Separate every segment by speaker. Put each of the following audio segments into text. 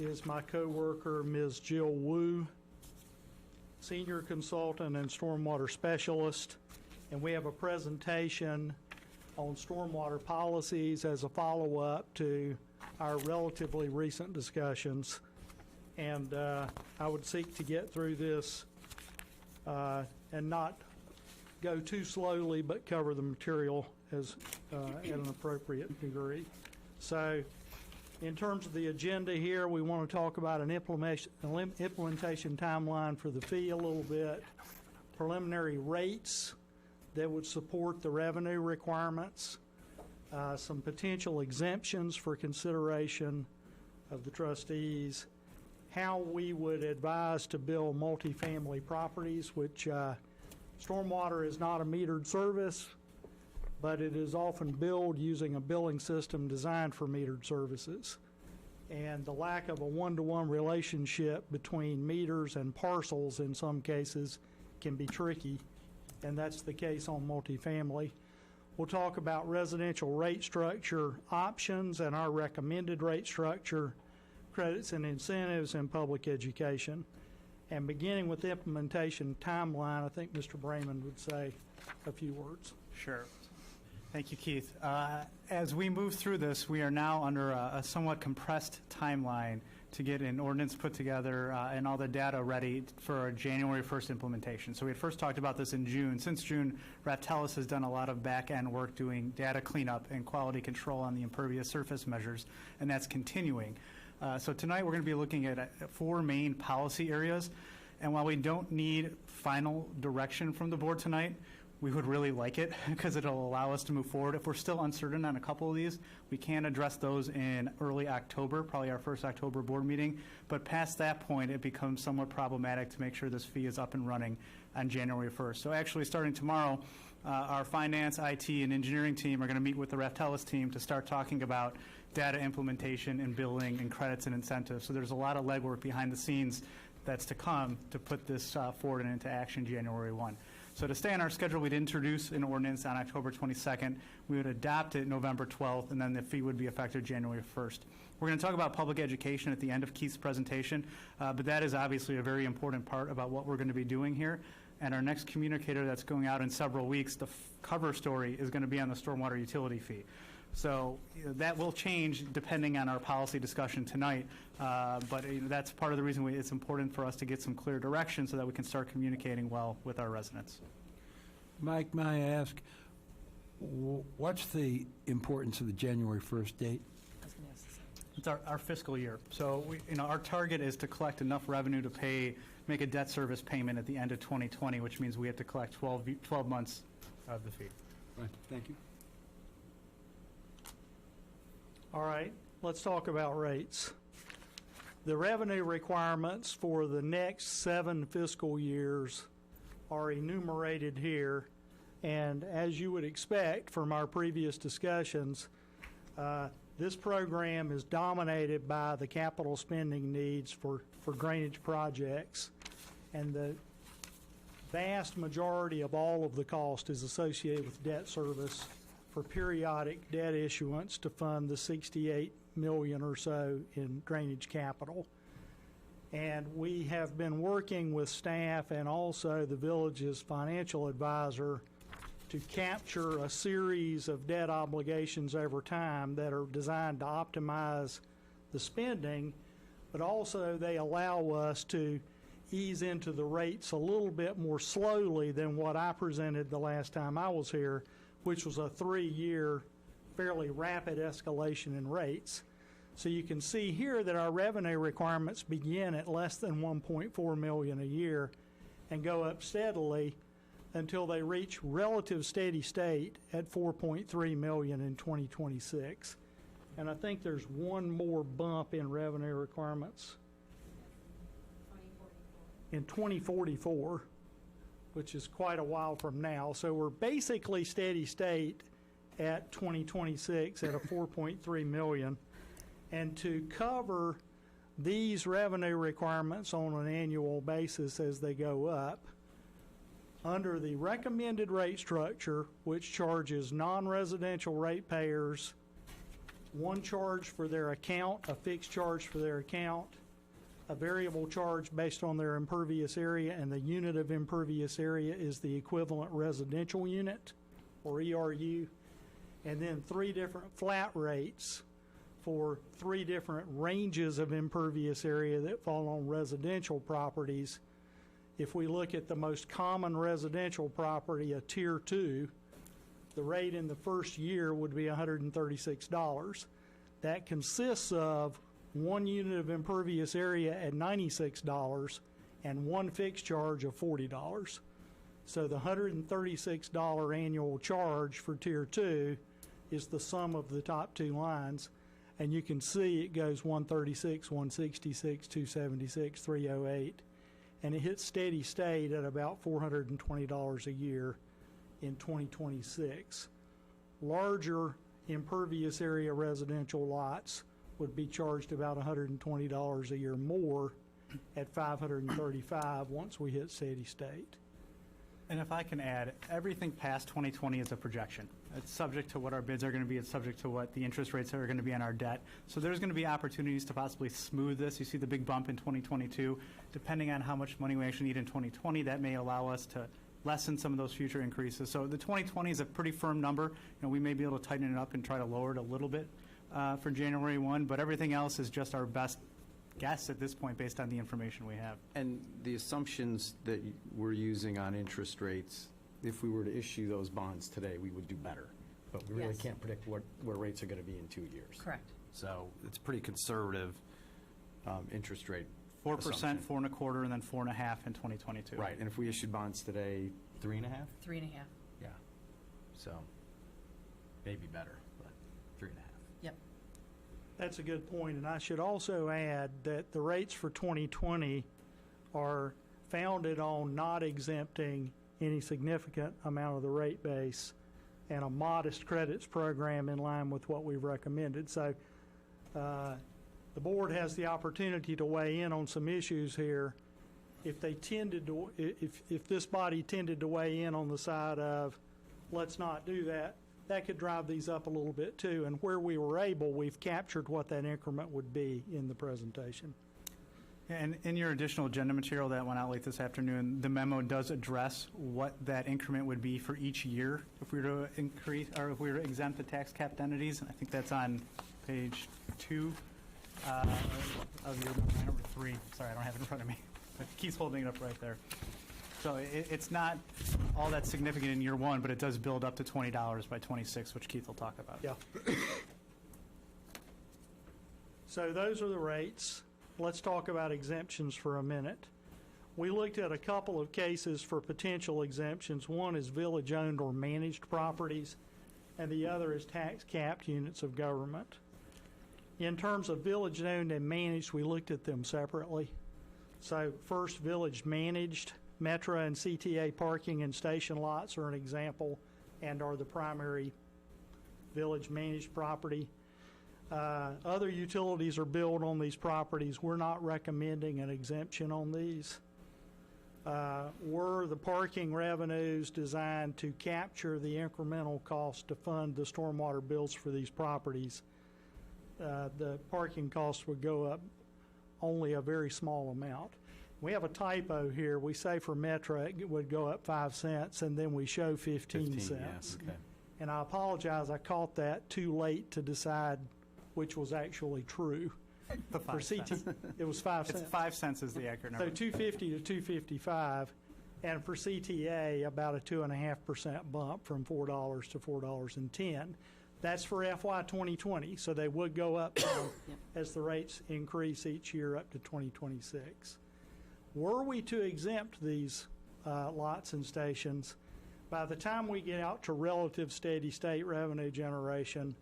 Speaker 1: is my coworker, Ms. Jill Wu, Senior Consultant and Stormwater Specialist, and we have a presentation on stormwater policies as a follow-up to our relatively recent discussions. And I would seek to get through this and not go too slowly, but cover the material as at an appropriate degree. So in terms of the agenda here, we want to talk about an implementation timeline for the fee a little bit, preliminary rates that would support the revenue requirements, some potential exemptions for consideration of the trustees, how we would advise to bill multifamily properties, which stormwater is not a metered service, but it is often billed using a billing system designed for metered services. And the lack of a one-to-one relationship between meters and parcels in some cases can be tricky, and that's the case on multifamily. We'll talk about residential rate structure options and our recommended rate structure, credits and incentives, and public education. And beginning with the implementation timeline, I think Mr. Brayman would say a few words.
Speaker 2: Sure. Thank you, Keith. As we move through this, we are now under a somewhat compressed timeline to get an ordinance put together and all the data ready for our January 1st implementation. So we had first talked about this in June. Since June, Raftellus has done a lot of back-end work doing data cleanup and quality control on the impervious surface measures, and that's continuing. So tonight we're going to be looking at 4 main policy areas, and while we don't need final direction from the board tonight, we would really like it because it'll allow us to move forward. If we're still uncertain on a couple of these, we can address those in early October, probably our first October board meeting. But past that point, it becomes somewhat problematic to make sure this fee is up and running on January 1st. So actually, starting tomorrow, our finance, IT, and engineering team are going to meet with the Raftellus team to start talking about data implementation and billing and credits and incentives. So there's a lot of legwork behind the scenes that's to come to put this forward and into action January 1. So to stay on our schedule, we'd introduce an ordinance on October 22nd. We would adopt it November 12th, and then the fee would be effective January 1st. We're going to talk about public education at the end of Keith's presentation, but that is obviously a very important part about what we're going to be doing here. And our next communicator that's going out in several weeks, the cover story is going to be on the stormwater utility fee. So that will change depending on our policy discussion tonight, but that's part of the reason it's important for us to get some clear direction so that we can start communicating well with our residents.
Speaker 3: Mike, may I ask, what's the importance of the January 1st date?
Speaker 2: It's our fiscal year. So our target is to collect enough revenue to make a debt service payment at the end of 2020, which means we have to collect 12 months of the fee.
Speaker 3: Right. Thank you.
Speaker 1: All right, let's talk about rates. The revenue requirements for the next 7 fiscal years are enumerated here, and as you would expect from our previous discussions, this program is dominated by the capital spending needs for drainage projects, and the vast majority of all of the cost is associated with debt service for periodic debt issuance to fund the $68 million or so in drainage capital. And we have been working with staff and also the village's financial advisor to capture a series of debt obligations over time that are designed to optimize the spending, but also they allow us to ease into the rates a little bit more slowly than what I presented the last time I was here, which was a 3-year fairly rapid escalation in rates. So you can see here that our revenue requirements begin at less than $1.4 million a year and go up steadily until they reach relative steady state at $4.3 million in 2026. And I think there's one more bump in revenue requirements in 2044, which is quite a while from now. So we're basically steady state at 2026 at a 4.3 million. And to cover these revenue requirements on an annual basis as they go up, under the recommended rate structure, which charges non-residential ratepayers one charge for their account, a fixed charge for their account, a variable charge based on their impervious area, and the unit of impervious area is the equivalent residential unit, or ERU, and then 3 different flat rates for 3 different ranges of impervious area that fall on residential properties. If we look at the most common residential property, a Tier 2, the rate in the first year would be $136. That consists of 1 unit of impervious area at $96 and 1 fixed charge of $40. So the $136 annual charge for Tier 2 is the sum of the top 2 lines, and you can see it goes 136, 166, 276, 308, and it hits steady state at about $420 a year in 2026. Larger impervious area residential lots would be charged about $120 a year more at $535 once we hit steady state.
Speaker 2: And if I can add, everything past 2020 is a projection. It's subject to what our bids are going to be. It's subject to what the interest rates are going to be on our debt. So there's going to be opportunities to possibly smooth this. You see the big bump in 2022. Depending on how much money we actually need in 2020, that may allow us to lessen some of those future increases. So the 2020 is a pretty firm number. You know, we may be able to tighten it up and try to lower it a little bit for January 1, but everything else is just our best guess at this point based on the information we have.
Speaker 4: And the assumptions that we're using on interest rates, if we were to issue those bonds today, we would do better. But we really
Speaker 5: Yes.
Speaker 4: can't predict where rates are going to be in 2 years.
Speaker 5: Correct.
Speaker 4: So it's pretty conservative interest rate.
Speaker 2: 4%,
Speaker 4: assumption.
Speaker 2: 4.25%, and then 4.5% in 2022.
Speaker 4: Right, and if we issued bonds today, 3.5?
Speaker 5: 3.5.
Speaker 4: Yeah. So maybe better, but 3.5.
Speaker 5: Yep.
Speaker 1: That's a good point, and I should also add that the rates for 2020 are founded on not exempting any significant amount of the rate base and a modest credits program in line with what we've recommended. So the board has the opportunity to weigh in on some issues here. If they tended to, if this body tended to weigh in on the side of let's not do that, that could drive these up a little bit too. And where we were able, we've captured what that increment would be in the presentation.
Speaker 2: And in your additional agenda material that went out late this afternoon, the memo does address what that increment would be for each year if we were to increase, or if we were to exempt the tax capped entities. I think that's on page 2 of your number 3. Sorry, I don't have it in front of me. But Keith's holding it up right there. So it's not all that significant in year 1, but it does build up to $20 by 26, which Keith will talk about.
Speaker 1: Yeah. So those are the rates. Let's talk about exemptions for a minute. We looked at a couple of cases for potential exemptions. One is village-owned or managed properties, and the other is tax-capped units of government. In terms of village-owned and managed, we looked at them separately. So first, village-managed, Metro and CTA parking and station lots are an example and are the primary village-managed property. Other utilities are built on these properties. We're not recommending an exemption on these. Were the parking revenues designed to capture the incremental cost to fund the stormwater bills for these properties, the parking costs would go up only a very small amount. We have a typo here. We say for Metro it would go up 5 cents, and then we show 15 cents.
Speaker 4: Yeah, okay.
Speaker 1: And I apologize, I caught that too late to decide which was actually true.
Speaker 2: The
Speaker 1: For
Speaker 2: 5 cents.
Speaker 1: CT, it was 5
Speaker 2: It's
Speaker 1: cents.
Speaker 2: 5 cents is the accurate
Speaker 1: So
Speaker 2: number.
Speaker 1: 250 to 255, and for CTA, about a 2.5% bump from $4 to $4.10. That's for FY 2020, so they would go up as the rates increase each year up to 2026. Were we to exempt these lots and stations, by the time we get out to relative steady state revenue generation,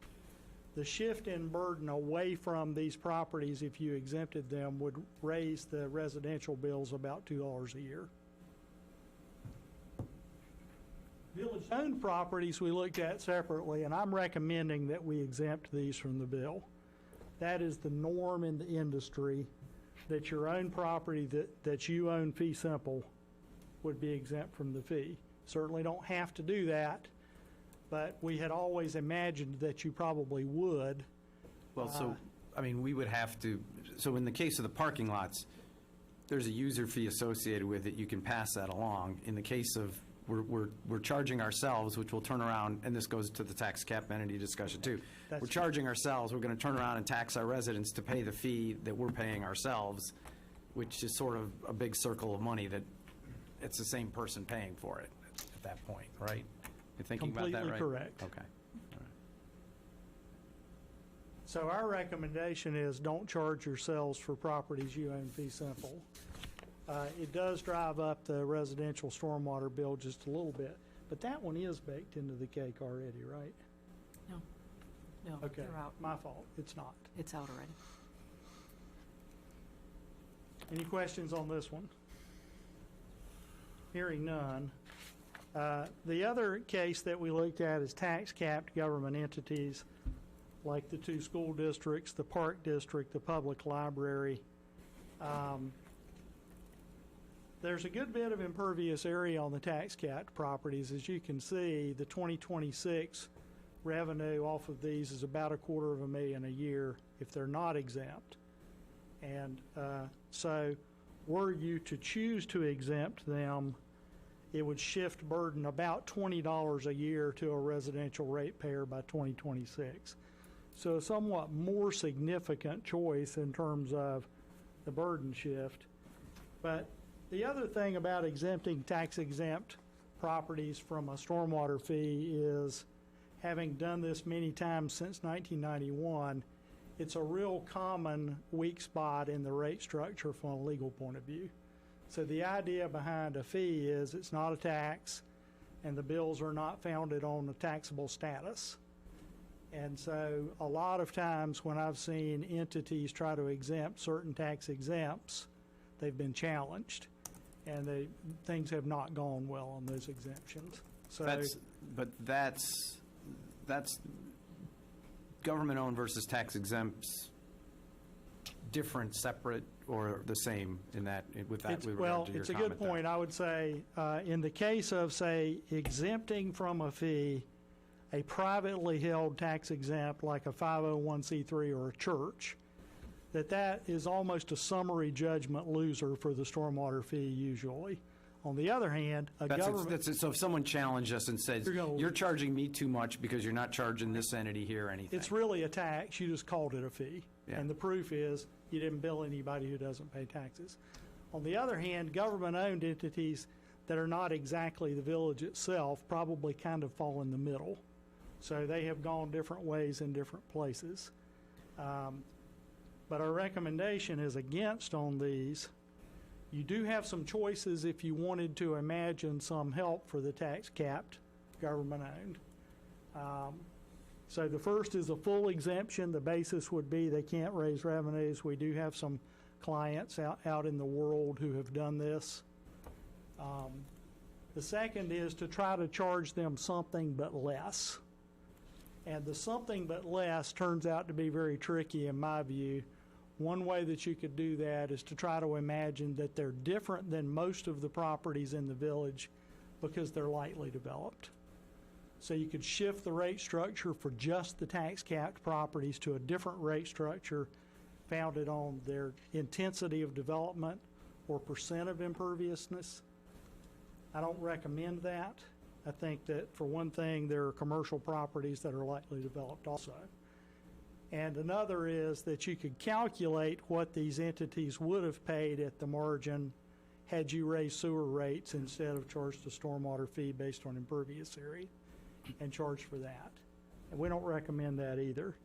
Speaker 1: the shift in burden away from these properties, if you exempted them, would raise the residential bills about $2 a year. Village-owned properties we looked at separately, and I'm recommending that we exempt these from the bill. That is the norm in the industry, that your own property that you own fee simple would be exempt from the fee. Certainly don't have to do that, but we had always imagined that you probably would.
Speaker 4: Well, so, I mean, we would have to, so in the case of the parking lots, there's a user fee associated with it, you can pass that along. In the case of, we're charging ourselves, which will turn around, and this goes to the tax cap entity discussion too.
Speaker 1: That's-
Speaker 4: We're charging ourselves, we're gonna turn around and tax our residents to pay the fee that we're paying ourselves, which is sort of a big circle of money that it's the same person paying for it at that point, right? You thinking about that right?
Speaker 1: Completely correct.
Speaker 4: Okay.
Speaker 1: So our recommendation is don't charge yourselves for properties you own fee simple. It does drive up the residential stormwater bill just a little bit, but that one is baked into the cake already, right?
Speaker 5: No,
Speaker 1: Okay,
Speaker 5: they're out.
Speaker 1: my fault, it's not.
Speaker 5: It's out already.
Speaker 1: Any questions on this one? Hearing none. The other case that we looked at is tax-capped government entities, like the two school districts, the park district, the public library. There's a good bit of impervious area on the tax-capped properties. As you can see, the 2026 revenue off of these is about $250,000 a year if they're not exempt. And so were you to choose to exempt them, it would shift burden about $20 a year to a residential ratepayer by 2026. So a somewhat more significant choice in terms of the burden shift. But the other thing about exempting tax-exempt properties from a stormwater fee is, having done this many times since 1991, it's a real common weak spot in the rate structure from a legal point of view. So the idea behind a fee is it's not a tax, and the bills are not founded on a taxable status. And so a lot of times when I've seen entities try to exempt certain tax exempts, they've been challenged, and things have not gone well on those exemptions. So
Speaker 4: That's government-owned versus tax exempts, different, separate, or the same in that, with that, with regard
Speaker 1: well,
Speaker 4: to your
Speaker 1: it's a
Speaker 4: comment
Speaker 1: good point.
Speaker 4: there?
Speaker 1: I would say in the case of, say, exempting from a fee a privately held tax exempt like a 501c3 or a church, that is almost a summary judgment loser for the stormwater fee usually. On the other hand, a government...
Speaker 4: So if someone challenged us and said, you're charging me too much because you're not charging this entity here or anything.
Speaker 1: It's really a tax, you just called it a fee.
Speaker 4: Yeah.
Speaker 1: And the proof is you didn't bill anybody who doesn't pay taxes. On the other hand, government-owned entities that are not exactly the village itself probably kind of fall in the middle. So they have gone different ways in different places. But our recommendation is against on these. You do have some choices if you wanted to imagine some help for the tax-capped government-owned. So the first is a full exemption. The basis would be they can't raise revenues. We do have some clients out in the world who have done this. The second is to try to charge them something but less. And the something but less turns out to be very tricky in my view. One way that you could do that is to try to imagine that they're different than most of the properties in the village because they're lightly developed. So you could shift the rate structure for just the tax-capped properties to a different rate structure founded on their intensity of development or percent of imperviousness. I don't recommend that. I think that, for one thing, there are commercial properties that are lightly developed also. And another is that you could calculate what these entities would have paid at the margin had you raised sewer rates instead of charged a stormwater fee based on impervious area and charged for that. And we don't recommend that either.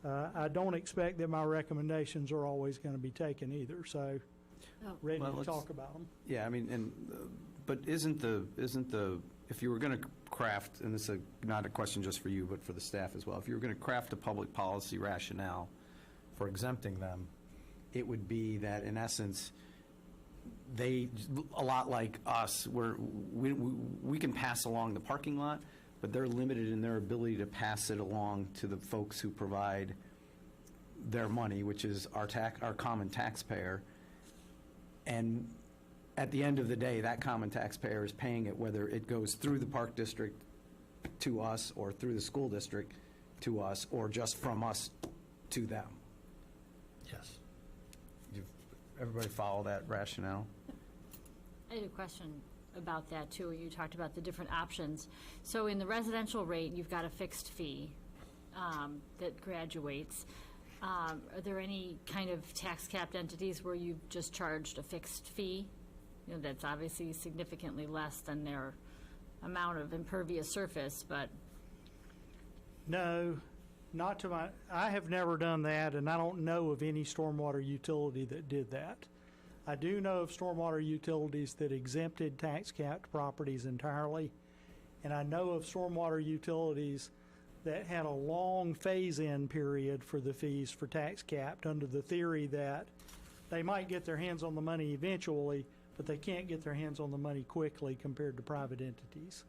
Speaker 1: I don't expect that my recommendations are always going to be taken either, so
Speaker 5: Oh.
Speaker 1: ready
Speaker 4: Well,
Speaker 1: to
Speaker 4: let's-
Speaker 1: talk about them.
Speaker 4: Yeah, I mean, but isn't the, if you were going to craft, and this is not a question just for you, but for the staff as well, if you were going to craft a public policy rationale for exempting them, it would be that, in essence, they, a lot like us, we can pass along the parking lot, but they're limited in their ability to pass it along to the folks who provide their money, which is our common taxpayer. And at the end of the day, that common taxpayer is paying it, whether it goes through the park district to us or through the school district to us, or just from us to them.
Speaker 6: Yes.
Speaker 4: Everybody follow that rationale?
Speaker 5: I had a question about that, too. You talked about the different options. So in the residential rate, you've got a fixed fee that graduates. Are there any kind of tax-capped entities where you've just charged a fixed fee? You know, that's obviously significantly less than their amount of impervious surface, but
Speaker 1: No, not to my, I have never done that, and I don't know of any stormwater utility that did that. I do know of stormwater utilities that exempted tax-capped properties entirely, and I know of stormwater utilities that had a long phase-in period for the fees for tax-capped under the theory that they might get their hands on the money eventually, but they can't get their hands on the money quickly compared to private entities.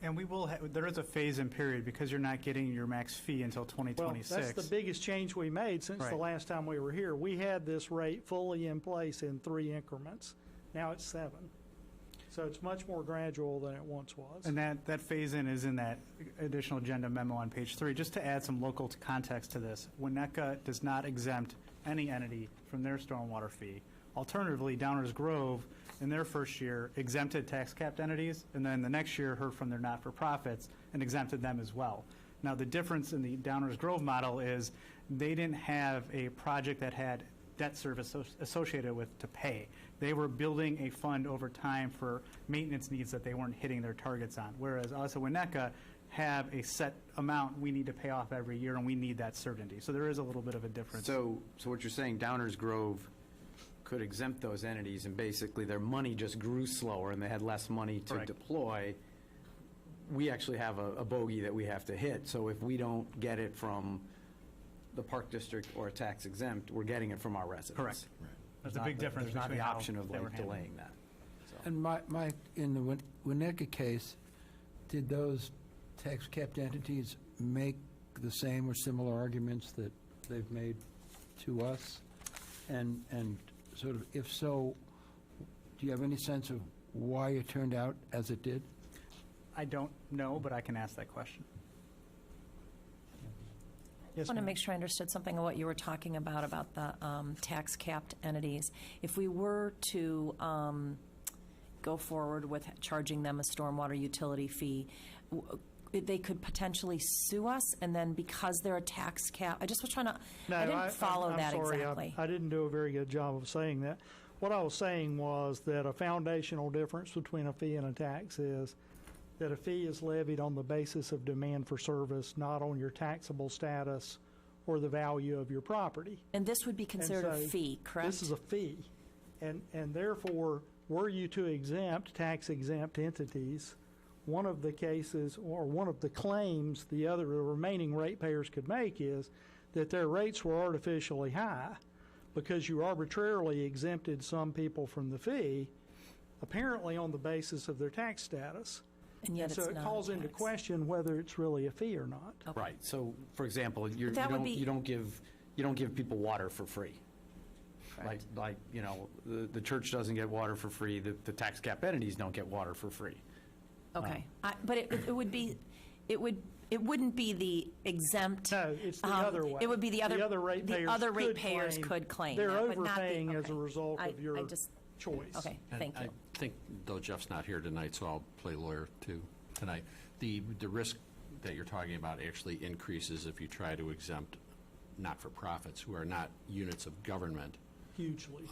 Speaker 2: And we will, there is a phase-in period because you're not getting your max fee until
Speaker 1: Well,
Speaker 2: 2026.
Speaker 1: that's the biggest change we made since the
Speaker 2: Right.
Speaker 1: last time we were here. We had this rate fully in place in 3 increments. Now it's 7. So it's much more gradual than it once was.
Speaker 2: And that phase-in is in that additional agenda memo on page 3. Just to add some local context to this, Winnetka does not exempt any entity from their stormwater fee. Alternatively, Downers Grove, in their first year, exempted tax-capped entities, and then the next year heard from their not-for-profits and exempted them as well. Now, the difference in the Downers Grove model is they didn't have a project that had debt service associated with to pay. They were building a fund over time for maintenance needs that they weren't hitting their targets on, whereas us at Winnetka have a set amount we need to pay off every year, and we need that certainty. So there is a little bit of a difference.
Speaker 4: So what you're saying, Downers Grove could exempt those entities, and basically their money just grew slower and they had less money to
Speaker 2: Correct.
Speaker 4: deploy. We actually have a bogey that we have to hit. So if we don't get it from the Park District or a tax exempt, we're getting it from our residents.
Speaker 2: Correct. That's a
Speaker 4: There's
Speaker 2: big
Speaker 4: not
Speaker 2: difference
Speaker 4: There's not
Speaker 2: between
Speaker 4: the
Speaker 2: how
Speaker 4: option of
Speaker 2: they were
Speaker 4: like
Speaker 2: handled.
Speaker 4: delaying that. So.
Speaker 3: And Mike, in the Winnetka case, did those tax-capped entities make the same or similar arguments that they've made to us? And sort of, if so, do you have any sense of why it turned out as it did?
Speaker 2: I don't know, but I can ask that question.
Speaker 1: Yes,
Speaker 7: I want to
Speaker 1: ma'am.
Speaker 7: make sure I understood something of what you were talking about the tax-capped entities. If we were to go forward with charging them a stormwater utility fee, they could potentially sue us, and then because they're a tax cap, I just was trying to,
Speaker 1: No,
Speaker 7: I didn't follow
Speaker 1: I'm
Speaker 7: that
Speaker 1: sorry,
Speaker 7: exactly.
Speaker 1: I didn't do a very good job of saying that. What I was saying was that a foundational difference between a fee and a tax is that a fee is levied on the basis of demand for service, not on your taxable status or the value of your property.
Speaker 7: And this would be considered a
Speaker 1: so
Speaker 7: fee, correct?
Speaker 1: This is a fee. And therefore, were you to exempt tax-exempt entities, one of the cases or one of the claims the remaining ratepayers could make is that their rates were artificially high because you arbitrarily exempted some people from the fee, apparently on the basis of their tax status.
Speaker 7: And yet
Speaker 1: And so
Speaker 7: it's
Speaker 1: it
Speaker 7: not
Speaker 1: calls
Speaker 7: a
Speaker 1: into
Speaker 7: tax.
Speaker 1: question whether it's really a fee or not.
Speaker 7: Okay.
Speaker 4: Right. So, for example, you
Speaker 7: that would be-
Speaker 4: don't give people water for free. Like you know, the church doesn't get water for free. The tax cap entities don't get water for free.
Speaker 7: Okay. But it would be, it wouldn't be the exempt.
Speaker 1: No, it's the other way.
Speaker 7: It would be the other.
Speaker 1: The other ratepayers
Speaker 7: The other
Speaker 1: could
Speaker 7: ratepayers
Speaker 1: claim
Speaker 7: could claim
Speaker 1: they're
Speaker 7: that, but not the-
Speaker 1: overpaying as a
Speaker 7: okay.
Speaker 1: result of your
Speaker 7: I just,
Speaker 1: choice.
Speaker 7: okay,
Speaker 6: And
Speaker 7: thank you.
Speaker 6: I think, though Jeff's not here tonight, so I'll play lawyer too tonight, the risk that you're talking about actually increases if you try to exempt not-for-profits who are not units of government,
Speaker 1: Hugely.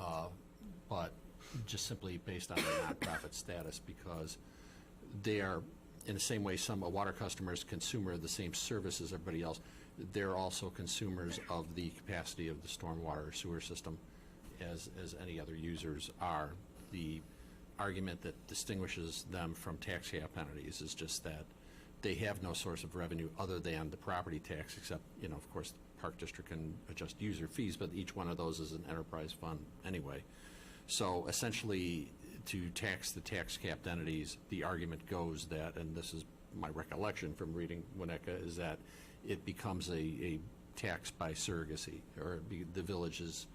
Speaker 6: but just simply based on their nonprofit status, because they are, in the same way a water customer is a consumer of the same service as everybody else, they're also consumers of the capacity of the stormwater sewer system as any other users are. The argument that distinguishes them from tax cap entities is just that they have no source of revenue other than the property tax, except, of course, the Park District can adjust user fees, but each one of those is an enterprise fund anyway. So essentially, to tax the tax-capped entities, the argument goes that, and this is my recollection from reading Winnetka, is that it becomes a tax by surrogacy, or the village is,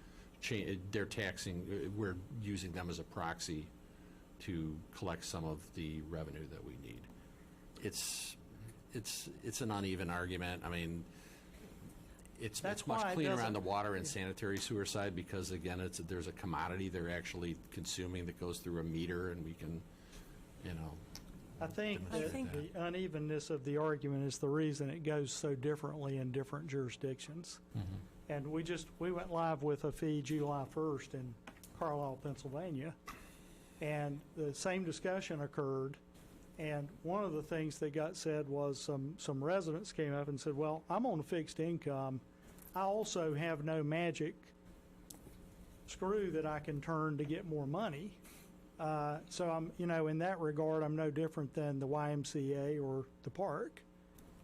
Speaker 6: they're taxing, we're using them as a proxy to collect some of the revenue that we need. It's an uneven argument. I mean, It's
Speaker 1: That's
Speaker 6: much
Speaker 1: why it
Speaker 6: cleaner on
Speaker 1: doesn't-
Speaker 6: the water and sanitary sewer side, because again, there's a commodity they're actually consuming that goes through a meter, and we can, you know,
Speaker 1: I think
Speaker 7: I
Speaker 1: that
Speaker 7: think-
Speaker 1: the unevenness of the argument is the reason it goes so differently in different jurisdictions. And we went live with a fee July 1st in Carlisle, Pennsylvania, and the same discussion occurred. And one of the things that got said was some residents came up and said, well, I'm on a fixed income. I also have no magic screw that I can turn to get more money. So I'm, in that regard, I'm no different than the YMCA or the park.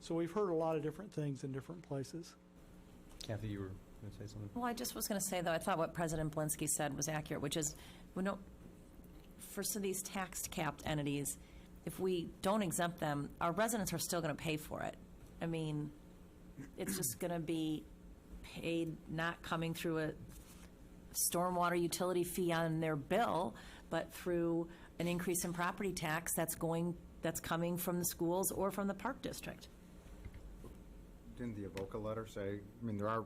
Speaker 1: So we've heard a lot of different things in different places.
Speaker 4: Kathy, you were going to say something?
Speaker 7: Well, I just was going to say, though, I thought what President Blinsky said was accurate, which is, for some of these tax-capped entities, if we don't exempt them, our residents are still going to pay for it. I mean, it's just going to be paid, not coming through a stormwater utility fee on their bill, but through an increase in property tax that's coming from the schools or from the park district.
Speaker 8: Didn't the Avoca letter say, I mean, there are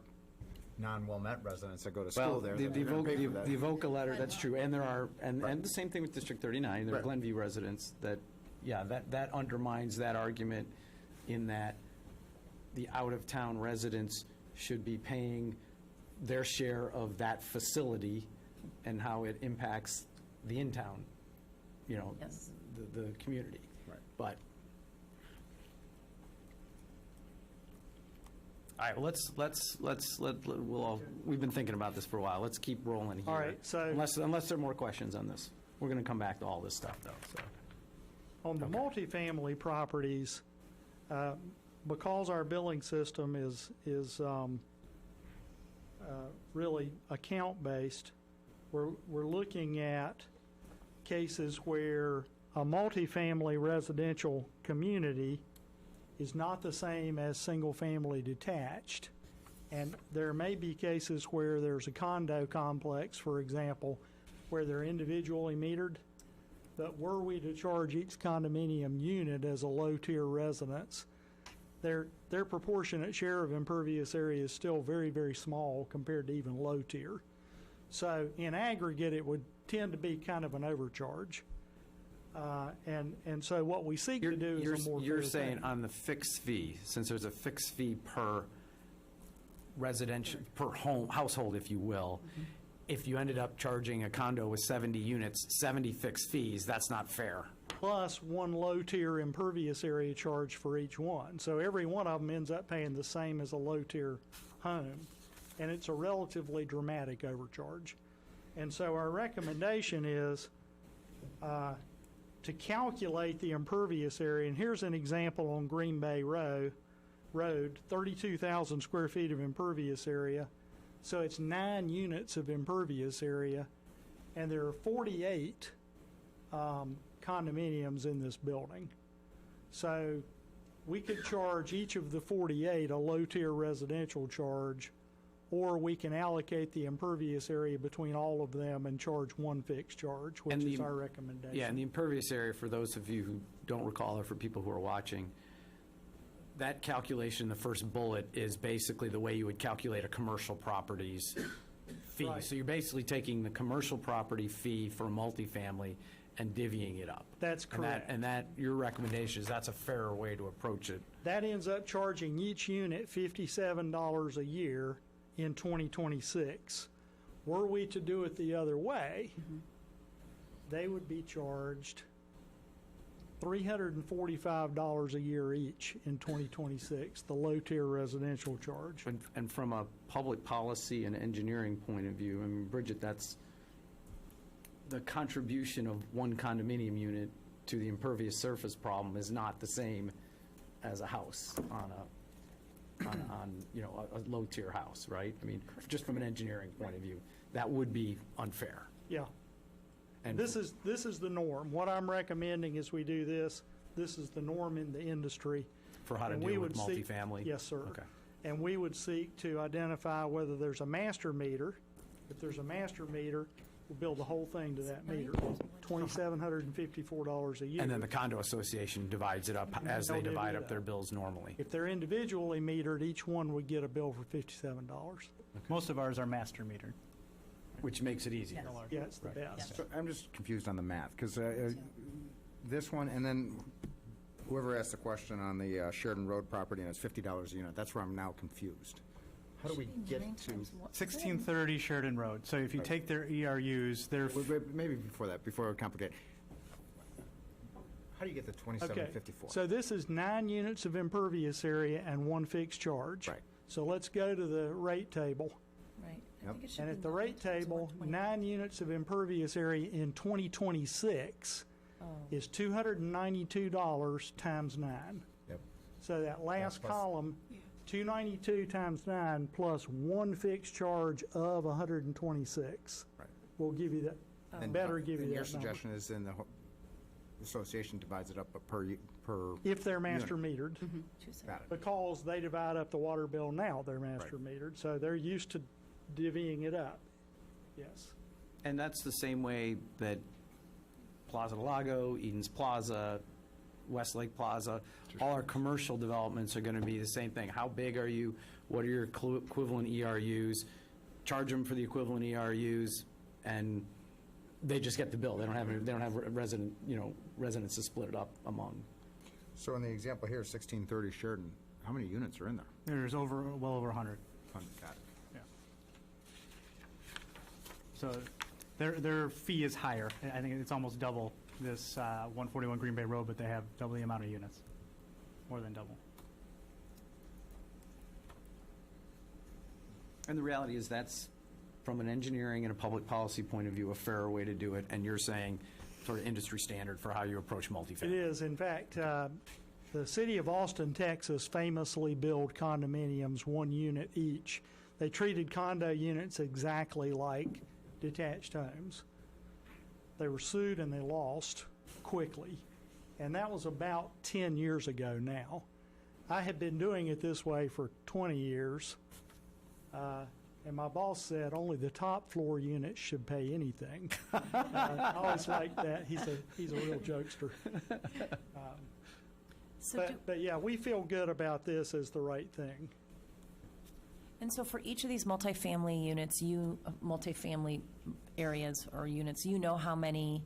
Speaker 8: non-Wilmette residents that go to
Speaker 4: Well,
Speaker 8: school there.
Speaker 4: the
Speaker 8: that are gonna pay for that.
Speaker 4: Avoca letter, that's true, and there are, and
Speaker 8: Right.
Speaker 4: the same thing with District 39, there are
Speaker 8: Right.
Speaker 4: Glenview residents that, that undermines that argument in that the out-of-town residents should be paying their share of that facility and how it impacts the in-town,
Speaker 7: Yes.
Speaker 4: the community.
Speaker 8: Right.
Speaker 4: But, all right, we've been thinking about this for a while. Let's keep rolling here.
Speaker 1: All right, so-
Speaker 4: Unless there are more questions on this. We're going to come back to all this stuff, though, so.
Speaker 1: On the multifamily properties, because our billing system is really account-based, we're looking at cases where a multifamily residential community is not the same as single-family detached. And there may be cases where there's a condo complex, for example, where they're individually metered. But were we to charge each condominium unit as a low-tier residence, their proportionate share of impervious area is still very, very small compared to even low-tier. So in aggregate, it would tend to be kind of an overcharge. And so what we seek to do is a more
Speaker 4: You're
Speaker 1: fair
Speaker 4: saying
Speaker 1: thing.
Speaker 4: on the fixed fee, since there's a fixed fee per residential, per household, if you will, if you ended up charging a condo with 70 units, 70 fixed fees, that's not fair.
Speaker 1: Plus one low-tier impervious area charge for each one. So every one of them ends up paying the same as a low-tier home, and it's a relatively dramatic overcharge. And so our recommendation is to calculate the impervious area, and here's an example on Green Bay Road, 32,000 square feet of impervious area. So it's 9 units of impervious area, and there are 48 condominiums in this building. So we could charge each of the 48 a low-tier residential charge, or we can allocate the impervious area between all of them and charge one fixed charge, which
Speaker 4: And
Speaker 1: is
Speaker 4: the-
Speaker 1: our recommendation.
Speaker 4: Yeah, and the impervious area, for those of you who don't recall, or for people who are watching, that calculation, the first bullet, is basically the way you would calculate a commercial property's fee.
Speaker 1: Right.
Speaker 4: So you're basically taking the commercial property fee for a multifamily and divvying it up.
Speaker 1: That's correct.
Speaker 4: And that, your recommendation is that's a fairer way to approach it.
Speaker 1: That ends up charging each unit $57 a year in 2026. Were we to do it the other way, they would be charged $345 a year each in 2026, the low-tier residential charge.
Speaker 4: And from a public policy and engineering point of view, I mean, Bridget, that's the contribution of one condominium unit to the impervious surface problem is not the same as a house on a low-tier house, right? I mean, just from an engineering point of view, that would be unfair.
Speaker 1: Yeah.
Speaker 4: And
Speaker 1: This is the norm. What I'm recommending is we do this. This is the norm in the industry.
Speaker 4: for how to
Speaker 1: And we
Speaker 4: deal with
Speaker 1: would seek-
Speaker 4: multifamily?
Speaker 1: Yes, sir.
Speaker 4: Okay.
Speaker 1: And we would seek to identify whether there's a master meter. If there's a master meter, will bill the whole thing to that meter, $2,754 a year.
Speaker 4: And then the condo association divides it up as they
Speaker 1: They'll divvy
Speaker 4: divide
Speaker 1: it
Speaker 4: up their
Speaker 1: up.
Speaker 4: bills normally.
Speaker 1: If they're individually metered, each one would get a bill for $57.
Speaker 2: Most of ours are master metered.
Speaker 4: Which makes it easier.
Speaker 1: Yeah, it's the best.
Speaker 8: So I'm just confused on the math, because this one, and then whoever asked the question on the Sheridan Road property, and it's $50 a unit, that's where I'm now confused. How do we get to,
Speaker 2: 1630 Sheridan Road. So if you take their ERUs, they're,
Speaker 8: maybe before that, before I complicate, how do you get the
Speaker 1: Okay,
Speaker 8: 2754?
Speaker 1: so this is 9 units of impervious area and 1 fixed charge.
Speaker 8: Right.
Speaker 1: So let's go to the rate table.
Speaker 7: Right. I
Speaker 8: Yep.
Speaker 7: think it should
Speaker 1: And
Speaker 7: be
Speaker 1: at the
Speaker 7: 9
Speaker 1: rate
Speaker 7: times
Speaker 1: table,
Speaker 7: 120.
Speaker 1: 9 units of impervious area in 2026 is $292 times 9.
Speaker 8: Yep.
Speaker 1: So that last
Speaker 8: plus-
Speaker 1: column, 292 times 9 plus 1 fixed charge of 126
Speaker 8: Right.
Speaker 1: will give you that,
Speaker 8: And-
Speaker 1: better give you
Speaker 8: and
Speaker 1: that
Speaker 8: your
Speaker 1: number.
Speaker 8: suggestion is then the association divides it up per,
Speaker 1: If they're master metered,
Speaker 8: got it.
Speaker 1: because they divide up the water bill now, they're master metered, so they're used to divvying it up. Yes.
Speaker 4: And that's the same way that Plaza del Lago, Eden's Plaza, Westlake Plaza, all our commercial developments are going to be the same thing. How big are you? What are your equivalent ERUs? Charge them for the equivalent ERUs, and they just get the bill. They don't have residents to split it up among.
Speaker 8: So in the example here, 1630 Sheridan, how many units are in there?
Speaker 2: there's well over 100.
Speaker 8: Got it.
Speaker 2: So their fee is higher. I think it's almost double this 141 Green Bay Road, but they have double the amount of units, more than double.
Speaker 4: And the reality is that's, from an engineering and a public policy point of view, a fairer way to do it. And you're saying sort of industry standard for how you approach multifamily.
Speaker 1: It is. In fact, the city of Austin, Texas famously built condominiums 1 unit each. They treated condo units exactly like detached homes. They were sued and they lost quickly. And that was about 10 years ago now. I had been doing it this way for 20 years. And my boss said only the top floor units should pay anything. I always liked that. He's a real jokester. But yeah, we feel good about this as the right thing.
Speaker 7: And so for each of these multifamily units, multifamily areas or units, you know how many,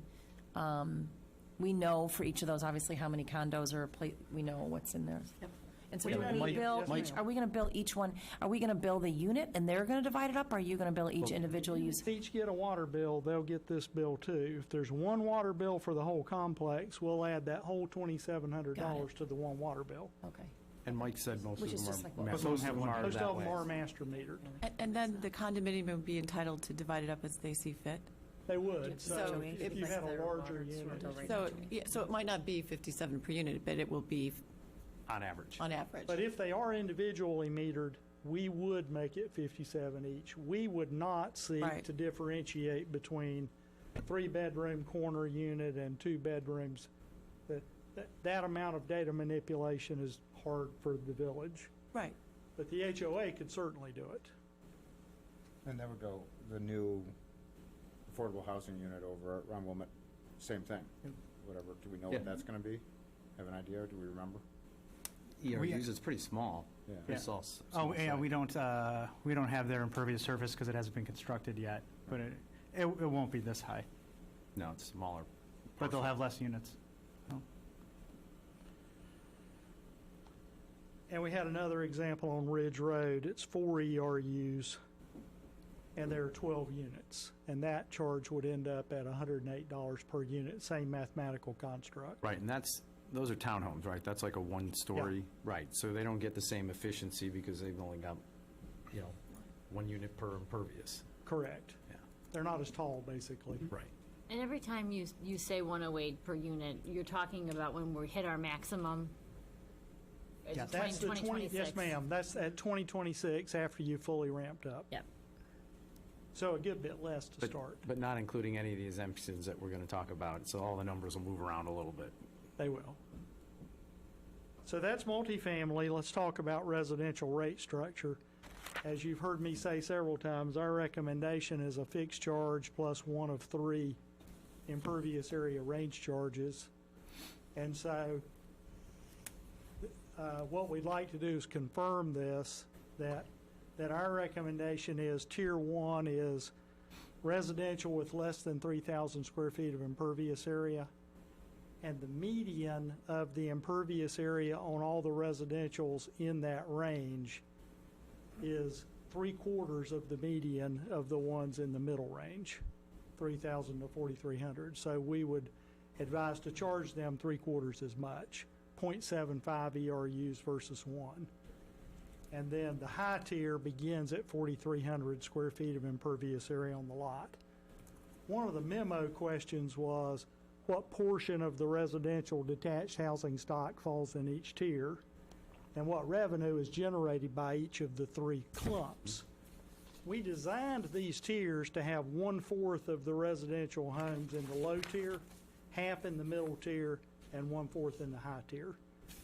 Speaker 7: we know for each of those, obviously, how many condos are, we know what's in there. Yep. And so
Speaker 1: We
Speaker 7: do
Speaker 1: know.
Speaker 7: we bill,
Speaker 1: Yes, ma'am.
Speaker 7: are we going to bill each one, are we going to bill the unit and they're going to divide it up? Or are you going to bill each individual use?
Speaker 1: If each get a water bill, they'll get this bill too. If there's one water bill for the whole complex, we'll add that whole $2,700 to the one water bill.
Speaker 7: Okay.
Speaker 4: And Mike said most
Speaker 7: Which
Speaker 4: of
Speaker 7: is
Speaker 4: them
Speaker 7: just
Speaker 4: are.
Speaker 7: like what
Speaker 4: most
Speaker 2: we
Speaker 4: of
Speaker 2: have
Speaker 4: them are
Speaker 1: Most
Speaker 4: that
Speaker 1: of them
Speaker 4: way.
Speaker 1: are master metered.
Speaker 9: And then the condominium would be entitled to divide it up as they see fit?
Speaker 1: They would. So
Speaker 9: So
Speaker 1: if you had a larger unit.
Speaker 9: So, yeah, so it might not be 57 per unit, but it will be
Speaker 4: On average.
Speaker 9: on average.
Speaker 1: But if they are individually metered, we would make it 57 each. We would not seek
Speaker 9: Right.
Speaker 1: to differentiate between a 3-bedroom corner unit and 2 bedrooms. That amount of data manipulation is hard for the village,
Speaker 9: Right.
Speaker 1: but the HOA could certainly do it.
Speaker 8: And that would go, the new affordable housing unit over around Wilmette, same thing, whatever. Do we know
Speaker 4: Yeah.
Speaker 8: what that's going to be? Have an idea? Do we remember?
Speaker 4: ERUs, it's pretty small.
Speaker 8: Yeah.
Speaker 4: It's all
Speaker 2: Oh,
Speaker 4: small
Speaker 2: yeah,
Speaker 4: site.
Speaker 2: we don't have their impervious surface because it hasn't been constructed yet, but it won't be this high,
Speaker 4: No, it's smaller.
Speaker 2: but they'll have less units.
Speaker 1: And we had another example on Ridge Road. It's 4 ERUs, and there are 12 units. And that charge would end up at $108 per unit, same mathematical construct.
Speaker 4: Right, and those are townhomes, right? That's like a one-story. Right, so they don't get the same efficiency because they've only got, 1 unit per impervious.
Speaker 1: Correct.
Speaker 4: Yeah.
Speaker 1: They're not as tall, basically.
Speaker 4: Right.
Speaker 5: And every time you say 108 per unit, you're talking about when we hit our maximum? Is it
Speaker 1: That's the
Speaker 5: 2026?
Speaker 1: Yes, ma'am. That's at 2026 after you fully ramped up.
Speaker 5: Yep.
Speaker 1: So a good bit less to start.
Speaker 4: But not including any of the exemptions that we're going to talk about, so all the numbers will move around a little bit.
Speaker 1: They will. So that's multifamily. Let's talk about residential rate structure. as you've heard me say several times, our recommendation is a fixed charge plus one of 3 impervious area range charges. And so what we'd like to do is confirm this, that our recommendation is Tier 1 is residential with less than 3,000 square feet of impervious area, and the median of the impervious area on all the residentials in that range is 3/4 of the median of the ones in the middle range, 3,000 to 4,300. So we would advise to charge them 3/4 as much, 0.75 ERUs versus 1. And then the high tier begins at 4,300 square feet of impervious area on the lot. One of the memo questions was, what portion of the residential detached housing stock falls in each tier, and what revenue is generated by each of the 3 clumps. We designed these tiers to have 1/4 of the residential homes in the low tier, half in the middle tier, and 1/4 in the high tier.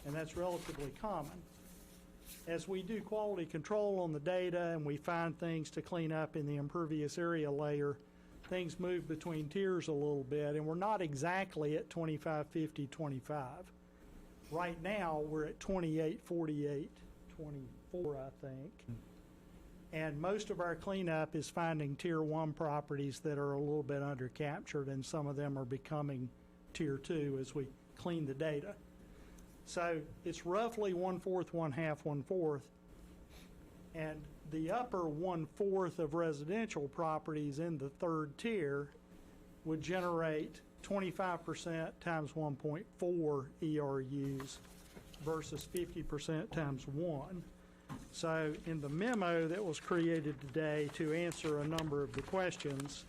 Speaker 1: And that's relatively common. As we do quality control on the data and we find things to clean up in the impervious area layer, things move between tiers a little bit, and we're not exactly at 25, 50, 25. Right now, we're at 28, 48, 24, I think. And most of our cleanup is finding Tier 1 properties that are a little bit under-captured, and some of them are becoming Tier 2 as we clean the data. So it's roughly 1/4, 1/2, 1/4. And the upper 1/4 of residential properties in the 3rd tier would generate 25% times 1.4 ERUs versus 50% times 1. So in the memo that was created today to answer a number of the questions,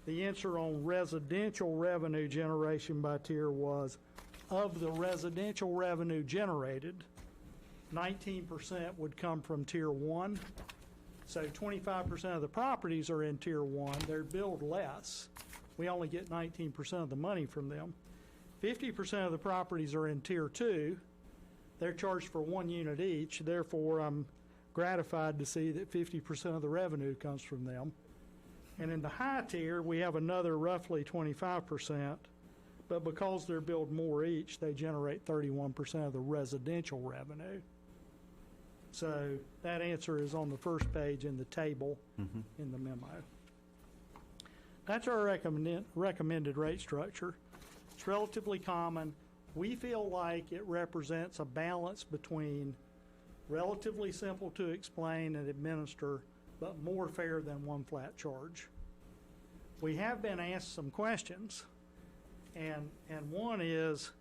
Speaker 1: the answer on residential revenue generation by tier was, of the residential revenue generated, 19% would come from Tier 1. So 25% of the properties are in Tier 1. They're billed less. We only get 19% of the money from them. 50% of the properties are in Tier 2. They're charged for 1 unit each. Therefore, I'm gratified to see that 50% of the revenue comes from them. And in the high tier, we have another roughly 25%. But because they're billed more each, they generate 31% of the residential revenue. So that answer is on the first page in the table in the memo. That's our recommended rate structure. It's relatively common. We feel like it represents a balance between relatively simple to explain and administer, but more fair than one flat charge. We have been asked some questions. And one is,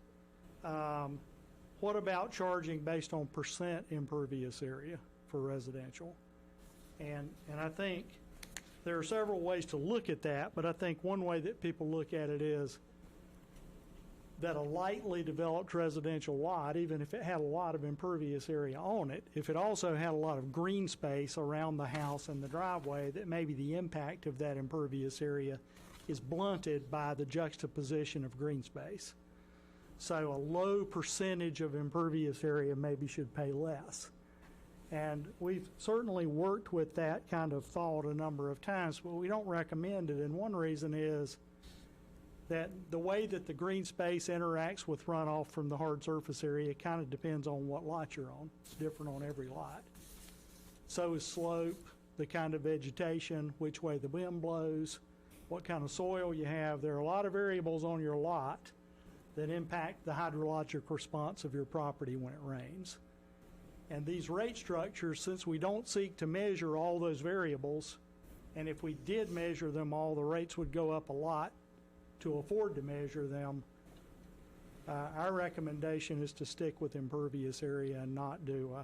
Speaker 1: what about charging based on percent impervious area for residential? And I think there are several ways to look at that, but I think one way that people look at it is that a lightly developed residential lot, even if it had a lot of impervious area on it, if it also had a lot of green space around the house and the driveway, that maybe the impact of that impervious area is blunted by the juxtaposition of green space. So a low percentage of impervious area maybe should pay less. And we've certainly worked with that kind of thought a number of times, but we don't recommend it. And one reason is that the way that the green space interacts with runoff from the hard surface area kind of depends on what lot you're on. It's different on every lot. So is slope, the kind of vegetation, which way the wind blows, what kind of soil you have. There are a lot of variables on your lot that impact the hydrologic response of your property when it rains. And these rate structures, since we don't seek to measure all those variables, and if we did measure them all, the rates would go up a lot to afford to measure them, our recommendation is to stick with impervious area and not do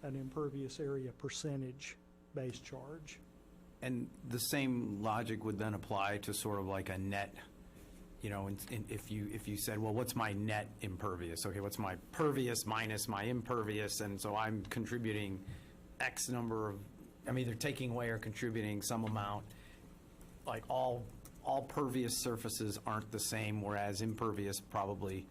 Speaker 1: an impervious area percentage-based charge.
Speaker 4: And the same logic would then apply to sort of like a net, if you said, well, what's my net impervious? Okay, what's my pervious minus my impervious? And so I'm contributing X number of, I'm either taking away or contributing some amount. Like all pervious surfaces aren't the same, whereas impervious probably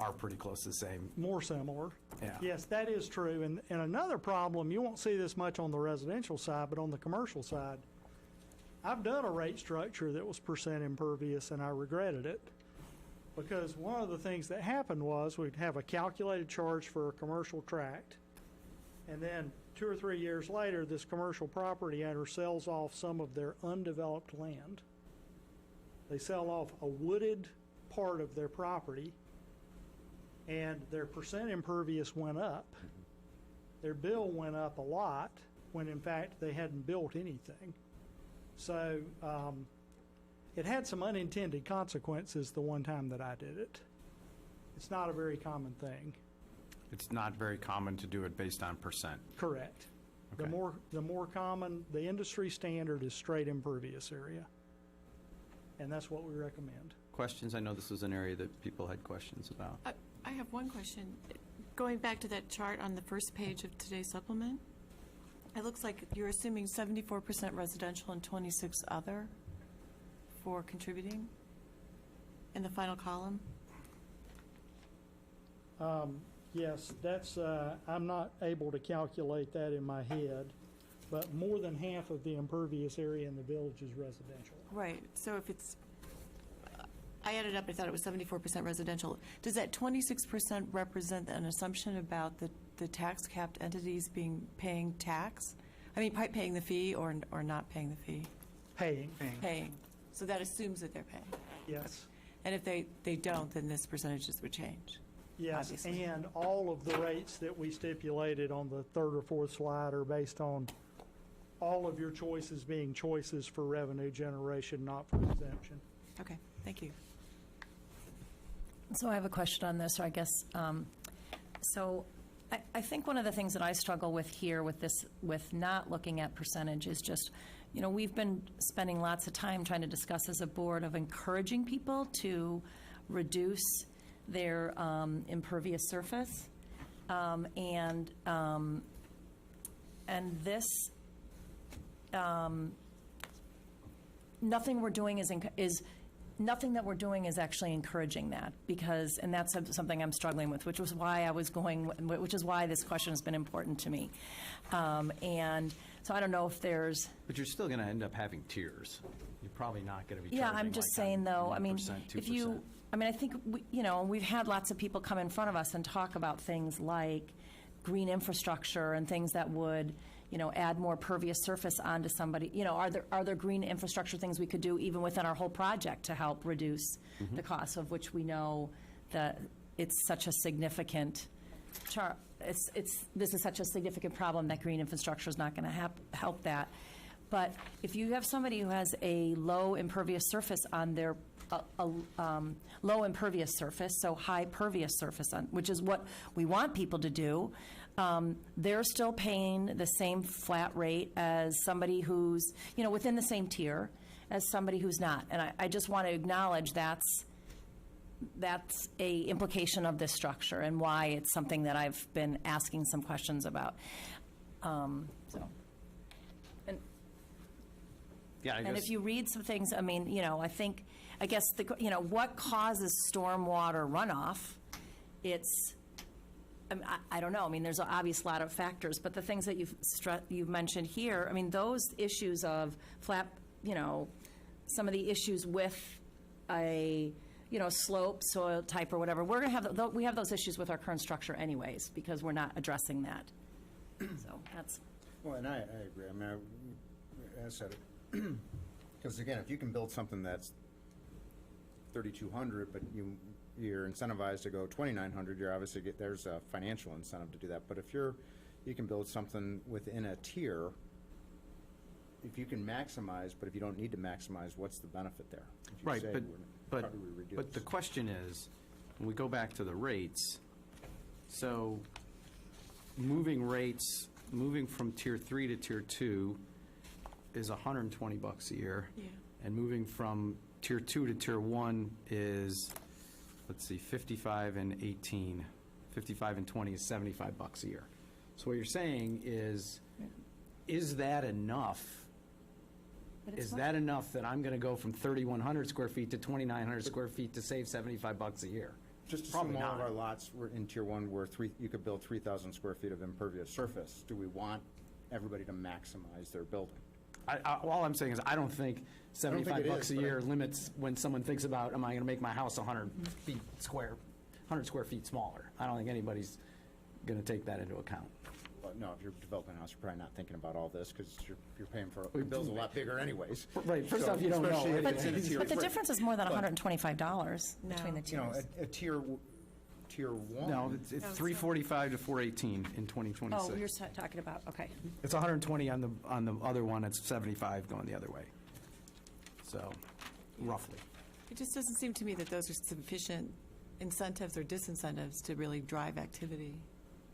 Speaker 4: are pretty close to the same.
Speaker 1: more similar.
Speaker 4: Yeah.
Speaker 1: Yes, that is true. And another problem, you won't see this much on the residential side, but on the commercial side, I've done a rate structure that was percent impervious, and I regretted it. Because one of the things that happened was we'd have a calculated charge for a commercial tract, and then 2 or 3 years later, this commercial property owner sells off some of their undeveloped land. They sell off a wooded part of their property, and their percent impervious went up. Their bill went up a lot, when in fact they hadn't built anything. So it had some unintended consequences the one time that I did it. It's not a very common thing.
Speaker 4: It's not very common to do it based on percent.
Speaker 1: Correct.
Speaker 4: Okay.
Speaker 1: The more common, the industry standard is straight impervious area. And that's what we recommend.
Speaker 4: Questions? I know this was an area that people had questions about.
Speaker 9: I have one question. Going back to that chart on the first page of today's supplement, it looks like you're assuming 74% residential and 26 other for contributing in the final column?
Speaker 1: Yes, that's, I'm not able to calculate that in my head, but more than half of the impervious area in the village is residential.
Speaker 9: Right, so if it's, I added up, I thought it was 74% residential. Does that 26% represent an assumption about the tax capped entities paying tax? I mean, paying the fee or not paying the fee?
Speaker 1: Paying,
Speaker 9: Paying. So that assumes that they're paying.
Speaker 1: yes.
Speaker 9: And if they don't, then this percentages would change.
Speaker 1: Yes,
Speaker 9: Obviously.
Speaker 1: and all of the rates that we stipulated on the third or fourth slide are based on all of your choices being choices for revenue generation, not for exemption.
Speaker 9: Okay, thank you.
Speaker 7: So I have a question on this, or I guess, so I think one of the things that I struggle with here with this, with not looking at percentage is just, you know, we've been spending lots of time trying to discuss as a board of encouraging people to reduce their impervious surface. And this, nothing we're doing is nothing that we're doing is actually encouraging that, because, and that's something I'm struggling with, which is why which is why this question has been important to me. And so I don't know if there's.
Speaker 4: But you're still going to end up having tiers. You're probably not going to be
Speaker 7: Yeah,
Speaker 4: charging
Speaker 7: I'm just
Speaker 4: like
Speaker 7: saying, though, I mean,
Speaker 4: 1%, 2%.
Speaker 7: if you, I mean, I think, we've had lots of people come in front of us and talk about things like green infrastructure and things that would, add more pervious surface onto somebody. Are there green infrastructure things we could do even within our whole project to help reduce the cost, of which we know that it's such a significant this is such a significant problem that green infrastructure is not going to help that. But if you have somebody who has a low impervious surface on their low impervious surface, so high pervious surface, which is what we want people to do, they're still paying the same flat rate as somebody who's, within the same tier as somebody who's not. And I just want to acknowledge that's a implication of this structure and why it's something that I've been asking some questions about.
Speaker 4: Yeah, I
Speaker 7: And
Speaker 4: guess.
Speaker 7: if you read some things, I mean, I guess, what causes stormwater runoff? It's, I don't know. I mean, there's an obvious lot of factors, but the things that you've mentioned here, I mean, those issues of some of the issues with a, slope, soil type or whatever, we have those issues with our current structure anyways, because we're not addressing that. So that's.
Speaker 8: Well, and I agree. I mean, I said it. Because again, if you can build something that's 3,200, but you're incentivized to go 2,900, you're obviously there's a financial incentive to do that. But if you can build something within a tier, if you can maximize, but if you don't need to maximize, what's the benefit there? If you
Speaker 4: Right,
Speaker 8: say,
Speaker 4: but
Speaker 8: how do we reduce?
Speaker 4: But the question is, when we go back to the rates, so moving from Tier 3 to Tier 2 is $120 a year.
Speaker 9: Yeah.
Speaker 4: And moving from Tier 2 to Tier 1 is, let's see, 55 and 18. 55 and 20 is $75 a year. So what you're saying is that enough? Is that enough that I'm going to go from 3,100 square feet to 2,900 square feet to save $75 a year?
Speaker 8: Just assume
Speaker 2: Probably
Speaker 8: all of
Speaker 2: not.
Speaker 8: our lots were in tier one where you could build 3,000 square feet of impervious surface. Do we want everybody to maximize their building?
Speaker 4: All I'm saying is, I don't think
Speaker 8: think it
Speaker 4: $75
Speaker 8: is,
Speaker 4: a
Speaker 8: but
Speaker 4: year limits when someone thinks about, am I going to make my house 100 square feet smaller? I don't think anybody's going to take that into account.
Speaker 8: Well, no, if you're developing a house, you're probably not thinking about all this because you're paying for, your bill's a lot bigger anyways.
Speaker 4: Right, first
Speaker 8: So,
Speaker 4: off, you don't know.
Speaker 8: especially if
Speaker 7: But
Speaker 8: it's in a tier
Speaker 7: but the
Speaker 8: three.
Speaker 7: difference is more than
Speaker 8: But,
Speaker 7: $125 between the
Speaker 8: You know,
Speaker 7: tiers.
Speaker 8: a tier one.
Speaker 4: No, it's 345 to 418 in 2026.
Speaker 7: Oh, you're talking about, okay.
Speaker 4: It's 120 on the other one, it's 75 going the other way. So, roughly.
Speaker 9: It just doesn't seem to me that those are sufficient incentives or disincentives to really drive activity,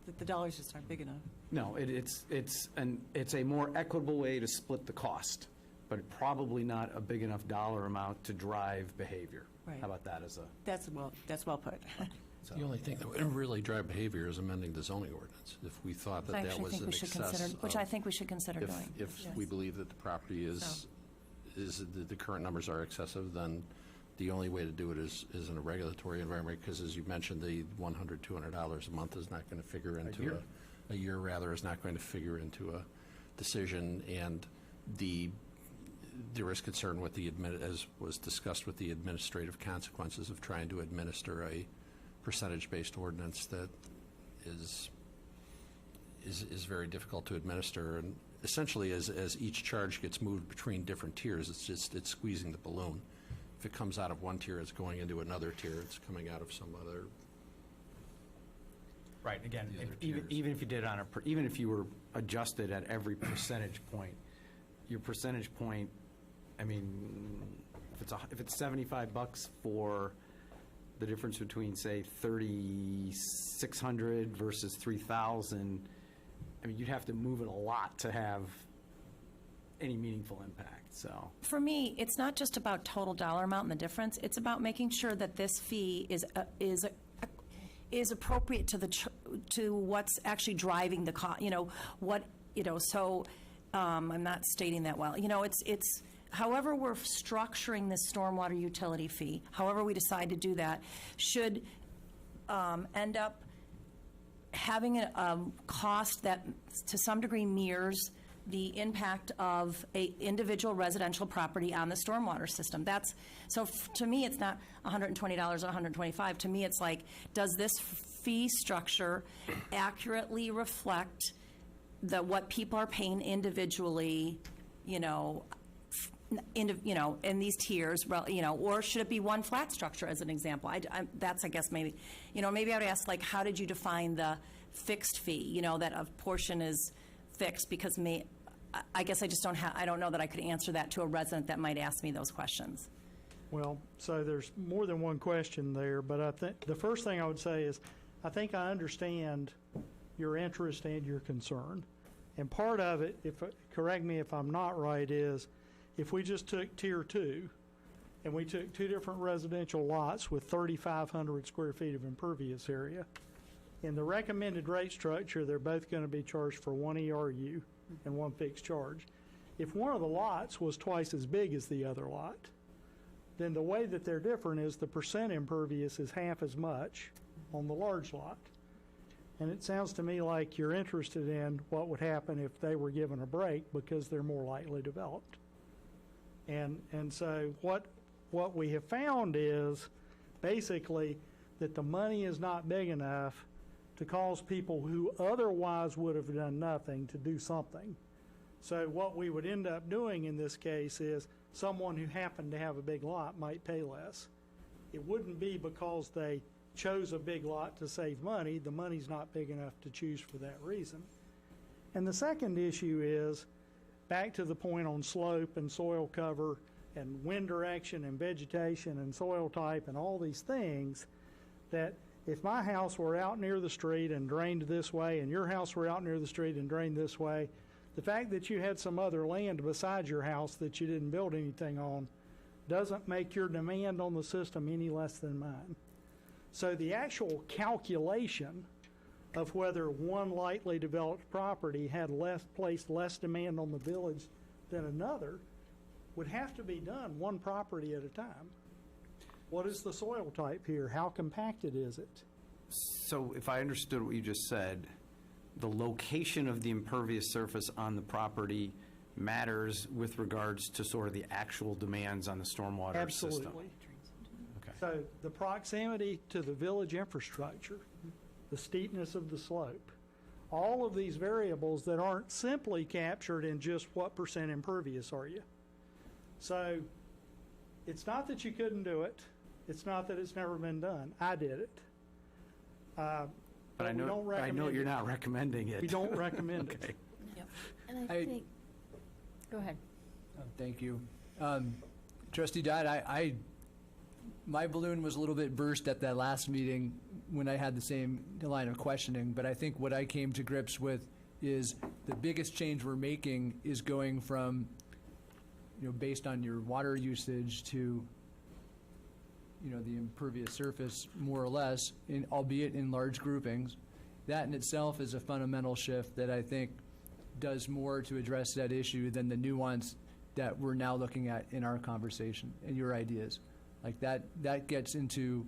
Speaker 9: that the dollars just aren't big enough.
Speaker 4: No, it's a more equitable way to split the cost, but probably not a big enough dollar amount to drive behavior.
Speaker 9: Right.
Speaker 4: How about that as a?
Speaker 9: That's well put.
Speaker 6: The only thing that would really drive behavior is amending the zoning ordinance. If we thought
Speaker 7: I
Speaker 6: that that
Speaker 7: actually
Speaker 6: was
Speaker 7: think
Speaker 6: in
Speaker 7: we should
Speaker 6: excess
Speaker 7: consider, which I
Speaker 6: of-
Speaker 7: think we should consider doing.
Speaker 6: If
Speaker 7: Yes.
Speaker 6: we believe that the property is the current numbers are excessive, then the only way to do it is in a regulatory environment, because as you mentioned, the $100, $200 a month is not going to figure into a year rather, is not going to figure into a decision, and there is concern with as was discussed, with the administrative consequences of trying to administer a percentage-based ordinance that is very difficult to administer. And essentially, as each charge gets moved between different tiers, it's squeezing the balloon. If it comes out of one tier, it's going into another tier. It's coming out of some other.
Speaker 4: Right, again,
Speaker 6: The other
Speaker 4: even if you did even if you were adjusted at every percentage point, your percentage point, I mean, if it's $75 for the difference between, say, 3,600 versus 3,000, I mean, you'd have to move it a lot to have any meaningful impact, so.
Speaker 7: For me, it's not just about total dollar amount and the difference, it's about making sure that this fee is appropriate to what's actually driving the cost, so, I'm not stating that well. It's however we're structuring this stormwater utility fee, however we decide to do that, should end up having a cost that to some degree mirrors the impact of a individual residential property on the stormwater system. To me, it's not $120 or $125. To me, it's like, does this fee structure accurately reflect what people are paying individually, in these tiers, or should it be one flat structure as an example? That's, I guess, maybe, maybe I would ask, like, how did you define the fixed fee, that a portion is fixed? Because I guess I just I don't know that I could answer that to a resident that might ask me those questions.
Speaker 1: Well, so there's more than one question there, but I think the first thing I would say is, I think I understand your interest and your concern. And part of it, correct me if I'm not right, is if we just took Tier 2 and we took two different residential lots with 3,500 square feet of impervious area, in the recommended rate structure, they're both going to be charged for one ERU and one fixed charge. If one of the lots was twice as big as the other lot, then the way that they're different is the percent impervious is half as much on the large lot. And it sounds to me like you're interested in what would happen if they were given a break because they're more lightly developed. And so what we have found is basically that the money is not big enough to cause people who otherwise would have done nothing to do something. So what we would end up doing in this case is someone who happened to have a big lot might pay less. It wouldn't be because they chose a big lot to save money. The money's not big enough to choose for that reason. And the second issue is, back to the point on slope and soil cover and wind direction and vegetation and soil type and all these things, that if my house were out near the street and drained this way and your house were out near the street and drained this way, the fact that you had some other land beside your house that you didn't build anything on doesn't make your demand on the system any less than mine. So the actual calculation of whether one lightly developed property had placed less demand on the village than another would have to be done one property at a time. What is the soil type here? How compacted is it?
Speaker 4: So if I understood what you just said, the location of the impervious surface on the property matters with regards to sort of the actual demands on the stormwater system?
Speaker 1: Absolutely.
Speaker 4: Okay.
Speaker 1: So the proximity to the village infrastructure, the steepness of the slope, all of these variables that aren't simply captured in just what percent impervious are you. So it's not that you couldn't do it. It's not that it's never been done. I did it.
Speaker 4: But I
Speaker 1: we don't
Speaker 4: know
Speaker 1: recommend
Speaker 4: you're
Speaker 1: it.
Speaker 4: not recommending it.
Speaker 1: We don't recommend
Speaker 4: Okay.
Speaker 1: it.
Speaker 5: And
Speaker 10: I-
Speaker 5: think, go ahead.
Speaker 10: Thank you. Trustee Dodd, my balloon was a little bit burst at that last meeting when I had the same line of questioning, but I think what I came to grips with is the biggest change we're making is going from, based on your water usage to, the impervious surface, more or less, albeit in large groupings. That in itself is a fundamental shift that I think does more to address that issue than the nuance that we're now looking at in our conversation and your ideas. Like that gets into,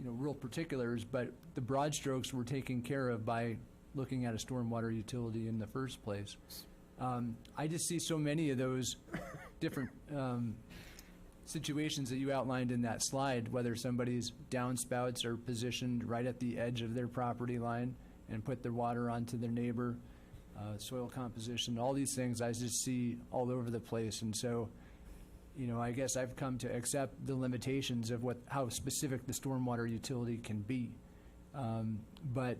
Speaker 10: real particulars, but the broad strokes were taken care of by looking at a stormwater utility in the first place. I just see so many of those different situations that you outlined in that slide, whether somebody's downspouts are positioned right at the edge of their property line and put their water onto their neighbor, soil composition, all these things I just see all over the place. And so, I guess I've come to accept the limitations of how specific the stormwater utility can be. But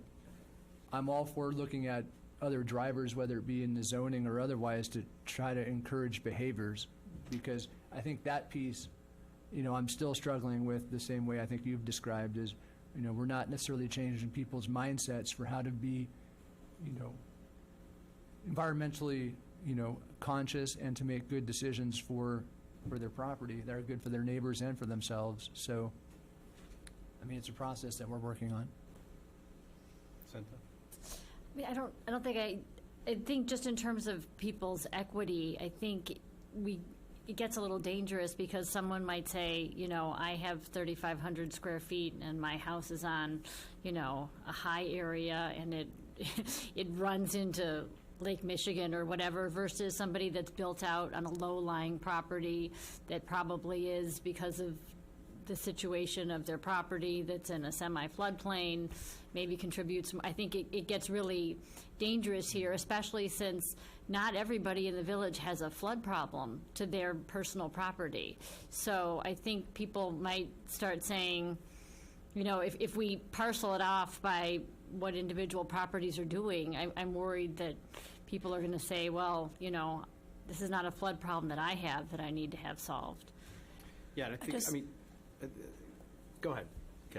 Speaker 10: I'm all for looking at other drivers, whether it be in the zoning or otherwise, to try to encourage behaviors, because I think that piece, I'm still struggling with the same way I think you've described is, we're not necessarily changing people's mindsets for how to be, environmentally, conscious and to make good decisions for their property that are good for their neighbors and for themselves. So, it's a process that we're working on.
Speaker 5: I don't think I think just in terms of people's equity, I think it gets a little dangerous because someone might say, I have 3,500 square feet and my house is on, a high area and it runs into Lake Michigan or whatever, versus somebody that's built out on a low-lying property that probably is because of the situation of their property that's in a semi-floodplain, maybe contributes. I think it gets really dangerous here, especially since not everybody in the village has a flood problem to their personal property. So I think people might start saying, if we parcel it off by what individual properties are doing, I'm worried that people are going to say, well, this is not a flood problem that I have that I need to have solved.
Speaker 4: Yeah, and I think, go ahead.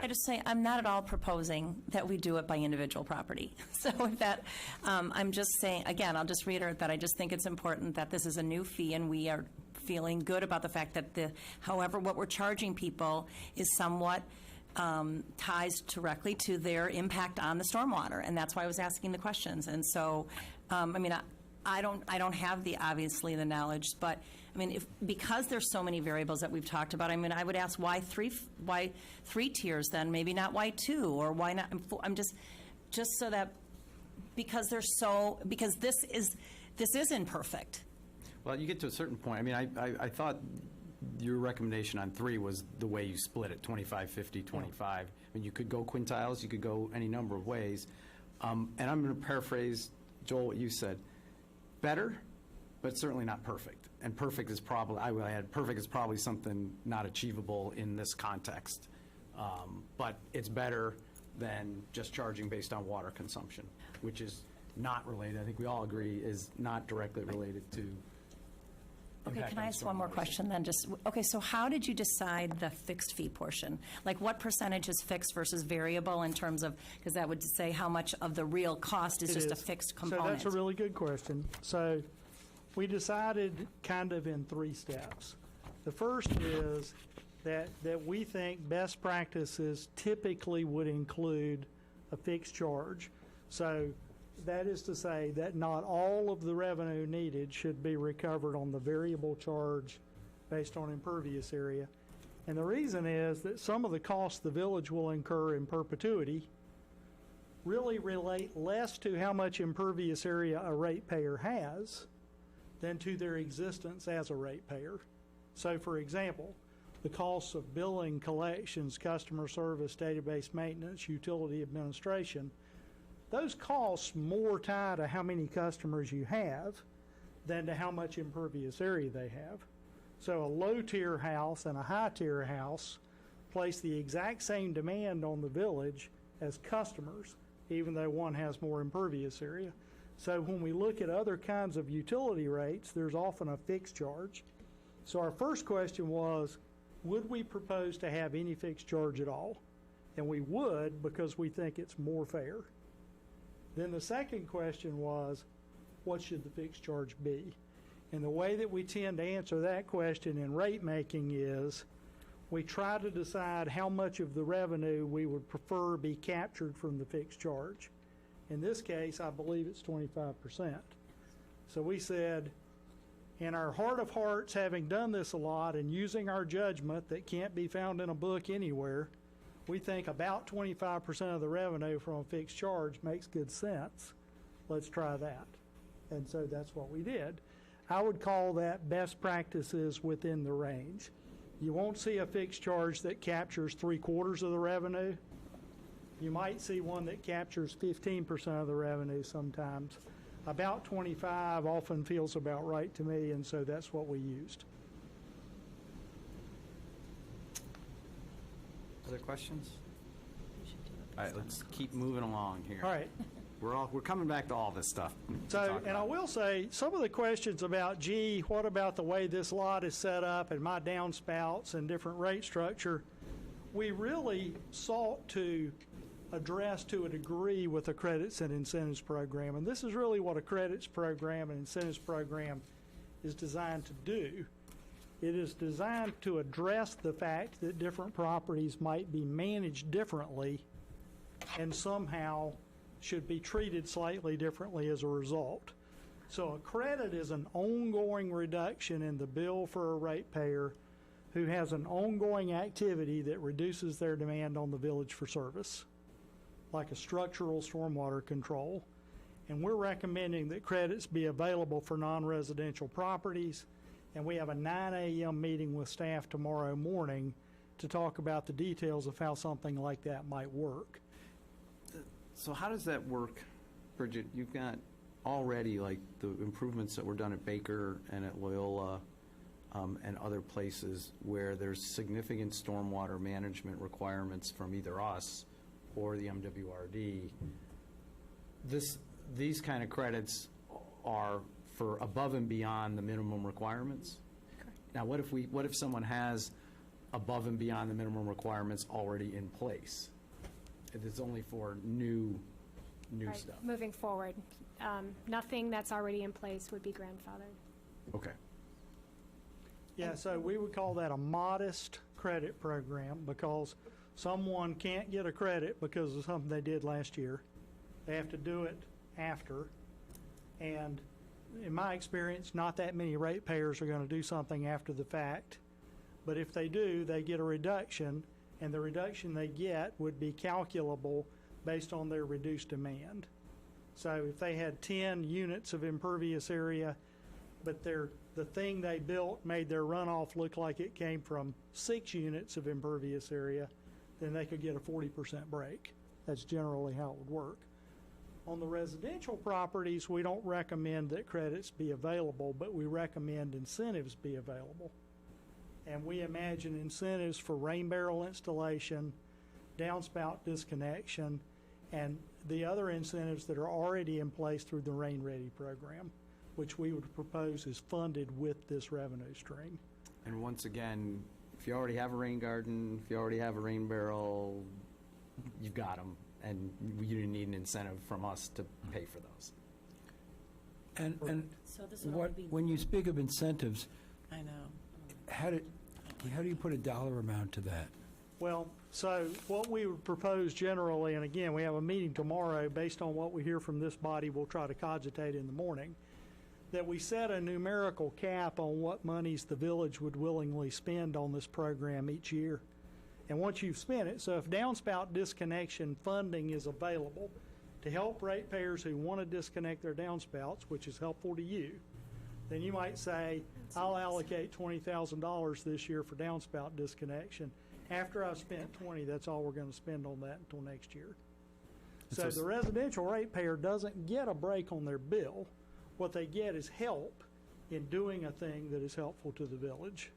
Speaker 7: I just say, I'm not at all proposing that we do it by individual property. So with that, I'm just saying, again, I'll just reiterate that I just think it's important that this is a new fee and we are feeling good about the fact that however, what we're charging people is somewhat ties directly to their impact on the stormwater, and that's why I was asking the questions. And so, I don't have obviously the knowledge, but because there's so many variables that we've talked about, I would ask why three tiers then, maybe not why two, or why not? I'm just so that because this is imperfect.
Speaker 4: Well, you get to a certain point. I thought your recommendation on 3 was the way you split it, 25, 50, 25. You could go quintiles, you could go any number of ways. And I'm going to paraphrase, Joel, what you said. Better, but certainly not perfect. And perfect is probably something not achievable in this context. But it's better than just charging based on water consumption, which is not related, I think we all agree, is not directly related to
Speaker 7: Okay,
Speaker 4: impact
Speaker 7: can
Speaker 4: on
Speaker 7: I ask one more
Speaker 4: stormwater.
Speaker 7: question then? So how did you decide the fixed fee portion? Like what percentage is fixed versus variable in terms of, because that would say how much of the real cost is
Speaker 1: It
Speaker 7: just a
Speaker 1: is.
Speaker 7: fixed
Speaker 1: So
Speaker 7: component?
Speaker 1: that's a really good question. So we decided kind of in 3 steps. The first is that we think best practices typically would include a fixed charge. So that is to say that not all of the revenue needed should be recovered on the variable charge based on impervious area. And the reason is that some of the costs the village will incur in perpetuity really relate less to how much impervious area a ratepayer has than to their existence as a ratepayer. So, for example, the costs of billing, collections, customer service, database maintenance, utility administration, those costs more tie to how many customers you have than to how much impervious area they have. So a low-tier house and a high-tier house place the exact same demand on the village as customers, even though one has more impervious area. So when we look at other kinds of utility rates, there's often a fixed charge. So our first question was, would we propose to have any fixed charge at all? And we would, because we think it's more fair. Then the second question was, what should the fixed charge be? And the way that we tend to answer that question in rate making is we try to decide how much of the revenue we would prefer be captured from the fixed charge. In this case, I believe it's 25%. So we said, in our heart of hearts, having done this a lot and using our judgment that can't be found in a book anywhere, we think about 25% of the revenue from a fixed charge makes good sense. Let's try that. And so that's what we did. I would call that best practices within the range. You won't see a fixed charge that captures 3/4 of the revenue. You might see one that captures 15% of the revenue sometimes. About 25 often feels about right to me, and so that's what we used.
Speaker 4: Other questions? All right, let's keep moving along here.
Speaker 1: All right.
Speaker 4: We're coming back to all this stuff.
Speaker 1: So, and I will say, some of the questions about, gee, what about the way this lot is set up and my downspouts and different rate structure, we really sought to address to a degree with a credits and incentives program. And this is really what a credits program and incentives program is designed to do. It is designed to address the fact that different properties might be managed differently and somehow should be treated slightly differently as a result. So a credit is an ongoing reduction in the bill for a ratepayer who has an ongoing activity that reduces their demand on the village for service, like a structural stormwater control. And we're recommending that credits be available for non-residential properties. And we have a 9 a.m. meeting with staff tomorrow morning to talk about the details of how something like that might work.
Speaker 4: So how does that work, Bridget? You've got already like the improvements that were done at Baker and at Loyola and other places where there's significant stormwater management requirements from either us or the MWRD. These kind of credits are for above and beyond the minimum requirements? Correct. Now, what if someone has above and beyond the minimum requirements already in place? If it's only for new
Speaker 11: Right,
Speaker 4: stuff.
Speaker 11: moving forward. Nothing that's already in place would be grandfathered.
Speaker 4: Okay.
Speaker 1: Yeah, so we would call that a modest credit program because someone can't get a credit because of something they did last year. They have to do it after. And in my experience, not that many ratepayers are going to do something after the fact. But if they do, they get a reduction, and the reduction they get would be calculable based on their reduced demand. So if they had 10 units of impervious area, but the thing they built made their runoff look like it came from 6 units of impervious area, then they could get a 40% break. That's generally how it would work. On the residential properties, we don't recommend that credits be available, but we recommend incentives be available. And we imagine incentives for rain barrel installation, downspout disconnection, and the other incentives that are already in place through the Rain Ready program, which we would propose is funded with this revenue stream.
Speaker 4: And once again, if you already have a rain garden, if you already have a rain barrel, you've got them, and you didn't need an incentive from us to pay for those.
Speaker 3: And
Speaker 7: So this would only be.
Speaker 3: when you speak of incentives,
Speaker 9: I know.
Speaker 3: how do you put a dollar amount to that?
Speaker 1: Well, so what we would propose generally, and again, we have a meeting tomorrow, based on what we hear from this body, we'll try to cogitate in the morning. that we set a numerical cap on what monies the village would willingly spend on this program each year. And once you've spent it, so if downspout disconnection funding is available to help ratepayers who want to disconnect their downspouts, which is helpful to you, then you might say, I'll allocate $20,000 this year for downspout disconnection. After I've spent 20, that's all we're going to spend on that until next year. So the residential ratepayer doesn't get a break on their bill. What they get is help in doing a thing that is helpful to the village.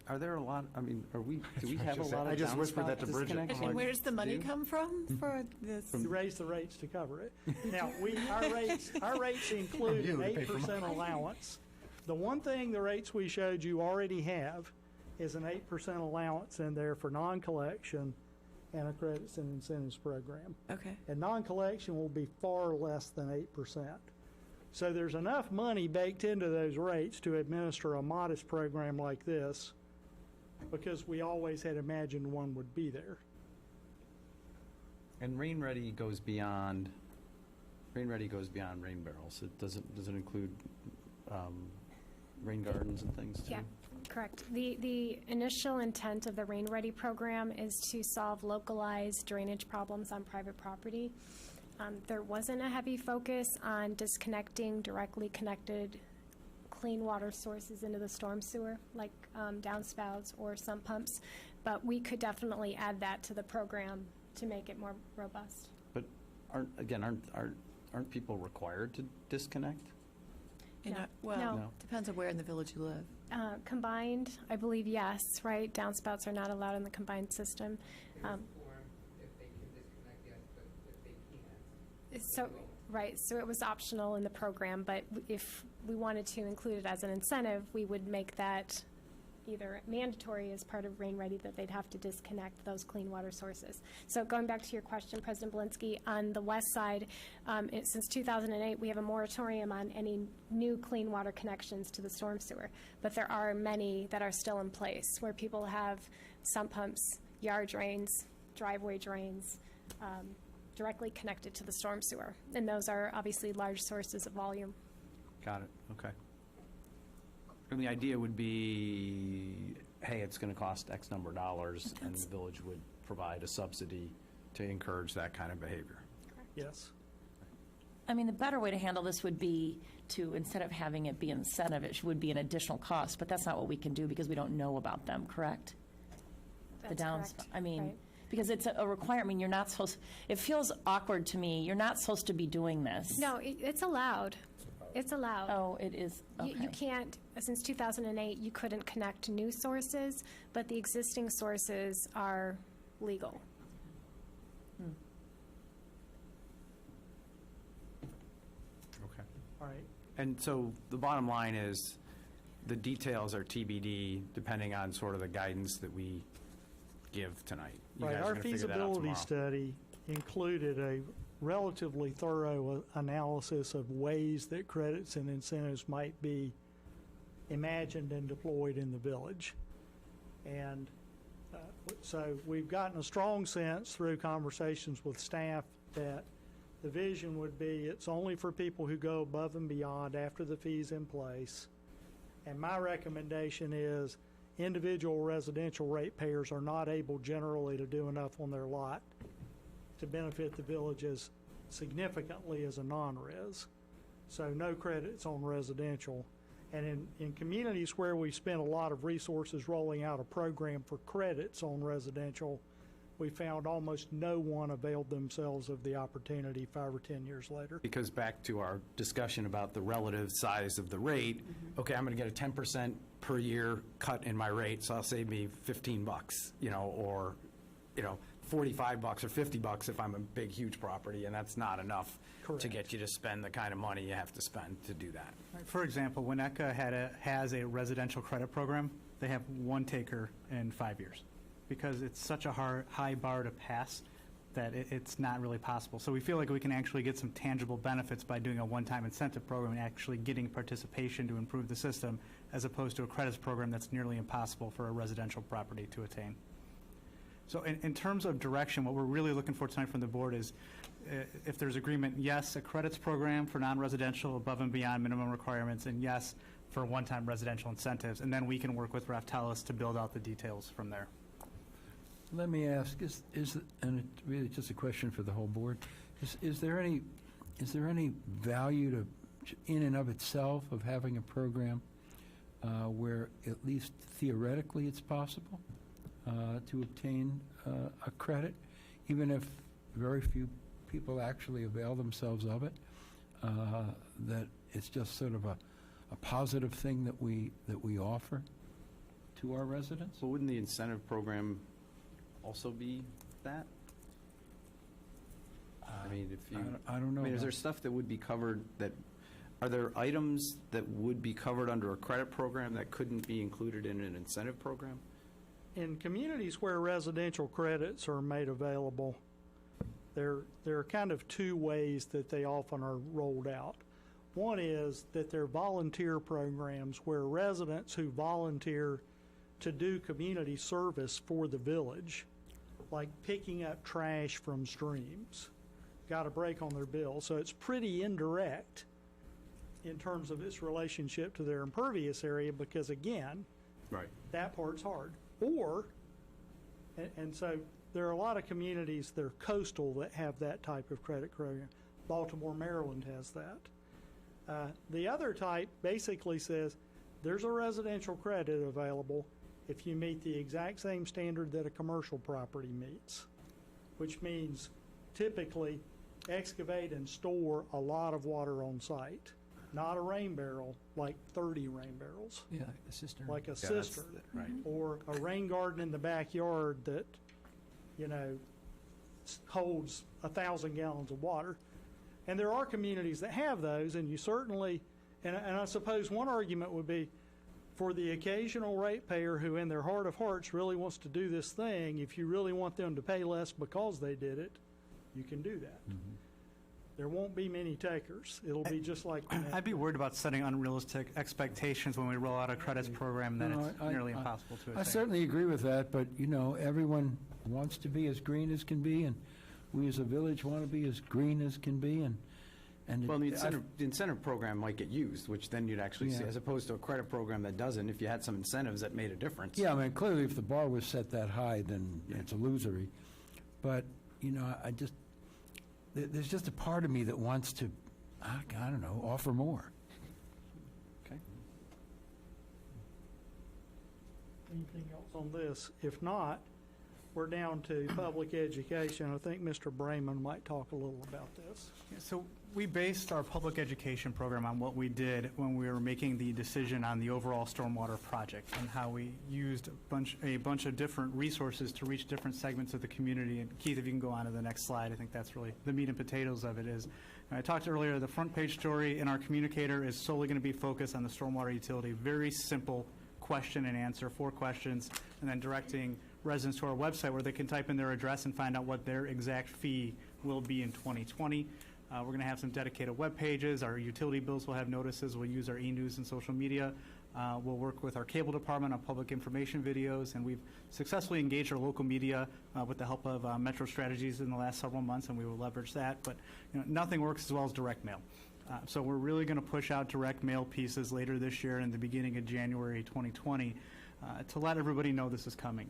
Speaker 4: Are there a lot, I mean, do we have a lot of
Speaker 8: I just whispered that to Bridget.
Speaker 4: disconnects?
Speaker 9: And where does the money come from for this?
Speaker 1: You raise the rates to cover it. Now, our rates include an 8% allowance. The one thing the rates we showed you already have is an 8% allowance in there for non-collection and a credits and incentives program.
Speaker 9: Okay.
Speaker 1: And non-collection will be far less than 8%. So there's enough money baked into those rates to administer a modest program like this, because we always had imagined one would be there.
Speaker 4: And Rain Ready goes beyond rain barrels. It doesn't include rain gardens and things too?
Speaker 11: Yeah, correct. The initial intent of the Rain Ready program is to solve localized drainage problems on private property. There wasn't a heavy focus on disconnecting directly connected clean water sources into the storm sewer, like downspouts or sump pumps, but we could definitely add that to the program to make it more robust.
Speaker 4: But aren't people required to disconnect?
Speaker 9: Well,
Speaker 11: No.
Speaker 9: depends on where in the village you live.
Speaker 11: Combined, I believe, yes, right? Downspouts are not allowed in the combined system. So, right, so it was optional in the program, but if we wanted to include it as an incentive, we would make that either mandatory as part of Rain Ready, that they'd have to disconnect those clean water sources. So going back to your question, President Belinsky, on the west side, since 2008, we have a moratorium on any new clean water connections to the storm sewer. But there are many that are still in place where people have sump pumps, yard drains, driveway drains, directly connected to the storm sewer. And those are obviously large sources of volume.
Speaker 4: Got it, okay. And the idea would be, hey, it's going to cost X number of dollars, and the village would provide a subsidy to encourage that kind of behavior.
Speaker 1: Yes.
Speaker 7: I mean, the better way to handle this would be to, instead of having it be incentive, it would be an additional cost, but that's not what we can do because we don't know about them, correct?
Speaker 11: That's
Speaker 7: The downs,
Speaker 11: correct,
Speaker 7: I mean,
Speaker 11: right.
Speaker 7: because it's a requirement, I mean, you're not supposed, it feels awkward to me, you're not supposed to be doing this.
Speaker 11: No, it's allowed. It's allowed.
Speaker 7: Oh, it is, okay.
Speaker 11: You can't, since 2008, you couldn't connect new sources, but the existing sources are legal.
Speaker 4: Okay.
Speaker 1: All right.
Speaker 4: And so the bottom line is, the details are TBD, depending on sort of the guidance that we give tonight. You
Speaker 1: Right,
Speaker 4: guys are
Speaker 1: our
Speaker 4: gonna figure that out
Speaker 1: feasibility
Speaker 4: tomorrow.
Speaker 1: study included a relatively thorough analysis of ways that credits and incentives might be imagined and deployed in the village. And so we've gotten a strong sense through conversations with staff that the vision would be it's only for people who go above and beyond after the fee's in place. And my recommendation is individual residential ratepayers are not able generally to do enough on their lot to benefit the village as significantly as a non-res. So no credits on residential. And in communities where we spent a lot of resources rolling out a program for credits on residential, we found almost no one availed themselves of the opportunity 5 or 10 years later.
Speaker 4: Because back to our discussion about the relative size of the rate, okay, I'm going to get a 10% per year cut in my rate, so I'll save me $15, or, $45 or $50 if I'm a big, huge property, and that's not enough to
Speaker 1: Correct.
Speaker 4: get you to spend the kind of money you have to spend to do that.
Speaker 2: For example, Winnetka has a residential credit program. They have one taker in 5 years because it's such a high bar to pass that it's not really possible. So we feel like we can actually get some tangible benefits by doing a one-time incentive program and actually getting participation to improve the system, as opposed to a credits program that's nearly impossible for a residential property to attain. So in terms of direction, what we're really looking for tonight from the board is, if there's agreement, yes, a credits program for non-residential above and beyond minimum requirements, and yes, for one-time residential incentives. And then we can work with Raftellus to build out the details from there.
Speaker 3: Let me ask, and it's really just a question for the whole board, is there any value to, in and of itself, of having a program where at least theoretically it's possible to obtain a credit, even if very few people actually avail themselves of it, that it's just sort of a positive thing that we offer to our residents?
Speaker 4: So wouldn't the incentive program also be that? I mean, if you...
Speaker 3: I don't know.
Speaker 4: I mean, is there
Speaker 3: about-
Speaker 4: stuff that would be covered that, are there items that would be covered under a credit program that couldn't be included in an incentive program?
Speaker 1: In communities where residential credits are made available, there are kind of two ways that they often are rolled out. One is that they're volunteer programs where residents who volunteer to do community service for the village, like picking up trash from streams, got a break on their bill. So it's pretty indirect in terms of its relationship to their impervious area because, again,
Speaker 4: Right.
Speaker 1: that part's hard. Or, and so there are a lot of communities that are coastal that have that type of credit program. Baltimore, Maryland has that. The other type basically says there's a residential credit available if you meet the exact same standard that a commercial property meets, which means typically excavate and store a lot of water on site. Not a rain barrel, like 30 rain barrels,
Speaker 10: Yeah, a cistern.
Speaker 1: like a
Speaker 4: that's-
Speaker 1: cistern.
Speaker 4: Right.
Speaker 1: Or a rain garden in the backyard that, holds 1,000 gallons of water. And there are communities that have those, and you certainly, and I suppose one argument would be, for the occasional ratepayer who in their heart of hearts really wants to do this thing, if you really want them to pay less because they did it, you can do that. There won't be many takers. It'll be just like...
Speaker 2: I'd be worried about setting unrealistic expectations when we roll out a credits program that
Speaker 3: No,
Speaker 2: it's
Speaker 3: I-
Speaker 2: nearly
Speaker 3: I-
Speaker 2: impossible to attain.
Speaker 3: I certainly agree with that, but, everyone wants to be as green as can be, and we as a village want to be as green as can be, and
Speaker 4: Well, the incentive program might get used, which then you'd actually see,
Speaker 3: Yeah.
Speaker 4: as opposed to a credit program that doesn't, if you had some incentives that made a difference.
Speaker 3: Yeah, I mean, clearly, if the bar was set that high, then it's illusory. But, there's just a part of me that wants to, I don't know, offer more.
Speaker 4: Okay.
Speaker 1: Anything else on this? If not, we're down to public education. I think Mr. Brayman might talk a little about this.
Speaker 2: Yeah, so we based our public education program on what we did when we were making the decision on the overall stormwater project and how we used a bunch of different resources to reach different segments of the community. And Keith, if you can go on to the next slide, I think that's really the meat and potatoes of it is. I talked earlier, the front page story in our communicator is solely going to be focused on the stormwater utility. Very simple question and answer, 4 questions, and then directing residents to our website where they can type in their address and find out what their exact fee will be in 2020. We're going to have some dedicated web pages. Our utility bills will have notices. We'll use our e-news and social media. We'll work with our cable department on public information videos, and we've successfully engaged our local media with the help of Metro Strategies in the last several months, and we will leverage that. But nothing works as well as direct mail. So we're really going to push out direct mail pieces later this year and the beginning of January 2020 to let everybody know this is coming.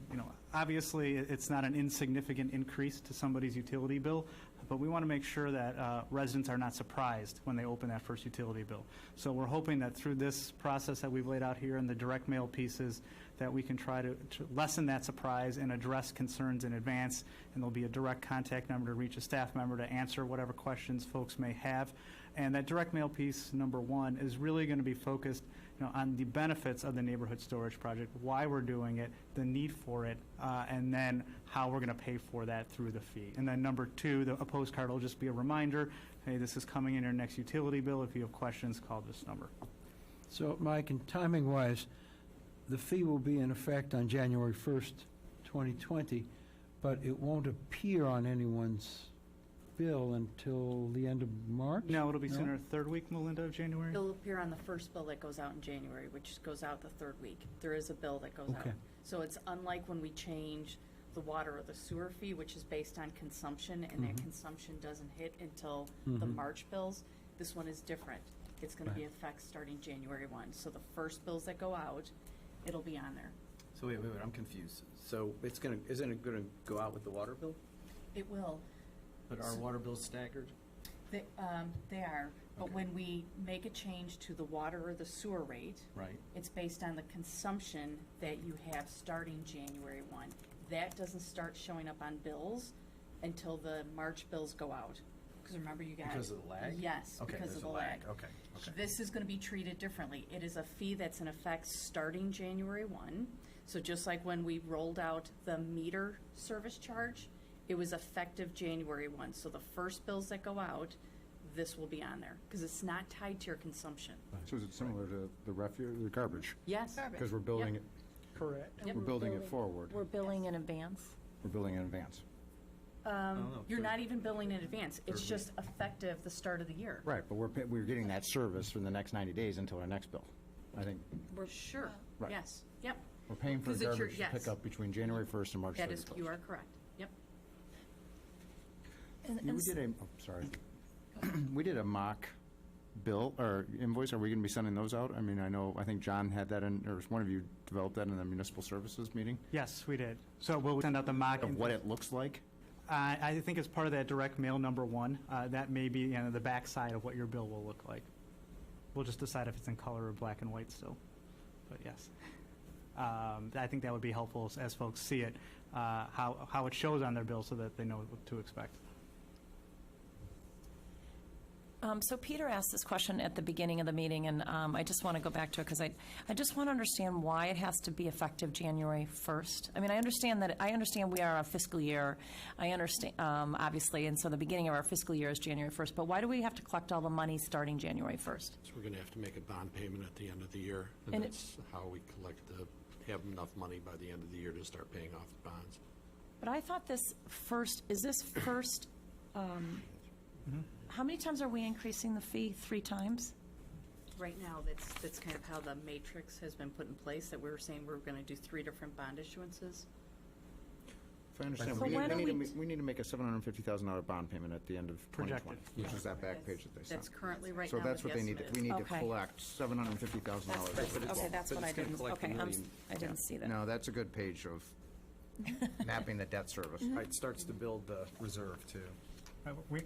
Speaker 2: Obviously, it's not an insignificant increase to somebody's utility bill, but we want to make sure that residents are not surprised when they open that first utility bill. So we're hoping that through this process that we've laid out here and the direct mail pieces, that we can try to lessen that surprise and address concerns in advance, and there'll be a direct contact number to reach a staff member to answer whatever questions folks may have. And that direct mail piece, number 1, is really going to be focused on the benefits of the neighborhood storage project, why we're doing it, the need for it, and then how we're going to pay for that through the fee. And then number 2, a postcard will just be a reminder, hey, this is coming in your next utility bill. If you have questions, call this number.
Speaker 3: So, Mike, and timing-wise, the fee will be in effect on January 1st, 2020, but it won't appear on anyone's bill until the end of March?
Speaker 2: No, it'll be sooner, 3rd week, Melinda, of January?
Speaker 12: It'll appear on the first bill that goes out in January, which goes out the 3rd week. There is a bill that goes out.
Speaker 3: Okay.
Speaker 12: So it's unlike when we change the water or the sewer fee, which is based on consumption, and that consumption doesn't hit until the March bills. This one is different. It's going to be effect starting January 1. So the first bills that go out, it'll be on there.
Speaker 4: So wait, I'm confused. So isn't it gonna go out with the water bill?
Speaker 12: It will.
Speaker 4: But are water bills staggered?
Speaker 12: They are, but
Speaker 4: Okay.
Speaker 12: when we make a change to the water or the sewer rate,
Speaker 4: Right.
Speaker 12: it's based on the consumption that you have starting January 1. That doesn't start showing up on bills until the March bills go out. Because remember, you guys.
Speaker 4: Because of the lag?
Speaker 12: Yes,
Speaker 4: Okay,
Speaker 12: because
Speaker 4: there's
Speaker 12: of
Speaker 4: a
Speaker 12: the lag.
Speaker 4: Okay.
Speaker 12: This is going to be treated differently. It is a fee that's in effect starting January 1. So just like when we rolled out the meter service charge, it was effective January 1. So the first bills that go out, this will be on there because it's not tied to your consumption.
Speaker 8: So is it similar to the refuse, the garbage?
Speaker 12: Yes.
Speaker 8: Because we're building it,
Speaker 1: Correct.
Speaker 12: Yep.
Speaker 8: we're building it forward.
Speaker 7: We're billing in advance.
Speaker 8: We're building in advance.
Speaker 12: You're not even billing in advance. It's just effective the start of the year.
Speaker 8: Right, but we're getting that service for the next 90 days until our next bill. I think
Speaker 12: Sure.
Speaker 8: Right.
Speaker 12: Yes. Yep.
Speaker 8: we're paying for
Speaker 12: Because it's your-
Speaker 8: garbage to
Speaker 12: yes.
Speaker 8: pick up between January 1st and March 31st.
Speaker 12: That is, you are correct. Yep.
Speaker 8: We did sorry. We did a mock bill or invoice. Are we going to be sending those out? I mean, I think John had that in, or one of you developed that in the municipal services meeting
Speaker 2: Yes, we did. So we'll send out the mock.
Speaker 8: of what it looks like.
Speaker 2: I think it's part of that direct mail number 1. That may be, the backside of what your bill will look like. We'll just decide if it's in color or black and white still. But yes. I think that would be helpful as folks see it, how it shows on their bill so that they know what to expect.
Speaker 7: So Peter asked this question at the beginning of the meeting, and I just want to go back to it because I just want to understand why it has to be effective January 1st. I mean, I understand we are a fiscal year. I understand, obviously, and so the beginning of our fiscal year is January 1st. But why do we have to collect all the money starting January 1st?
Speaker 6: So we're going to have to make a bond payment at the end of the year, and
Speaker 7: And
Speaker 6: that's how we have enough money by the end of the year to start paying off the bonds.
Speaker 7: But I thought is this first, how many times are we increasing the fee? 3 times?
Speaker 12: Right now, that's kind of how the matrix has been put in place, that we were saying we're going to do 3 different bond issuances.
Speaker 8: If I understand,
Speaker 7: So when are
Speaker 8: we need to make a $750,000 bond payment at the end of 2020,
Speaker 2: Projected.
Speaker 8: which is that back page that they sent.
Speaker 12: That's currently right
Speaker 8: So
Speaker 12: now
Speaker 8: that's
Speaker 12: what
Speaker 8: what
Speaker 12: the
Speaker 8: they need,
Speaker 12: estimate
Speaker 8: we
Speaker 12: is.
Speaker 8: need to
Speaker 7: Okay.
Speaker 8: collect $750,000.
Speaker 7: Okay, that's what I didn't, okay, I didn't see that.
Speaker 8: No, that's a good page of mapping the debt service.
Speaker 4: It starts to build the reserve, too.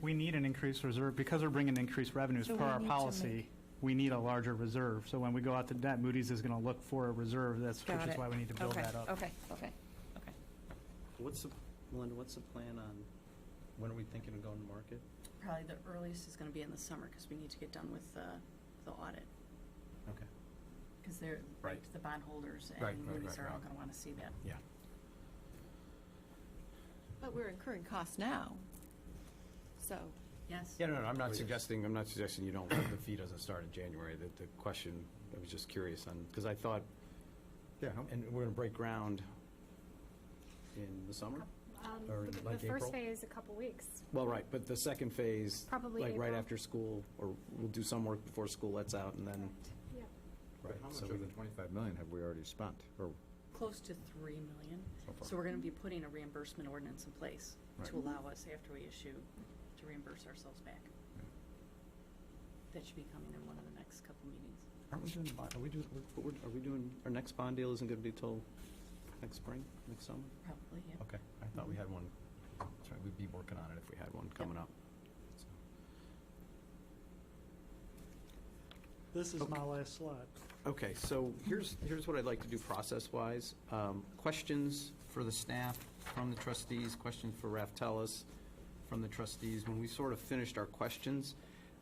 Speaker 2: We need an increased reserve because we're bringing increased revenues
Speaker 7: So
Speaker 2: per
Speaker 7: we
Speaker 2: our
Speaker 7: need to
Speaker 2: policy. We need a larger reserve. So when we go out to debt, Moody's is going to look for a reserve. Which
Speaker 7: Got
Speaker 2: is
Speaker 7: it.
Speaker 2: why we need to build
Speaker 7: Okay,
Speaker 2: that up.
Speaker 7: Okay.
Speaker 4: Melinda, what's the plan on, when are we thinking of going to market?
Speaker 12: Probably the earliest is going to be in the summer because we need to get done with the audit.
Speaker 4: Okay.
Speaker 12: Because they're,
Speaker 4: Right.
Speaker 12: the bondholders
Speaker 4: Right,
Speaker 12: and
Speaker 4: right,
Speaker 12: Moody's
Speaker 4: right,
Speaker 12: are all
Speaker 4: right.
Speaker 12: going to want to see that.
Speaker 4: Yeah.
Speaker 9: But we're incurring costs now. So,
Speaker 12: Yes?
Speaker 4: Yeah, no, I'm not suggesting you don't, the fee doesn't start in January. The question, I was just curious on, because I thought,
Speaker 8: Yeah,
Speaker 4: and we're going to break ground in the summer? Or in, like,
Speaker 11: The first
Speaker 4: April?
Speaker 11: phase, a couple weeks.
Speaker 4: Well, right, but the second phase,
Speaker 11: Probably
Speaker 4: like right
Speaker 11: April.
Speaker 4: after school, or we'll do some work before school lets out, and then,
Speaker 11: Yeah.
Speaker 4: right.
Speaker 8: How much
Speaker 4: so
Speaker 8: of
Speaker 4: we
Speaker 8: the
Speaker 4: can-
Speaker 8: 25 million have we already spent? Or
Speaker 12: Close to 3 million.
Speaker 8: So far.
Speaker 12: So we're going to be putting a reimbursement ordinance in place
Speaker 8: Right.
Speaker 12: to allow us, after we issue, to reimburse ourselves back. That should be coming in one of the next couple meetings.
Speaker 4: Aren't we doing, are we doing, our next bond deal isn't going to be till next spring, next summer?
Speaker 12: Probably, yeah.
Speaker 4: Okay, I thought we had one, that's right, we'd be working on it if we had one coming up.
Speaker 1: This is my last slide.
Speaker 4: Okay, so here's what I'd like to do process-wise. Questions for the staff from the trustees, questions for Raftellus from the trustees. When we sort of finished our questions,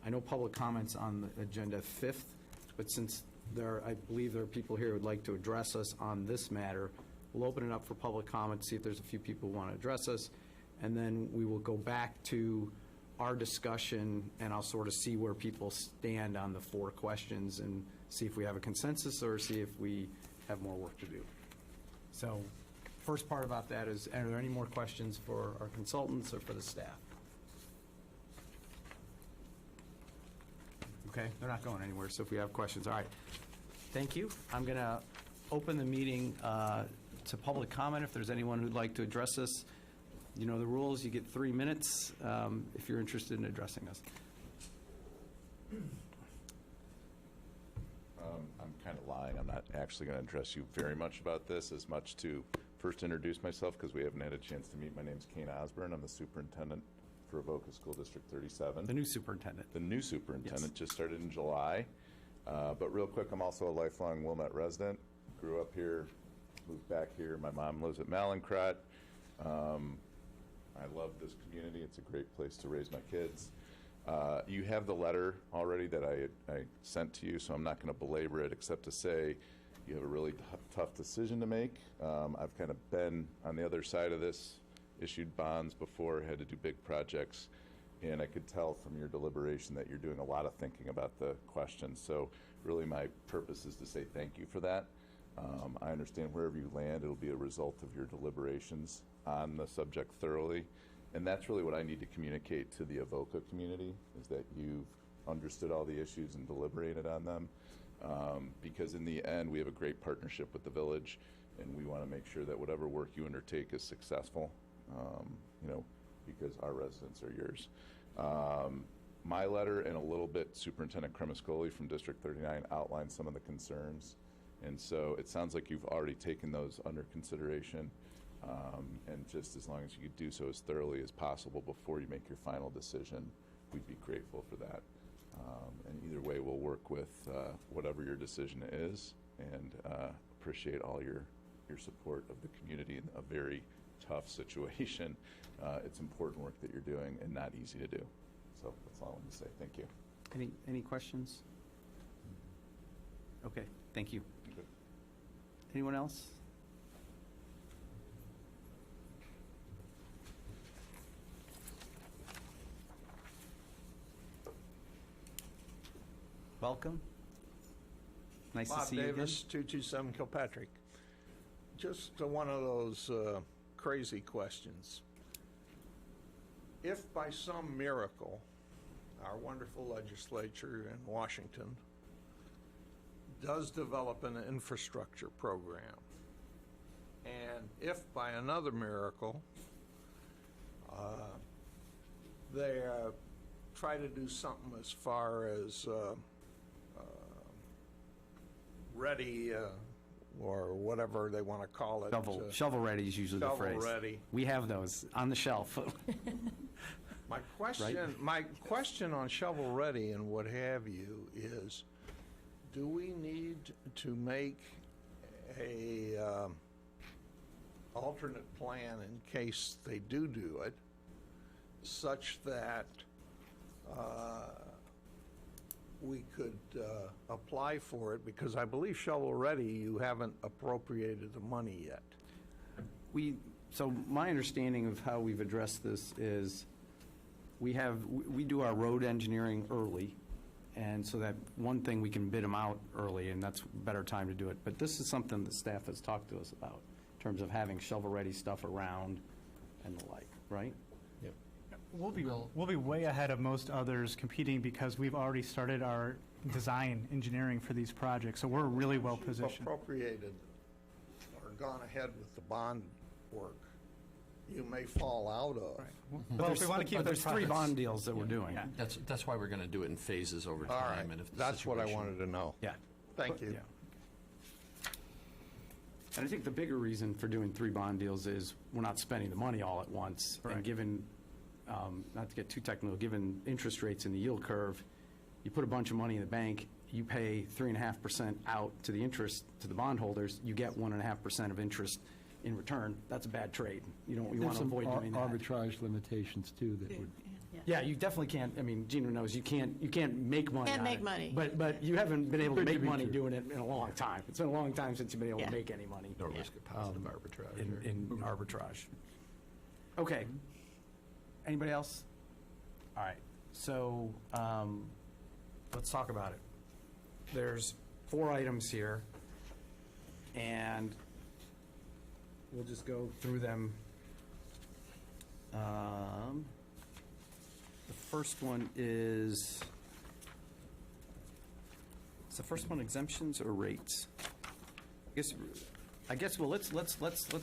Speaker 4: I know public comments on the agenda 5th, but since I believe there are people here who would like to address us on this matter, we'll open it up for public comment, see if there's a few people who want to address us, and then we will go back to our discussion, and I'll sort of see where people stand on the 4 questions and see if we have a consensus or see if we have more work to do. So first part about that is, are there any more questions for our consultants or for the staff? Okay, they're not going anywhere, so if we have questions, all right. Thank you. I'm going to open the meeting to public comment. If there's anyone who'd like to address us, you know the rules. You get 3 minutes if you're interested in addressing us.
Speaker 13: I'm kind of lying. I'm not actually going to address you very much about this, as much to first introduce myself, because we haven't had a chance to meet. My name's Kane Osborne. I'm the superintendent for Avoca School District 37.
Speaker 4: The new superintendent.
Speaker 13: The new superintendent
Speaker 4: Yes.
Speaker 13: just started in July. But real quick, I'm also a lifelong Wilmette resident. Grew up here, moved back here. My mom lives at Malincrot. I love this community. It's a great place to raise my kids. You have the letter already that I sent to you, so I'm not going to belabor it, except to say you have a really tough decision to make. I've kind of been on the other side of this, issued bonds before, had to do big projects, and I could tell from your deliberation that you're doing a lot of thinking about the questions. So really my purpose is to say thank you for that. I understand wherever you land, it'll be a result of your deliberations on the subject thoroughly. And that's really what I need to communicate to the Avoca community, is that you've understood all the issues and deliberated on them. Because in the end, we have a great partnership with the village, and we want to make sure that whatever work you undertake is successful, because our residents are yours. My letter and a little bit Superintendent Cremascoli from District 39 outlined some of the concerns. And so it sounds like you've already taken those under consideration. And just as long as you could do so as thoroughly as possible before you make your final decision, we'd be grateful for that. And either way, we'll work with whatever your decision is, and appreciate all your support of the community in a very tough situation. It's important work that you're doing and not easy to do. So that's all I want to say. Thank you.
Speaker 4: Any questions? Okay, thank you.
Speaker 13: Good.
Speaker 4: Anyone else? Welcome. Nice to
Speaker 14: Bob
Speaker 4: see you again.
Speaker 14: Davis, 227 Kilpatrick. Just one of those crazy questions. If by some miracle our wonderful legislature in Washington does develop an infrastructure program, and if by another miracle they try to do something as far as ready, or whatever they want to call it.
Speaker 4: Shovel ready is usually the phrase.
Speaker 14: Shovel ready.
Speaker 4: We have those on the shelf.
Speaker 14: My question on shovel ready and what have you is, do we need to make a alternate plan in case they do it, such that we could apply for it? Because I believe shovel ready, you haven't appropriated the money yet.
Speaker 4: So my understanding of how we've addressed this is we do our road engineering early, and so that one thing we can bid them out early, and that's a better time to do it. But this is something that staff has talked to us about in terms of having shovel-ready stuff around and the like, right?
Speaker 6: Yep.
Speaker 2: We'll be way ahead of most others competing because we've already started our design engineering for these projects, so we're really well positioned.
Speaker 14: Appropriated or gone ahead with the bond work, you may fall out of.
Speaker 2: Well, if we want to keep
Speaker 4: There's
Speaker 2: those
Speaker 4: 3
Speaker 2: projects-
Speaker 4: bond deals that we're doing.
Speaker 2: Yeah.
Speaker 6: That's why we're going to do it in phases over
Speaker 14: All right,
Speaker 6: time. And if the
Speaker 14: that's what I
Speaker 6: situation-
Speaker 14: wanted to know.
Speaker 4: Yeah.
Speaker 14: Thank you.
Speaker 4: Yeah. And I think the bigger reason for doing 3 bond deals is we're not spending the money all at once.
Speaker 2: Correct.
Speaker 4: And given, not to get too technical, given interest rates in the yield curve, you put a bunch of money in the bank, you pay 3.5% out to the interest, to the bondholders, you get 1.5% of interest in return. That's a bad trade. You want
Speaker 3: There's
Speaker 4: to
Speaker 3: some
Speaker 4: avoid doing that.
Speaker 3: arbitrage limitations, too, that would,
Speaker 4: Yeah, you definitely can't, I mean, Gina knows, you can't make money
Speaker 9: Can't
Speaker 4: on
Speaker 9: make
Speaker 4: it.
Speaker 9: money.
Speaker 4: But you haven't been able to
Speaker 3: Good to
Speaker 4: make
Speaker 3: be
Speaker 4: money
Speaker 3: true.
Speaker 4: doing it in a long time. It's been a long time since you've been able
Speaker 9: Yeah.
Speaker 4: to make any money
Speaker 6: No risk of positive arbitrage.
Speaker 4: in arbitrage. Okay. Anybody else? All right, so let's talk about it. There's 4 items here, and we'll just go through them. The first one is the first one exemptions or rates? I guess I guess, well, let's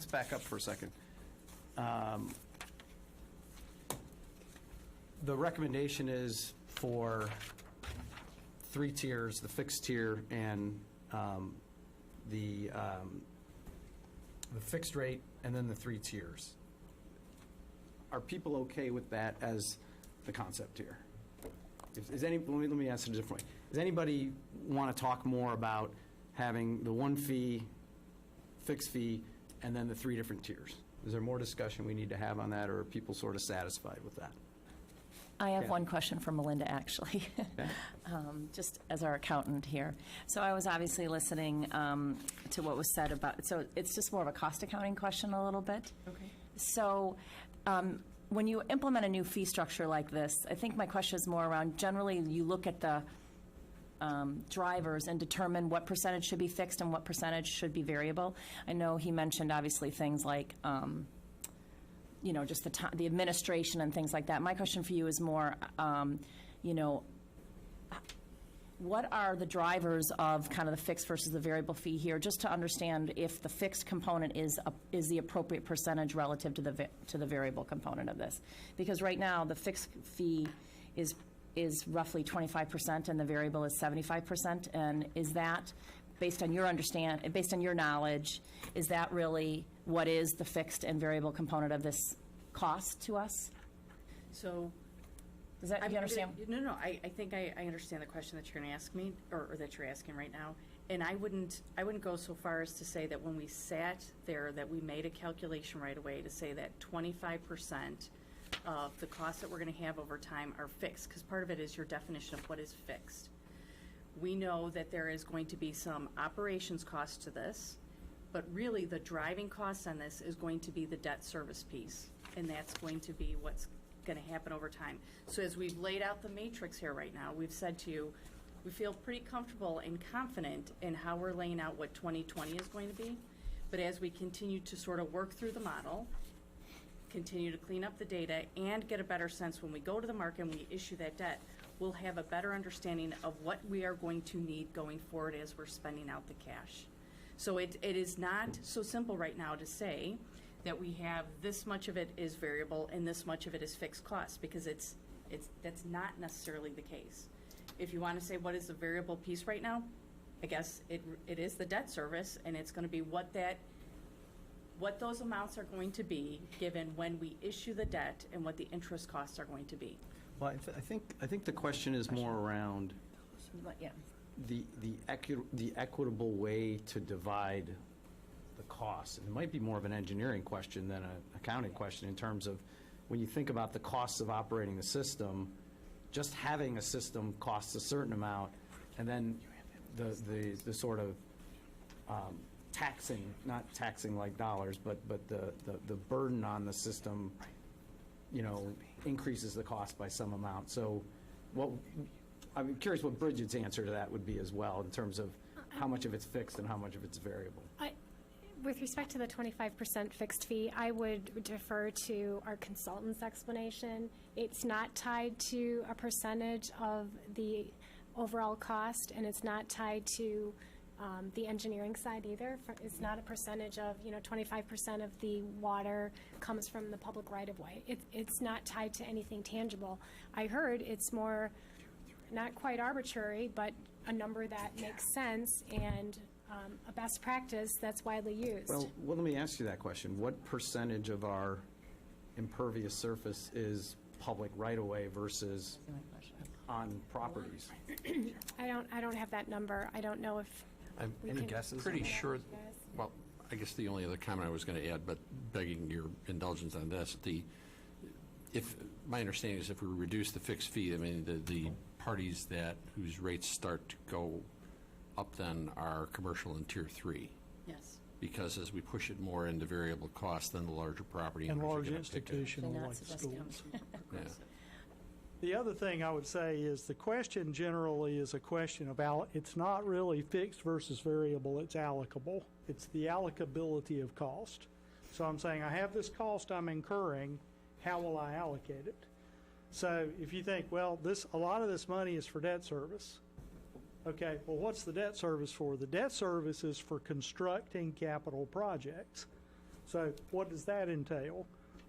Speaker 4: back up for a second. The recommendation is for 3 tiers, the fixed tier and the fixed rate, and then the 3 tiers. Are people okay with that as the concept here? Let me ask it a different way. Does anybody want to talk more about having the 1 fee, fixed fee, and then the 3 different tiers? Is there more discussion we need to have on that, or are people sort of satisfied with that?
Speaker 7: I have
Speaker 4: Yeah.
Speaker 7: one question for Melinda, actually,
Speaker 4: Okay.
Speaker 7: just as our accountant here. So I was obviously listening to what was said about, so it's just more of a cost accounting question a little bit.
Speaker 12: Okay.
Speaker 7: So when you implement a new fee structure like this, I think my question is more around, generally, you look at the drivers and determine what percentage should be fixed and what percentage should be variable. I know he mentioned, obviously, things like just the administration and things like that. My question for you is more, what are the drivers of kind of the fixed versus the variable fee here, just to understand if the fixed component is the appropriate percentage relative to the variable component of this? Because right now, the fixed fee is roughly 25% and the variable is 75%. And is that, based on your knowledge, is that really what is the fixed and variable component of this cost to us?
Speaker 12: So,
Speaker 7: Does that, you understand?
Speaker 12: No, I think I understand the question that you're going to ask me, or that you're asking right now. And I wouldn't go so far as to say that when we sat there, that we made a calculation right away to say that 25% of the costs that we're going to have over time are fixed, because part of it is your definition of what is fixed. We know that there is going to be some operations cost to this, but really the driving cost on this is going to be the debt service piece, and that's going to be what's going to happen over time. So as we've laid out the matrix here right now, we've said to you, we feel pretty comfortable and confident in how we're laying out what 2020 is going to be. But as we continue to sort of work through the model, continue to clean up the data, and get a better sense when we go to the market and we issue that debt, we'll have a better understanding of what we are going to need going forward as we're spending out the cash. So it is not so simple right now to say that we have this much of it is variable and this much of it is fixed costs, because that's not necessarily the case. If you want to say what is the variable piece right now, I guess it is the debt service, and it's going to be what those amounts are going to be given when we issue the debt and what the interest costs are going to be.
Speaker 4: Well, I think the question is more around
Speaker 7: Yeah.
Speaker 4: the equitable way to divide the costs. And it might be more of an engineering question than an accounting question, in terms of when you think about the costs of operating the system, just having a system costs a certain amount, and then the sort of taxing, not taxing like dollars, but the burden on the system, increases the cost by some amount. So I'm curious what Bridget's answer to that would be as well, in terms of how much of it's fixed and how much of it's variable.
Speaker 11: With respect to the 25% fixed fee, I would defer to our consultant's explanation. It's not tied to a percentage of the overall cost, and it's not tied to the engineering side either. It's not a percentage of, 25% of the water comes from the public right-of-way. It's not tied to anything tangible. I heard it's more, not quite arbitrary, but a number that makes sense and a best practice that's widely used.
Speaker 4: Well, let me ask you that question. What percentage of our impervious surface is public right-of-way versus on properties?
Speaker 11: I don't have that number. I don't know if we
Speaker 6: I'm
Speaker 11: can.
Speaker 6: pretty sure, well, I guess the only other comment I was going to add, but begging your indulgence on this, if my understanding is if we reduce the fixed fee, I mean, the parties whose rates start to go up then are commercial and tier 3.
Speaker 12: Yes.
Speaker 6: Because as we push it more into variable costs, then the larger property
Speaker 1: And
Speaker 6: owners are
Speaker 1: large
Speaker 6: gonna pick it.
Speaker 1: institutional
Speaker 7: They're not
Speaker 1: like
Speaker 7: suggesting
Speaker 1: schools.
Speaker 6: Yeah.
Speaker 1: The other thing I would say is the question generally is a question about, it's not really fixed versus variable, it's allocable. It's the allocability of cost. So I'm saying I have this cost I'm incurring, how will I allocate it? So if you think, well, a lot of this money is for debt service, Okay, well, what's the debt service for? The debt service is for constructing capital projects. So what does that entail?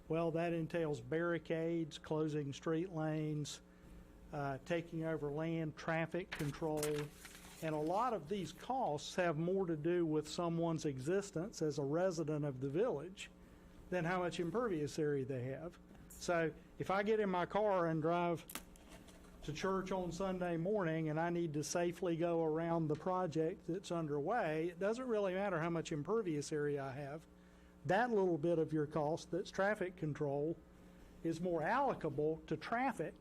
Speaker 1: Well, that entails barricades, closing street lanes, taking over land, traffic control. And a lot of these costs have more to do with someone's existence as a resident of the village than how much impervious area they have. So if I get in my car and drive to church on Sunday morning and I need to safely go around the project that's underway, it doesn't really matter how much impervious area I have. That little bit of your cost that's traffic control is more allocable to traffic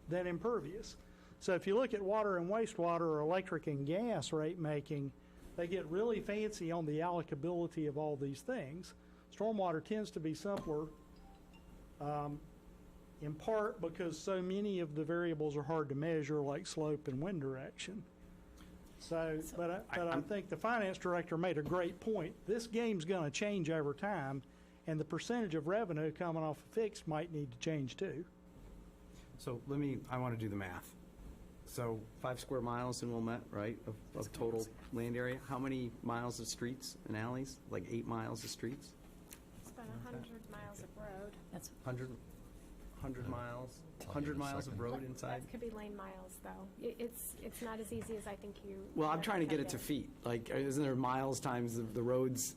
Speaker 1: than impervious. So if you look at water and wastewater or electric and gas rate making, they get really fancy on the allocability of all these things. Stormwater tends to be simpler, in part because so many of the variables are hard to measure, like slope and wind direction. But I think the finance director made a great point. This game's going to change over time, and the percentage of revenue coming off of fixed might need to change too.
Speaker 4: So I want to do the math. So 5 square miles in Wilmette, right, of total land area? How many miles of streets and alleys? Like 8 miles of streets?
Speaker 11: It's about 100 miles of road.
Speaker 7: That's
Speaker 4: 100 miles? 100 miles of road inside?
Speaker 11: That could be lane miles, though. It's not as easy as I think you.
Speaker 4: Well, I'm trying to get it to
Speaker 11: said.
Speaker 4: feet. Like, isn't there miles times the roads,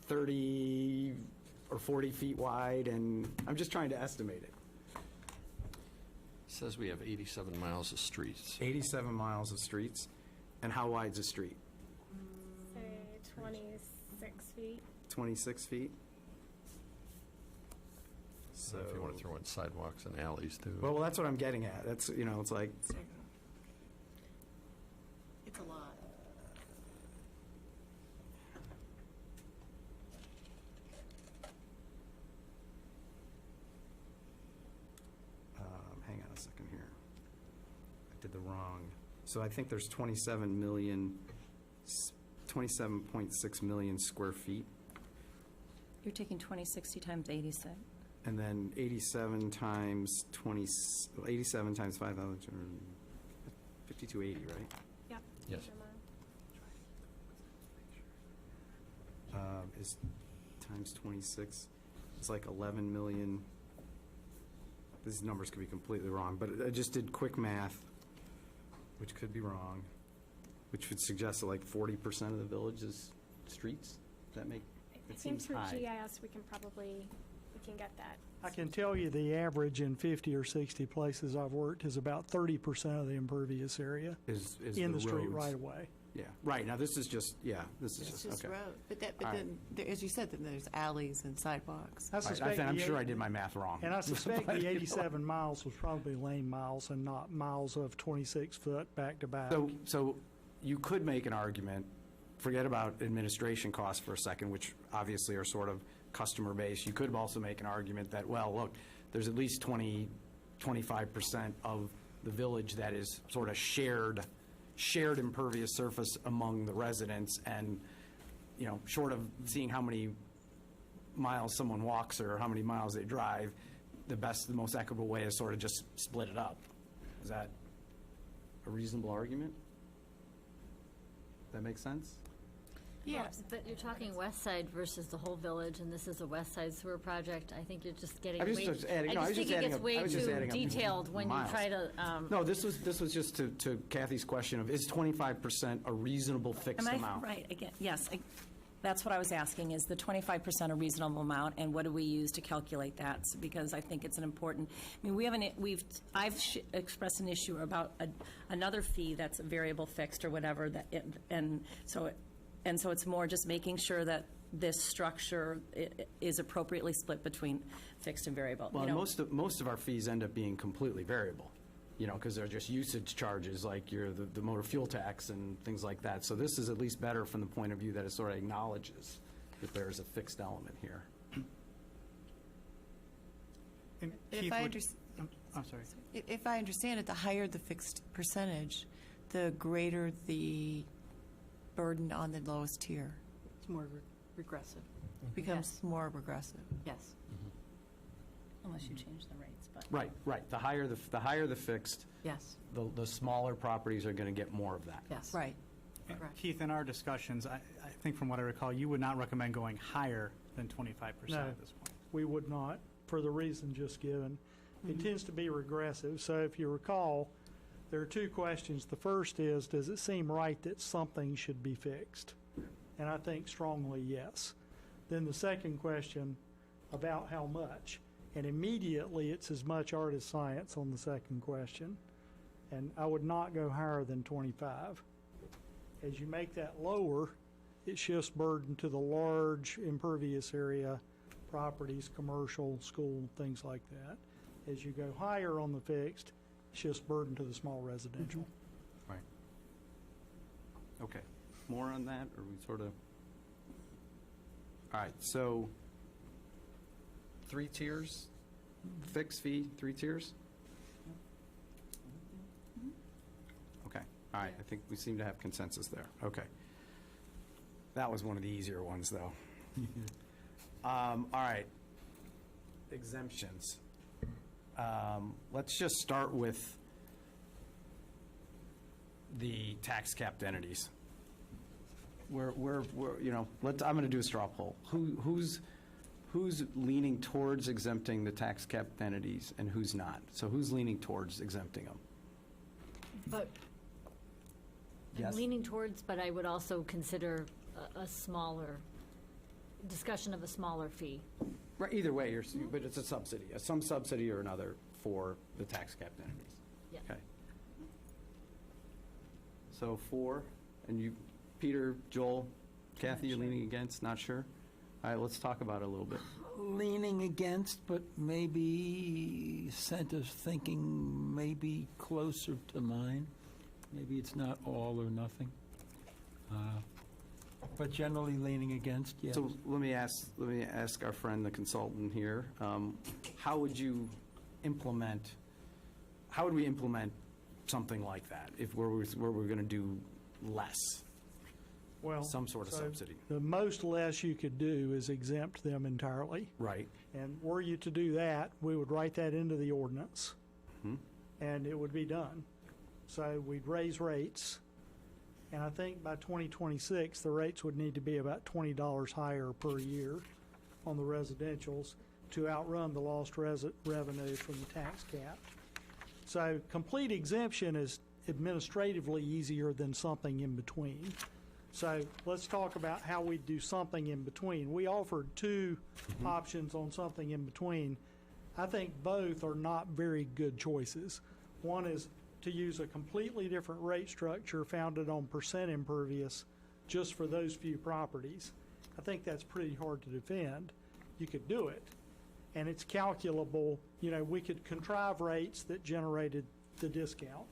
Speaker 4: 30 or 40 feet wide? And I'm just trying to estimate it.
Speaker 6: Says we have 87 miles of streets.
Speaker 4: 87 miles of streets. And how wide's a street?
Speaker 11: Say 26 feet.
Speaker 4: 26 feet? So,
Speaker 6: If you want to throw in sidewalks and alleys too.
Speaker 4: well, that's what I'm getting at. That's, it's like,
Speaker 12: It's a lot.
Speaker 4: hang on a second here. I did the wrong. So I think there's 27.6 million square feet.
Speaker 7: You're taking 2060 times 86.
Speaker 4: And then 87 times 87 times 5,000, 5280, right?
Speaker 11: Yep.
Speaker 6: Yes.
Speaker 4: Is times 26, it's like 11 million. These numbers could be completely wrong, but I just did quick math, which could be wrong, which would suggest that like 40% of the village is streets. Does that make,
Speaker 11: I
Speaker 4: it
Speaker 11: think
Speaker 4: seems
Speaker 11: through
Speaker 4: high.
Speaker 11: GIS, we can get that.
Speaker 1: I can tell you the average in 50 or 60 places I've worked is about 30% of the impervious area
Speaker 4: Is
Speaker 1: in the street
Speaker 4: roads.
Speaker 1: right away.
Speaker 4: Yeah, right, now this is just, this is
Speaker 9: It's
Speaker 4: just,
Speaker 9: just
Speaker 4: okay.
Speaker 9: road. But
Speaker 4: All right.
Speaker 9: then, as you said, then there's alleys and sidewalks.
Speaker 1: I
Speaker 4: All right,
Speaker 1: suspect
Speaker 4: I'm
Speaker 1: the
Speaker 4: sure
Speaker 1: eight-
Speaker 4: I did my math wrong.
Speaker 1: And I suspect
Speaker 4: But,
Speaker 1: the 87 miles was probably lane miles and not miles of 26-foot back-to-back.
Speaker 4: So you could make an argument, forget about administration costs for a second, which obviously are sort of customer based. You could also make an argument that, well, look, there's at least 25% of the village that is sort of shared impervious surface among the residents, and, short of seeing how many miles someone walks or how many miles they drive, the most equitable way is sort of just split it up. Is that a reasonable argument? That make sense?
Speaker 9: Yes.
Speaker 5: But you're talking west side versus the whole village, and this is a west side sewer project. I think you're just getting
Speaker 4: I was
Speaker 5: way,
Speaker 4: just adding- no, I
Speaker 5: I
Speaker 4: was
Speaker 5: just
Speaker 4: just
Speaker 5: think it
Speaker 4: adding
Speaker 5: gets
Speaker 4: up-
Speaker 5: way
Speaker 4: I was just
Speaker 5: too
Speaker 4: adding up
Speaker 5: detailed when you
Speaker 4: miles.
Speaker 5: try to,
Speaker 4: No, this was just to Kathy's question of, is 25% a reasonable fixed
Speaker 7: Am I
Speaker 4: amount?
Speaker 7: right? Again, yes. That's what I was asking, is the 25% a reasonable amount, and what do we use to calculate that? Because I think it's an important, I've expressed an issue about another fee that's a variable fixed or whatever, and so it's more just making sure that this structure is appropriately split between fixed and variable.
Speaker 4: Well,
Speaker 7: You know,
Speaker 4: most of our fees end up being completely variable, because they're just usage charges, like the motor fuel tax and things like that. So this is at least better from the point of view that it sort of acknowledges that there's a fixed element here.
Speaker 1: And
Speaker 9: If
Speaker 1: Keith,
Speaker 9: I
Speaker 1: would-
Speaker 2: I'm sorry.
Speaker 9: If I understand it, the higher the fixed percentage, the greater the burden on the lowest tier.
Speaker 12: It's more regressive.
Speaker 9: Becomes more regressive.
Speaker 12: Yes. Unless you change the rates, but.
Speaker 4: Right. The higher the fixed,
Speaker 7: Yes,
Speaker 4: the smaller properties are going to get more of that.
Speaker 7: yes.
Speaker 9: Right.
Speaker 2: And Keith, in our discussions, I think from what I recall, you would not recommend going higher than 25%
Speaker 1: No.
Speaker 2: at this point.
Speaker 1: We would not, for the reason just given. It tends to be regressive. So if you recall, there are two questions. The first is, does it seem right that something should be fixed? And I think strongly yes. Then the second question, about how much? And immediately it's as much art as science on the second question. And I would not go higher than 25. As you make that lower, it shifts burden to the large impervious area properties, commercial, school, things like that. As you go higher on the fixed, it shifts burden to the small residential.
Speaker 4: Right. Okay. More on that, or we sort of? All right, so 3 tiers, fixed fee, 3 tiers? Okay, all right, I think we seem to have consensus there. Okay. That was one of the easier ones, though. All right, exemptions. Let's just start with the tax capped entities. I'm going to do a straw poll. Who's leaning towards exempting the tax capped entities and who's not? So who's leaning towards exempting them?
Speaker 5: But
Speaker 4: Yes.
Speaker 5: I'm leaning towards, but I would also consider a smaller, discussion of a smaller fee.
Speaker 4: Right, either way, but it's a subsidy, some subsidy or another for the tax capped entities.
Speaker 5: Yeah.
Speaker 4: Okay. So 4, and you, Peter, Joel, Kathy, you're leaning against, not sure? All right, let's talk about it a little bit.
Speaker 3: Leaning against, but maybe sent us thinking maybe closer to mine. Maybe it's not all or nothing. But generally leaning against, yes.
Speaker 4: So let me ask our friend, the consultant here, how would we implement something like that if where we're going to do less?
Speaker 1: Well,
Speaker 4: Some sort of
Speaker 1: so
Speaker 4: subsidy.
Speaker 1: The most less you could do is exempt them entirely.
Speaker 4: Right.
Speaker 1: And were you to do that, we would write that into the ordinance, and it would be done. So we'd raise rates, and I think by 2026, the rates would need to be about $20 higher per year on the residentials to outrun the lost revenue from the tax cap. So complete exemption is administratively easier than something in between. So let's talk about how we do something in between. We offered 2 options on something in between. I think both are not very good choices. One is to use a completely different rate structure founded on percent impervious just for those few properties. I think that's pretty hard to defend. You could do it, and it's calculable. You know, we could contrive rates that generated the discount.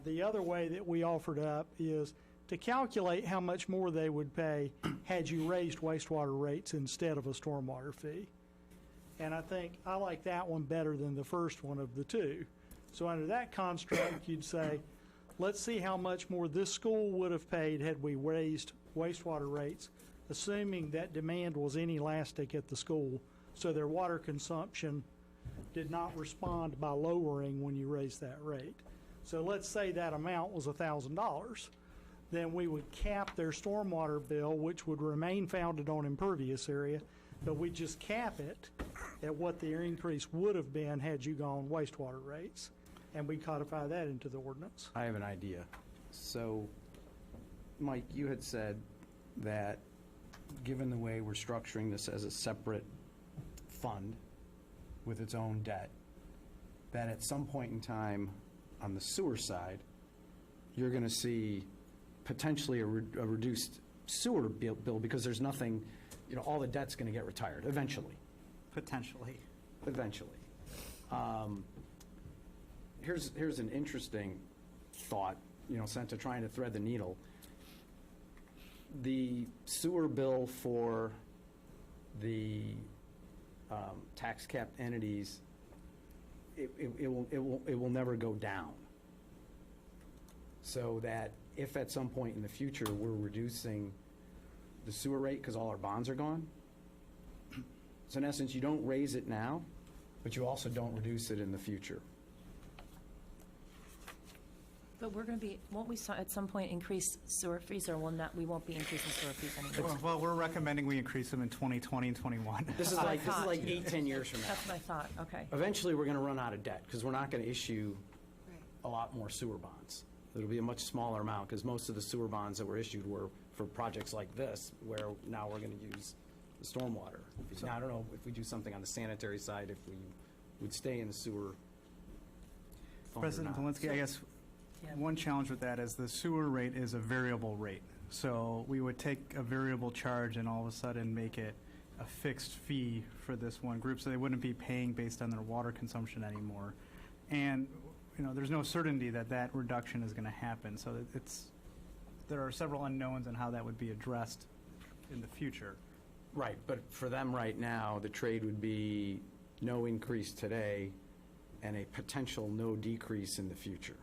Speaker 1: The other way that we offered up is to calculate how much more they would pay had you raised wastewater rates instead of a stormwater fee. And I think I like that one better than the first one of the 2. So under that construct, you'd say, let's see how much more this school would have paid had we raised wastewater rates, assuming that demand was inelastic at the school, so their water consumption did not respond by lowering when you raised that rate. So let's say that amount was $1,000. Then we would cap their stormwater bill, which would remain founded on impervious area, but we'd just cap it at what the increase would have been had you gone wastewater rates. And we codify that into the ordinance.
Speaker 4: I have an idea. So, Mike, you had said that given the way we're structuring this as a separate fund with its own debt, that at some point in time on the sewer side, you're going to see potentially a reduced sewer bill because there's nothing, all the debt's going to get retired eventually.
Speaker 2: Potentially.
Speaker 4: Eventually. Here's an interesting thought, sent to trying to thread the needle. The sewer bill for the tax capped entities, it will never go down. So that if at some point in the future we're reducing the sewer rate because all our bonds are gone, so in essence you don't raise it now, but you also don't reduce it in the future.
Speaker 7: But we're going to be, won't we at some point increase sewer fees, or will not, we won't be increasing sewer fees anymore?
Speaker 2: Well, we're recommending we increase them in 2020 and 21.
Speaker 15: This is
Speaker 7: I
Speaker 15: like
Speaker 7: thought.
Speaker 15: 8-10 years from now.
Speaker 7: That's what I thought, okay.
Speaker 15: Eventually, we're going to run out of debt because we're not going to issue a lot more sewer bonds. It'll be a much smaller amount because most of the sewer bonds that were issued were for projects like this, where now we're going to use the stormwater. Now, I don't know if we do something on the sanitary side, if we would stay in the sewer fund or
Speaker 2: President
Speaker 15: not.
Speaker 2: Polinsky, I guess
Speaker 12: Yeah.
Speaker 2: one challenge with that is the sewer rate is a variable rate. So we would take a variable charge and all of a sudden make it a fixed fee for this one group, so they wouldn't be paying based on their water consumption anymore. And, you know, there's no certainty that that reduction is going to happen, so there are several unknowns on how that would be addressed in the future.
Speaker 15: Right, but for them right now, the trade would be no increase today and a potential no decrease in the future.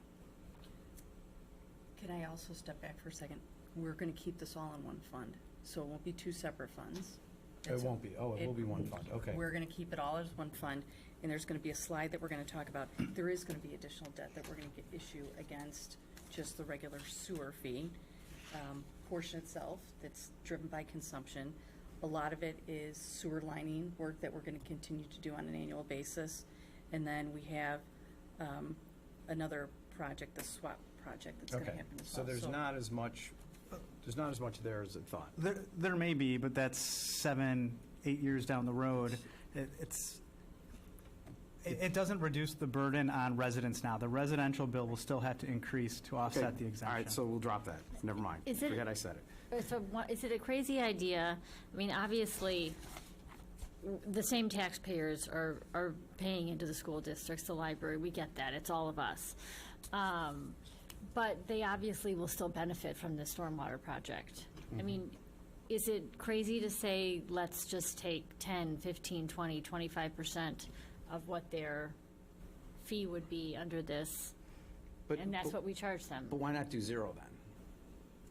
Speaker 12: Can I also step back for a second? We're going to keep this all in one fund, so it won't be two separate funds.
Speaker 15: It won't be, oh, it will be one fund, okay.
Speaker 12: We're going to keep it all as one fund, and there's going to be a slide that we're going to talk about. There is going to be additional debt that we're going to issue against just the regular sewer fee portion itself that's driven by consumption. A lot of it is sewer lining work that we're going to continue to do on an annual basis. And then we have another project, the SWAP project, that's going to
Speaker 15: Okay,
Speaker 12: happen as
Speaker 15: so
Speaker 12: well.
Speaker 15: there's not as much there as I thought.
Speaker 2: There may be, but that's 7-8 years down the road. It doesn't reduce the burden on residents now. The residential bill will still have to increase to offset the exemption.
Speaker 15: All right, so we'll drop that. Never mind.
Speaker 5: Is it-
Speaker 15: Forget I said it.
Speaker 5: So is it a crazy idea? I mean, obviously, the same taxpayers are paying into the school districts, the library, we get that, it's all of us. But they obviously will still benefit from the stormwater project. I mean, is it crazy to say, let's just take 10, 15, 20, 25% of what their fee would be under this, and that's what we charge them?
Speaker 15: But why not do zero then?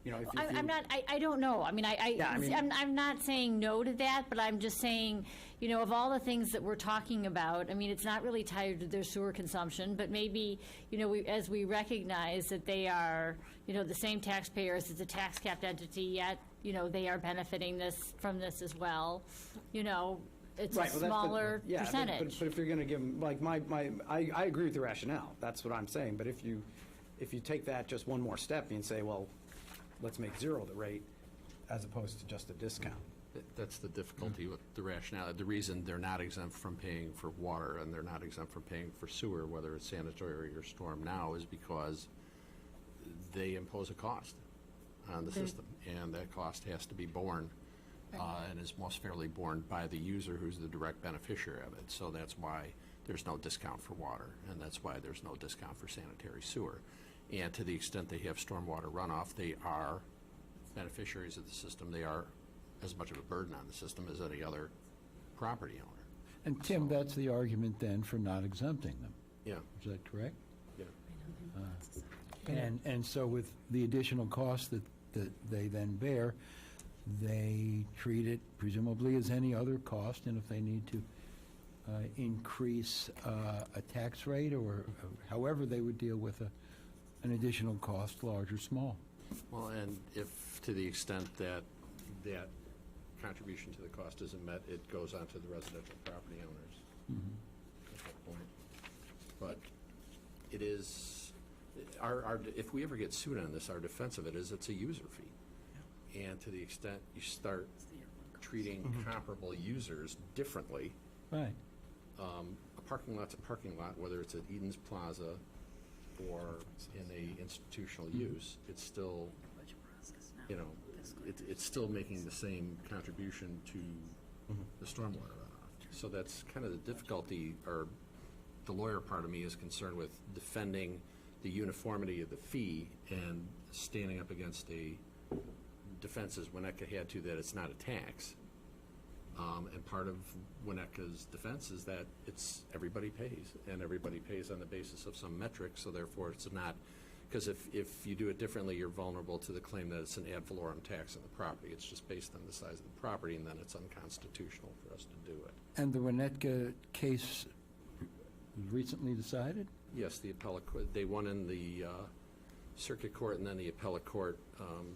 Speaker 15: You know, if you-
Speaker 5: I'm not, I don't know. I mean, I'm not saying no to that, but I'm just saying, you know, of all the things that we're talking about, I mean, it's not really tied to their sewer consumption, but maybe, you know, as we recognize that they are, you know, the same taxpayers as a tax capped entity, yet, you know, they are benefiting from this as well, you know, it's a
Speaker 15: Right, well,
Speaker 5: smaller
Speaker 15: yeah,
Speaker 5: percentage.
Speaker 15: But if you're going to give them, like, I agree with the rationale. That's what I'm saying. But if you take that just one more step and say, well, let's make zero the rate as opposed to just a discount.
Speaker 6: That's the difficulty with the rationale. The reason they're not exempt from paying for water and they're not exempt from paying for sewer, whether it's sanitary or storm now, is because they impose a cost on the system. And that cost has to be borne and is most fairly borne by the user who's the direct beneficiary of it. So that's why there's no discount for water, and that's why there's no discount for sanitary sewer. And to the extent they have stormwater runoff, they are beneficiaries of the system. They are as much of a burden on the system as any other property owner.
Speaker 3: And Tim, that's the argument then for not exempting them.
Speaker 6: Yeah.
Speaker 3: Is that correct?
Speaker 6: Yeah.
Speaker 3: And so with the additional cost that they then bear, they treat it presumably as any other cost, and if they need to increase a tax rate or however they would deal with an additional cost, large or small.
Speaker 6: Well, and if, to the extent that that contribution to the cost isn't met, it goes on to the residential property owners at that point. But it is, if we ever get sued on this, our defense of it is it's a user fee. And to the extent you start treating comparable users differently,
Speaker 3: Right.
Speaker 6: A parking lot's a parking lot, whether it's at Eden's Plaza or in a institutional use, it's still, you know, it's still making the same contribution to the stormwater runoff. So that's kind of the difficulty, or the lawyer part of me is concerned with defending the uniformity of the fee and standing up against a defense as Winnetka had to, that it's not a tax. And part of Winnetka's defense is that it's everybody pays, and everybody pays on the basis of some metric, so therefore it's not, because if you do it differently, you're vulnerable to the claim that it's an ad valorem tax on the property. It's just based on the size of the property, and then it's unconstitutional for us to do it.
Speaker 3: And the Winnetka case was recently decided?
Speaker 6: Yes, the appellate court, they won in the circuit court, and then the appellate court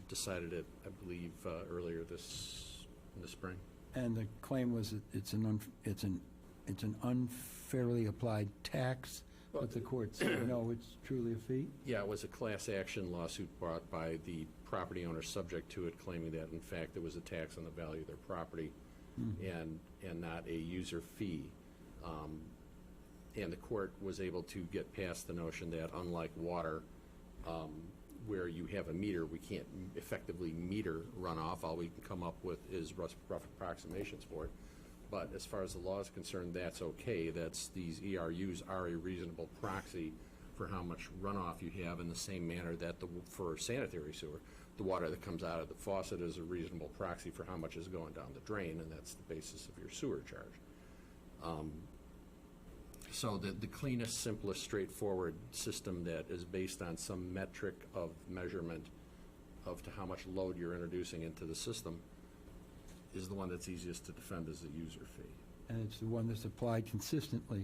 Speaker 6: decided it, I believe, earlier in the spring.
Speaker 3: And the claim was that it's an unfairly applied tax, but the court said, no, it's truly a fee?
Speaker 6: Yeah, it was a class action lawsuit brought by the property owner subject to it, claiming that, in fact, there was a tax on the value of their property and not a user fee. And the court was able to get past the notion that, unlike water, where you have a meter, we can't effectively meter runoff. All we can come up with is rough approximations for it. But as far as the law is concerned, that's okay. These ERUs are a reasonable proxy for how much runoff you have, in the same manner that for sanitary sewer, the water that comes out of the faucet is a reasonable proxy for how much is going down the drain, and that's the basis of your sewer charge. So the cleanest, simplest, straightforward system that is based on some metric of measurement of to how much load you're introducing into the system is the one that's easiest to defend as a user fee.
Speaker 3: And it's the one that's applied consistently.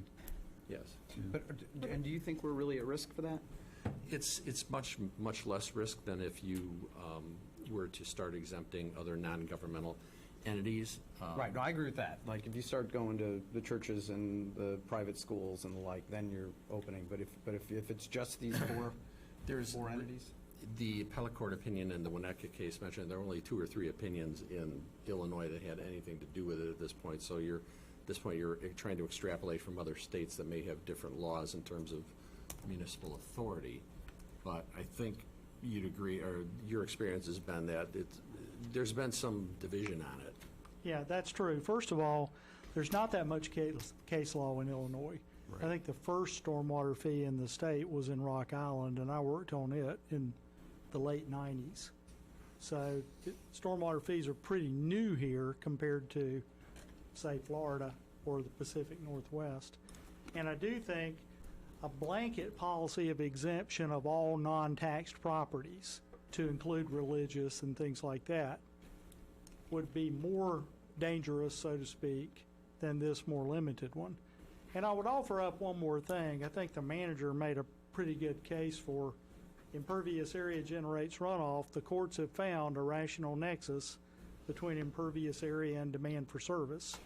Speaker 6: Yes.
Speaker 15: And do you think we're really at risk for that?
Speaker 6: It's much less risk than if you were to start exempting other non-governmental entities.
Speaker 15: Right, no, I agree with that. Like, if you start going to the churches and the private schools and the like, then you're opening. But if it's just these four entities?
Speaker 6: The appellate court opinion in the Winnetka case mentioned there are only 2 or 3 opinions in Illinois that had anything to do with it at this point. So you're trying to extrapolate from other states that may have different laws in terms of municipal authority. But I think you'd agree, or your experience has been that there's been some division on it.
Speaker 1: Yeah, that's true. First of all, there's not that much case law in Illinois.
Speaker 6: Right.
Speaker 1: I think the first stormwater fee in the state was in Rock Island, and I worked on it in the late 90s. So stormwater fees are pretty new here compared to, say, Florida or the Pacific Northwest. And I do think a blanket policy of exemption of all non-taxed properties to include religious and things like that would be more dangerous, so to speak, than this more limited one. And I would offer up one more thing. I think the manager made a pretty good case for impervious area generates runoff. The courts have found a rational nexus between impervious area and demand for service,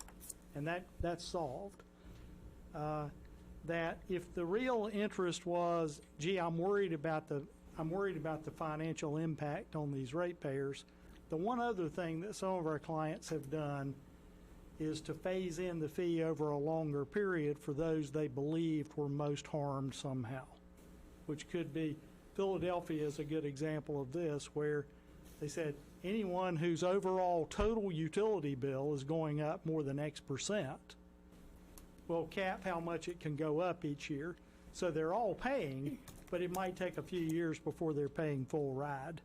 Speaker 1: and that's solved. That if the real interest was, gee, I'm worried about the financial impact on these ratepayers, the one other thing that some of our clients have done is to phase in the fee over a longer period for those they believed were most harmed somehow, which could be, Philadelphia is a good example of this, where they said anyone whose overall total utility bill is going up more than X%, will cap how much it can go up each year. So they're all paying, but it might take a few years before they're paying full ride.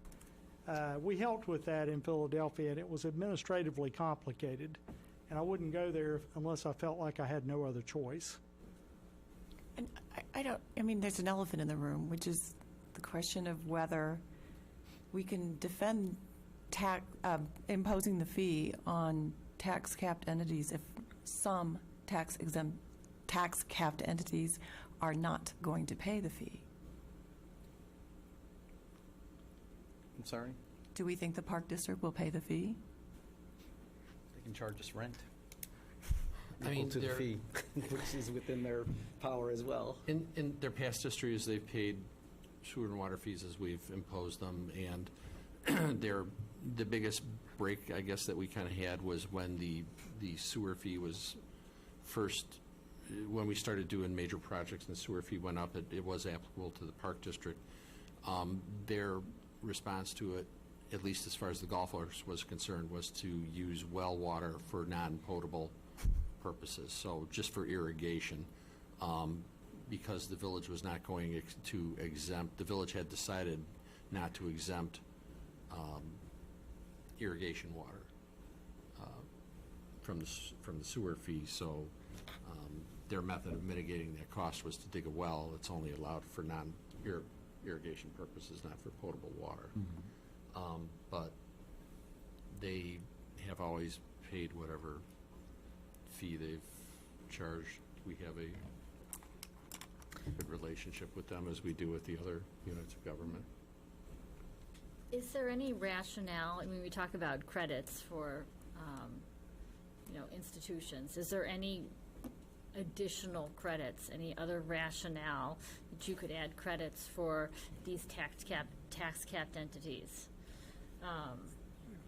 Speaker 1: We helped with that in Philadelphia, and it was administratively complicated. And I wouldn't go there unless I felt like I had no other choice.
Speaker 9: And there's an elephant in the room, which is the question of whether we can defend imposing the fee on tax-capped entities if some tax-capped entities are not going to pay the fee.
Speaker 15: I'm sorry?
Speaker 9: Do we think the Park District will pay the fee?
Speaker 15: They can charge us rent.
Speaker 6: I mean,
Speaker 15: Equal to the fee, which is within their power as well.
Speaker 6: In their past history, is they've paid sewer and water fees as we've imposed them, and the biggest break, I guess, that we kind of had was when the sewer fee was first, when we started doing major projects and the sewer fee went up, it was applicable to the Park District. Their response to it, at least as far as the golf course was concerned, was to use well water for non-potable purposes, so just for irrigation, because the village was not going to exempt, the village had decided not to exempt irrigation water from the sewer fee, so their method of mitigating that cost was to dig a well. It's only allowed for non-irrigation purposes, not for potable water.
Speaker 3: Mm-hmm.
Speaker 6: But they have always paid whatever fee they've charged. We have good relationship with them as we do with the other units of government.
Speaker 5: Is there any rationale, I mean, we talk about credits for, institutions. Is there any additional credits, any other rationale that you could add credits for these tax-capped entities?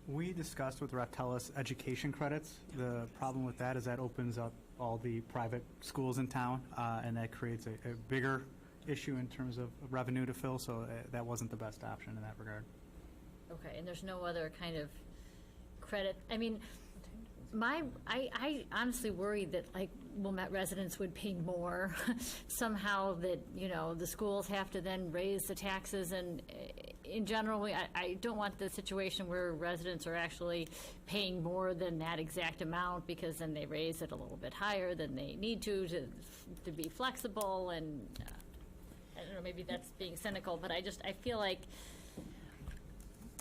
Speaker 2: We discussed with Rectelis education credits. The problem with that is that opens up all the private schools in town, and that creates a bigger issue in terms of revenue to fill, so that wasn't the best option in that regard.
Speaker 5: Okay, and there's no other kind of credit, I mean, I honestly worry that, like, Wilmette residents would pay more somehow, that, the schools have to then raise the taxes, and in general, I don't want the situation where residents are actually paying more than that exact amount, because then they raise it a little bit higher than they need to be flexible, and I don't know, maybe that's being cynical, but I feel like,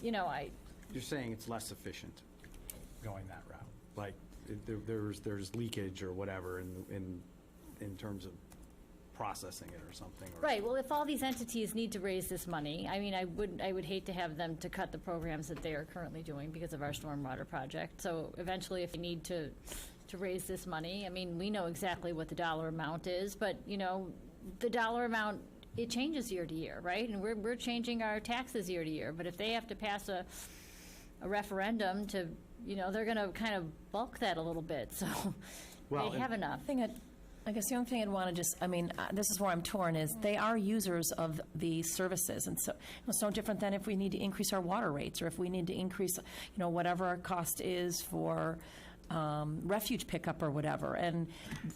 Speaker 15: You're saying it's less efficient going that route? Like, there's leakage or whatever in terms of processing it or something? Or
Speaker 5: Right, well, if all these entities need to raise this money, I mean, I would hate to have them to cut the programs that they are currently doing because of our stormwater project. So eventually, if they need to raise this money, I mean, we know exactly what the dollar amount is, but, the dollar amount, it changes year to year, right? And we're changing our taxes year to year. But if they have to pass a referendum to, they're going to kind of bulk that a little bit. So
Speaker 15: Well,
Speaker 5: they have enough.
Speaker 7: I guess the only thing I'd want to this is where I'm torn, is they are users of the services. And so it's no different than if we need to increase our water rates, or if we need to increase, whatever our cost is for refuge pickup or whatever. And,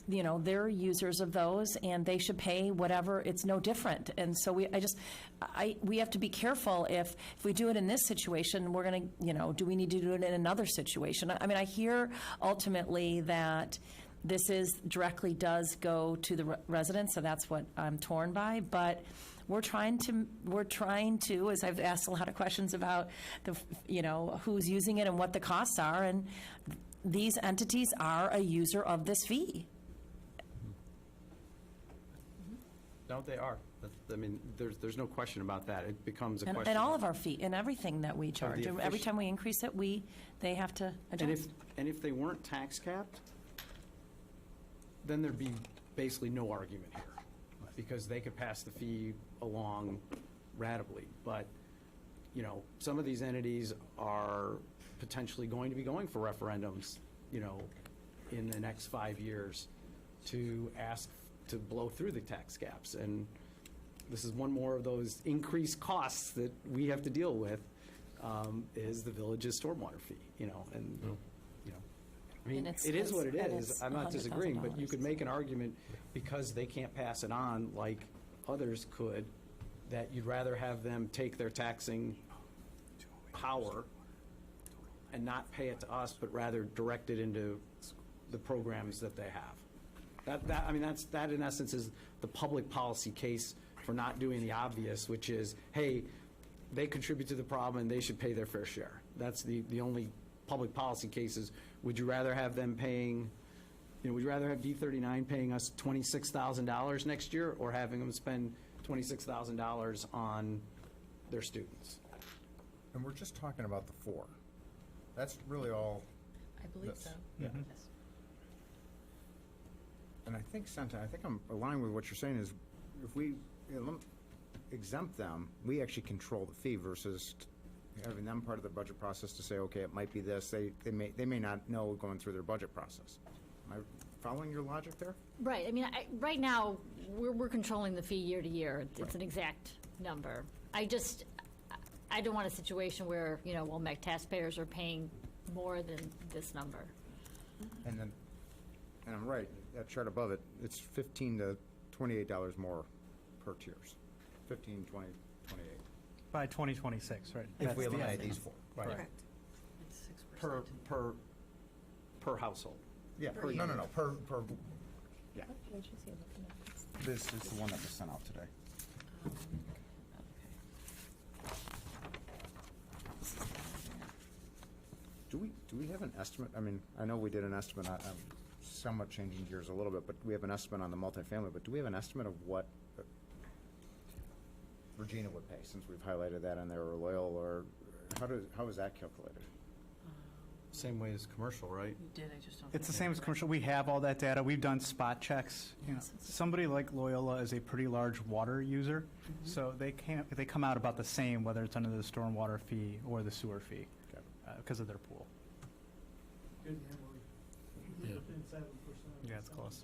Speaker 7: they're users of those, and they should pay whatever. It's no different. And so we have to be careful if we do it in this situation, we're going to, do we need to do it in another situation? I mean, I hear ultimately that this directly does go to the residents, so that's what I'm torn by. But we're trying to, as I've asked a lot of questions about who's using it and what the costs are, and these entities are a user of this fee.
Speaker 15: No, they are. I mean, there's no question about that. It becomes a question.
Speaker 7: And all of our fee, and everything that we charge.
Speaker 15: the
Speaker 7: Every time we increase it, they have to adjust.
Speaker 15: And if they weren't tax capped, then there'd be basically no argument here, because they could pass the fee along ratably. But, some of these entities are potentially going to be going for referendums, in the next 5 years to ask to blow through the tax caps. And this is one more of those increased costs that we have to deal with, is the village's stormwater fee, I mean, it is what it is. I'm not disagreeing, but you could make an argument, because they can't pass it on like others could, that you'd rather have them take their taxing power and not pay it to us, but rather direct it into the programs that they have. That in essence is the public policy case for not doing the obvious, which is, hey, they contribute to the problem and they should pay their fair share. That's the only public policy cases. Would you rather have them paying, would you rather have D39 paying us $26,000 next year, or having them spend $26,000 on their students?
Speaker 8: And we're just talking about the 4. That's really all.
Speaker 12: I believe so.
Speaker 8: Yeah.
Speaker 12: Yes.
Speaker 8: And I think, Senta, I'm aligned with what you're saying, is if we exempt them, we actually control the fee, versus having them part of the budget process to say, okay, it might be this. They may not know going through their budget process. Am I following your logic there?
Speaker 5: Right, I mean, right now, we're controlling the fee year to year. It's an exact number. I don't want a situation where, Wilmette taxpayers are paying more than this number.
Speaker 8: And I'm right, that chart above it, it's $15 to $28 more per tiers. 15, 20, 28.
Speaker 2: By 2026, right?
Speaker 8: If
Speaker 2: That's
Speaker 8: we
Speaker 2: the
Speaker 8: eliminate
Speaker 2: estimate.
Speaker 8: these 4.
Speaker 2: Right.
Speaker 9: Correct.
Speaker 15: Per household.
Speaker 8: Yeah, per yeah. This is the one that was sent out today. Do we have an estimate? I mean, I know we did an estimate. I'm somewhat changing gears a little bit, but we have an estimate on the multifamily. But do we have an estimate of what the Regina would pay, since we've highlighted that on there, or Loyal, or how is that calculated?
Speaker 15: Same way as commercial, right?
Speaker 12: You did, I just don't.
Speaker 2: It's the
Speaker 12: think
Speaker 2: same
Speaker 12: I
Speaker 2: as
Speaker 12: read.
Speaker 2: commercial. We have all that data. We've done spot checks. You know, somebody like Loyola is a pretty large water user, so they come out about the same whether it's under the stormwater fee or the sewer fee because of their pool.
Speaker 6: Yeah.
Speaker 2: Yeah, it's close.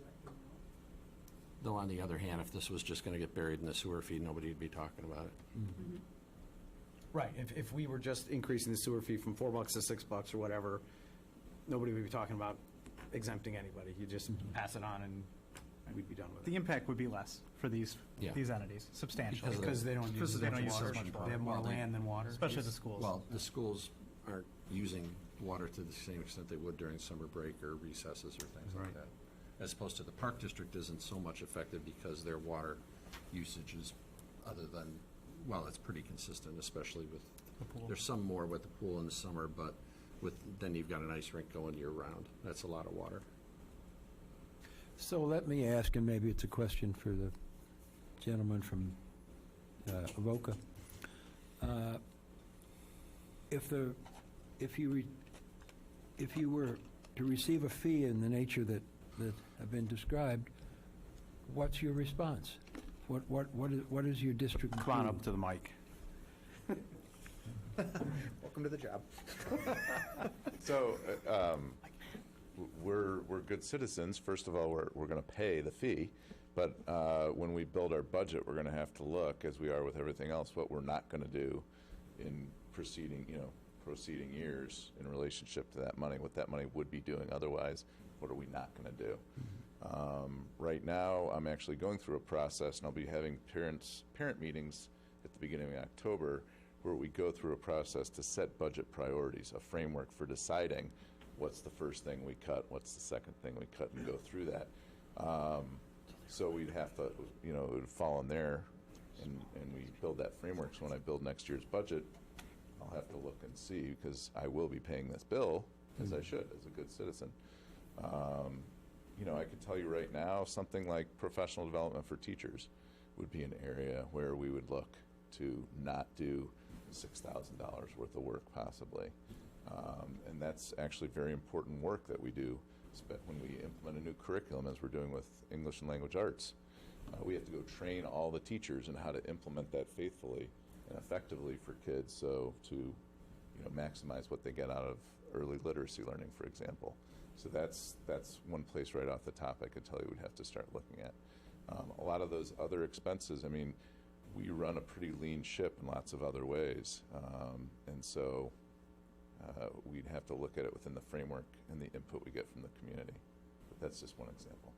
Speaker 6: Though on the other hand, if this was just going to get buried in the sewer fee, nobody would be talking about it.
Speaker 15: Right, if we were just increasing the sewer fee from $4 to $6 or whatever, nobody would be talking about exempting anybody. You just pass it on and we'd be done with
Speaker 2: The
Speaker 15: it.
Speaker 2: impact would be less for these
Speaker 6: Yeah.
Speaker 2: entities, substantially.
Speaker 15: Because they don't use as
Speaker 2: they
Speaker 15: much
Speaker 2: don't use as
Speaker 15: water.
Speaker 2: much water.
Speaker 15: They have more
Speaker 6: Well, they-
Speaker 15: land than water.
Speaker 2: Especially the schools.
Speaker 6: Well, the schools aren't using water to the same extent they would during summer break or recesses or things like
Speaker 15: Right.
Speaker 6: that. As opposed to the Park District isn't so much affected because their water usage is, other than, well, it's pretty consistent, especially with,
Speaker 2: The pool.
Speaker 6: there's some more with the pool in the summer, but then you've got an ice rink going year-round. That's a lot of water.
Speaker 3: So let me ask, and maybe it's a question for the gentleman from Avoca. If you were to receive a fee in the nature that have been described, what's your response? What is your district do?
Speaker 15: Come on up to the mic.
Speaker 8: Welcome to the job.
Speaker 13: So, we're good citizens. First of all, we're going to pay the fee, but when we build our budget, we're going to have to look, as we are with everything else, what we're not going to do in proceeding years in relationship to that money, what that money would be doing otherwise, what are we not going to do? Right now, I'm actually going through a process, and I'll be having parent meetings at the beginning of October, where we go through a process to set budget priorities, a framework for deciding what's the first thing we cut, what's the second thing we cut, and go through that. So we'd have to, it would fall in there, and we build that framework. So when I build next year's budget, I'll have to look and see, because I will be paying this bill, as I should, as a good citizen. I can tell you right now, something like professional development for teachers would be an area where we would look to not do $6,000 worth of work, possibly. And that's actually very important work that we do when we implement a new curriculum, as we're doing with English and language arts. We have to go train all the teachers in how to implement that faithfully and effectively for kids, so to maximize what they get out of early literacy learning, for example. So that's one place right off the top I could tell you we'd have to start looking at. A lot of those other expenses, we run a pretty lean ship in lots of other ways. And so we'd have to look at it within the framework and the input we get from the community. But that's just one example.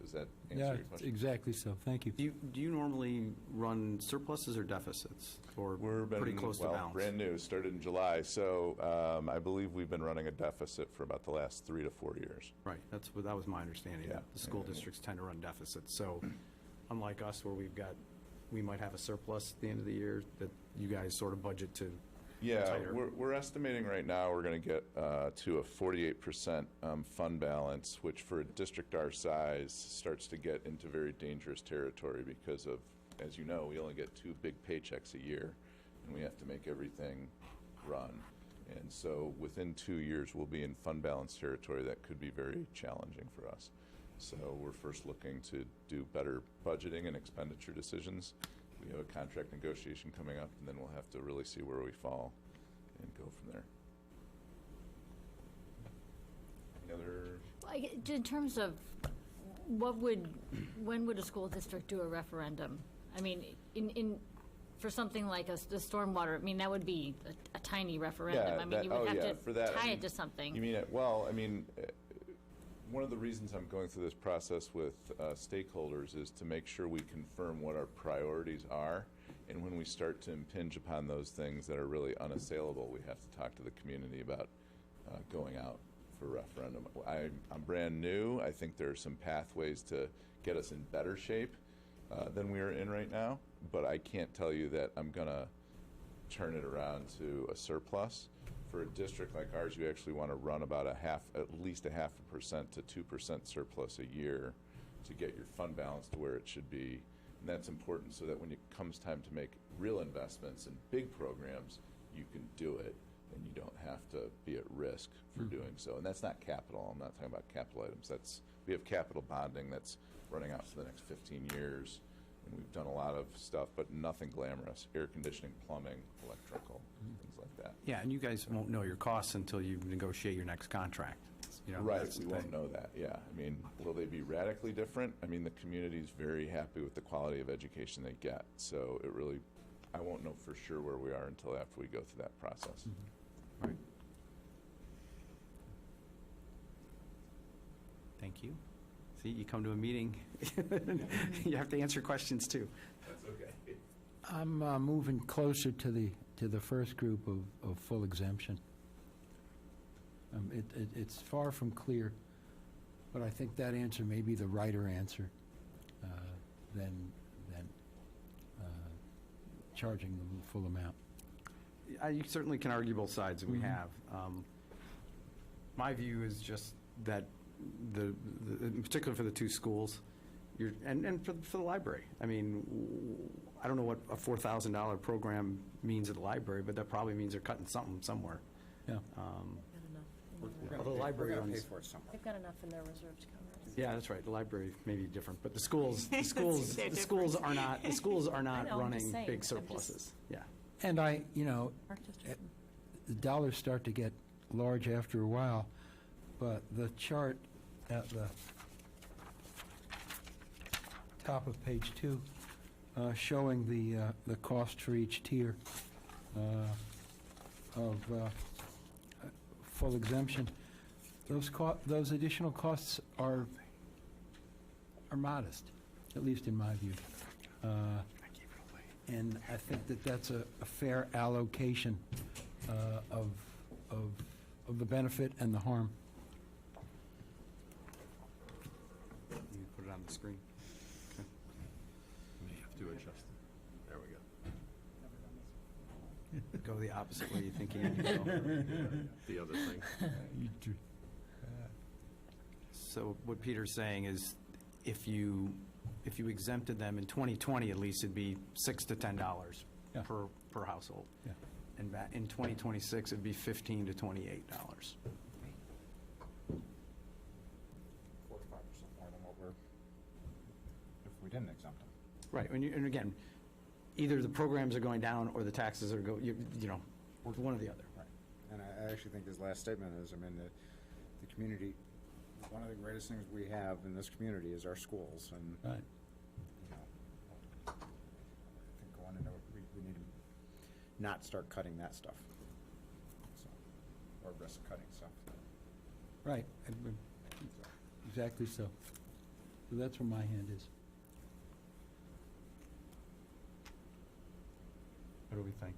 Speaker 13: Does that answer
Speaker 3: Yeah,
Speaker 13: your question?
Speaker 3: exactly so. Thank you.
Speaker 15: Do you normally run surpluses or deficits? Or pretty close to balance?
Speaker 13: Brand new, started in July. So I believe we've been running a deficit for about the last 3 to 4 years.
Speaker 15: Right, that was my understanding.
Speaker 13: Yeah.
Speaker 15: The school districts tend to run deficits. So unlike us, where we might have a surplus at the end of the year, that you guys sort of budget to
Speaker 13: Yeah,
Speaker 15: tighter.
Speaker 13: we're estimating right now we're going to get to a 48% fund balance, which for a district our size starts to get into very dangerous territory because of, as you know, we only get 2 big paychecks a year, and we have to make everything run. And so within 2 years, we'll be in fund balance territory that could be very challenging for us. So we're first looking to do better budgeting and expenditure decisions. We have a contract negotiation coming up, and then we'll have to really see where we fall and go from there. Any other?
Speaker 5: In terms of when would a school district do a referendum? For something like the stormwater, that would be a tiny referendum. You would have to tie it to something.
Speaker 13: You mean it? Well, one of the reasons I'm going through this process with stakeholders is to make sure we confirm what our priorities are, and when we start to impinge upon those things that are really unassailable, we have to talk to the community about going out for referendum. I'm brand new. I think there are some pathways to get us in better shape than we are in right now, but I can't tell you that I'm going to turn it around to a surplus. For a district like ours, you actually want to run about at least 0.5% to 2% surplus a year to get your fund balance to where it should be And that's important so that when it comes time to make real investments in big programs, you can do it and you don't have to be at risk for doing so. And that's not capital. I'm not talking about capital items. We have capital bonding that's running out for the next 15 years. And we've done a lot of stuff, but nothing glamorous. Air conditioning, plumbing, electrical, things like that.
Speaker 15: Yeah, and you guys won't know your costs until you negotiate your next contract. You know,
Speaker 13: Right,
Speaker 15: that's the
Speaker 13: we won't
Speaker 15: thing.
Speaker 13: know that, yeah. I mean, will they be radically different? I mean, the community's very happy with the quality of education they get. So it really, I won't know for sure where we are until after we go through that process.
Speaker 15: Right. Thank you. See, you come to a meeting, you have to answer questions too.
Speaker 13: That's okay.
Speaker 3: I'm moving closer to the first group of full exemption. It's far from clear, but I think that answer may be the righter answer than charging the full amount.
Speaker 15: You certainly can argue both sides, and we have. My view is just that in particular for the two schools, and for the library. I mean, I don't know what a $4,000 program means at the library, but that probably means they're cutting something somewhere.
Speaker 3: Yeah.
Speaker 15: Although the library
Speaker 8: We're gonna
Speaker 15: runs.
Speaker 8: pay for it somewhere.
Speaker 7: They've got enough in their reserve to cover it.
Speaker 15: Yeah, that's right. The library may be different, but the schools
Speaker 9: They're
Speaker 15: are not
Speaker 7: I know, I'm
Speaker 15: running
Speaker 7: just saying.
Speaker 15: big
Speaker 7: I'm
Speaker 15: surpluses. Yeah.
Speaker 3: And
Speaker 7: Park
Speaker 3: the
Speaker 7: district.
Speaker 3: dollars start to get large after a while, but the chart at the top of page 2, showing the cost for each tier of full exemption, those additional costs are modest, at least in my view. And I think that that's a fair allocation of the benefit and the harm.
Speaker 15: You put it on the screen.
Speaker 6: We have to adjust it. There we go.
Speaker 15: Go the opposite way you think you need to go.
Speaker 6: The other thing.
Speaker 15: So what Peter's saying is, if you exempted them in 2020, at least it'd be $6 to $10
Speaker 3: Yeah.
Speaker 15: per household.
Speaker 3: Yeah.
Speaker 15: And in 2026, it'd be $15 to $28.
Speaker 8: 4 to 5% more than what we're, if we didn't exempt them.
Speaker 15: Right, and again, either the programs are going down or the taxes are one or the other.
Speaker 8: Right. And I actually think his last statement is, I mean, the community, one of the greatest things we have in this community is our schools, and
Speaker 3: Right.
Speaker 8: you know, I think going into it, we need to not start cutting that stuff, so, or risk cutting stuff.
Speaker 3: Right. Exactly so. So that's where my hand is.
Speaker 15: What do we think?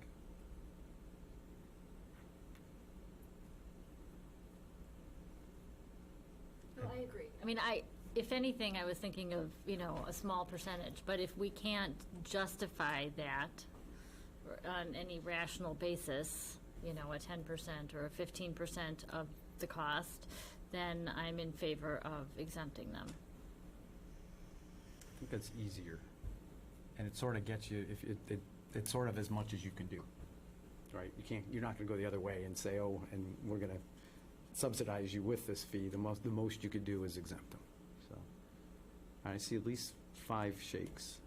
Speaker 5: No, I agree. I mean, if anything, I was thinking of, a small percentage, but if we can't justify that on any rational basis, a 10% or a 15% of the cost, then I'm in favor of exempting them.
Speaker 15: I think that's easier. And it sort of gets you, it's sort of as much as you can do, right? You're not going to go the other way and say, oh, and we're going to subsidize you with this fee. The most you could do is exempt them. So, I see at least 5 shakes.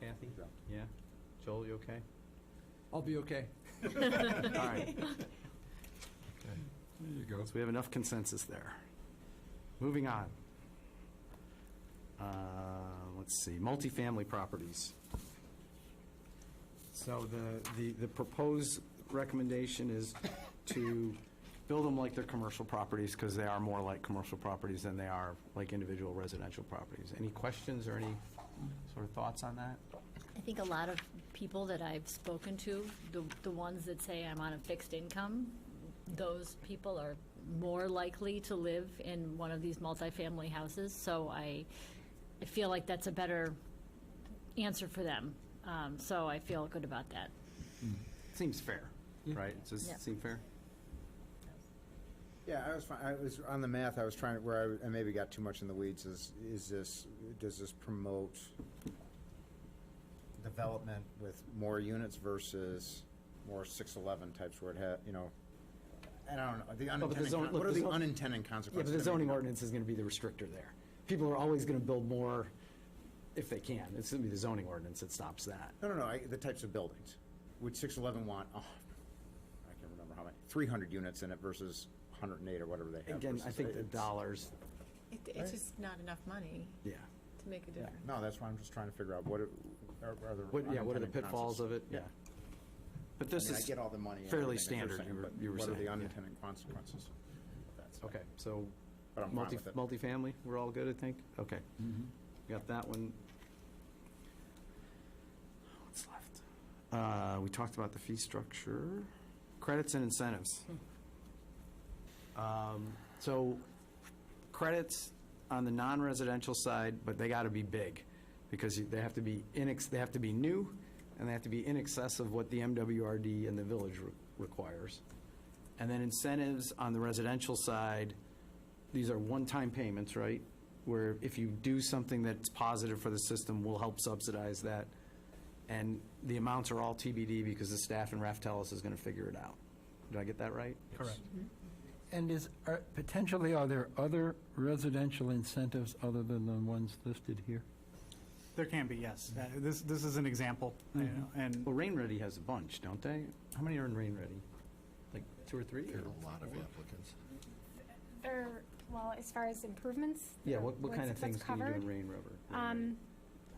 Speaker 15: Kathy? Yeah? Joel, you okay?
Speaker 10: I'll be okay.
Speaker 15: All right.
Speaker 3: There you go.
Speaker 15: So we have enough consensus there. Moving on. Let's see, multifamily properties. So the proposed recommendation is to build them like they're commercial properties, because they are more like commercial properties than they are like individual residential properties. Any questions or any sort of thoughts on that?
Speaker 5: I think a lot of people that I've spoken to, the ones that say I'm on a fixed income, those people are more likely to live in one of these multifamily houses. So I feel like that's a better answer for them. So I feel good about that.
Speaker 15: Seems fair, right? Does
Speaker 5: Yeah.
Speaker 15: it seem fair?
Speaker 8: Yeah, I was fine. I was on the math. I was trying, where I maybe got too much in the weeds. Does this promote development with more units versus more 611 types where it had, you know, and I don't know, the unintended,
Speaker 15: zone-
Speaker 8: what
Speaker 15: look,
Speaker 8: are
Speaker 15: the
Speaker 8: the
Speaker 15: zone-
Speaker 8: unintended
Speaker 15: Yeah,
Speaker 8: consequences?
Speaker 15: but the
Speaker 8: to
Speaker 15: zoning
Speaker 8: maybe-
Speaker 15: ordinance is going to be the restrictor there. People are always going to build more if they can. It's going to be the zoning ordinance that stops that.
Speaker 8: No, the types of buildings. Would 611 want, I can't remember how many, 300 units in it versus 108 or whatever they have?
Speaker 15: Again, I
Speaker 8: versus
Speaker 15: think the
Speaker 8: eight.
Speaker 15: dollars,
Speaker 9: It's just not enough money
Speaker 15: yeah.
Speaker 9: to make a difference.
Speaker 8: No, that's why I'm just trying to figure out what are the
Speaker 15: What are the
Speaker 8: unintended
Speaker 15: pitfalls of it?
Speaker 8: Yeah.
Speaker 15: But
Speaker 8: I
Speaker 15: this
Speaker 8: mean, I
Speaker 15: is
Speaker 8: get all the money and
Speaker 15: fairly
Speaker 8: everything that you're
Speaker 15: standard,
Speaker 8: saying, but
Speaker 15: you were
Speaker 8: what are
Speaker 15: saying,
Speaker 8: the
Speaker 15: yeah.
Speaker 8: unintended consequences? That's-
Speaker 15: Okay, so
Speaker 8: But I'm fine with it.
Speaker 15: multifamily, we're all good, I think? Okay. Got that one. What's left? We talked about the fee structure, credits and incentives. So credits on the non-residential side, but they got to be big because they have to be new and they have to be in excess of what the MWRD and the village requires. And then incentives on the residential side, these are one-time payments, right? Where if you do something that's positive for the system, we'll help subsidize that. And the amounts are all TBD because the staff and RAF tell us is going to figure it out. Did I get that right?
Speaker 2: Correct.
Speaker 3: And potentially, are there other residential incentives other than the ones listed here?
Speaker 2: There can be, yes. This is an example, you know, and
Speaker 15: Well, Rain Ready has a bunch, don't they? How many are in Rain Ready? Like 2 or 3?
Speaker 6: There are a lot of applicants.
Speaker 11: Well, as far as improvements.
Speaker 15: Yeah,
Speaker 11: or
Speaker 15: what kind of
Speaker 11: what's
Speaker 15: things can you do
Speaker 11: covered,
Speaker 15: in Rain River?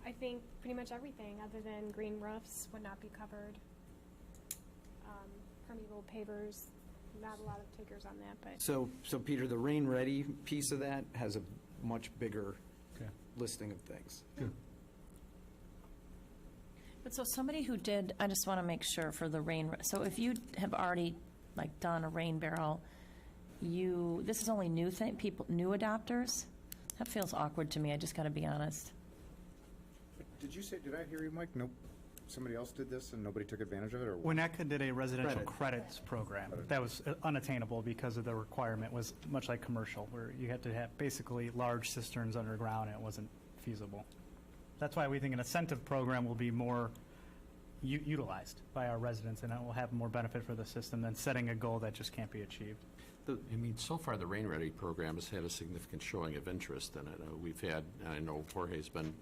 Speaker 11: I think pretty much everything, other than green roofs, would not be covered. Permeable pavers, not a lot of takers on that, but
Speaker 15: So Peter, the Rain Ready piece of that has a much bigger
Speaker 3: Okay.
Speaker 15: listing of things.
Speaker 7: But so somebody who did, I just want to make sure for the rain, so if you have already, like, done a rain barrel, this is only new new adopters? That feels awkward to me, I just got to be honest.
Speaker 8: Did I hear you, Mike? Nope. Somebody else did this and nobody took advantage of it, or?
Speaker 2: Winnetka did a residential
Speaker 15: Credit.
Speaker 2: credits program. That was unattainable because of the requirement was much like commercial, where you had to have basically large cisterns underground, and it wasn't feasible. That's why we think an incentive program will be more utilized by our residents, and it will have more benefit for the system than setting a goal that just can't be achieved.
Speaker 6: I mean, so far, the Rain Ready program has had a significant showing of interest in it. We've had, I know Jorge's been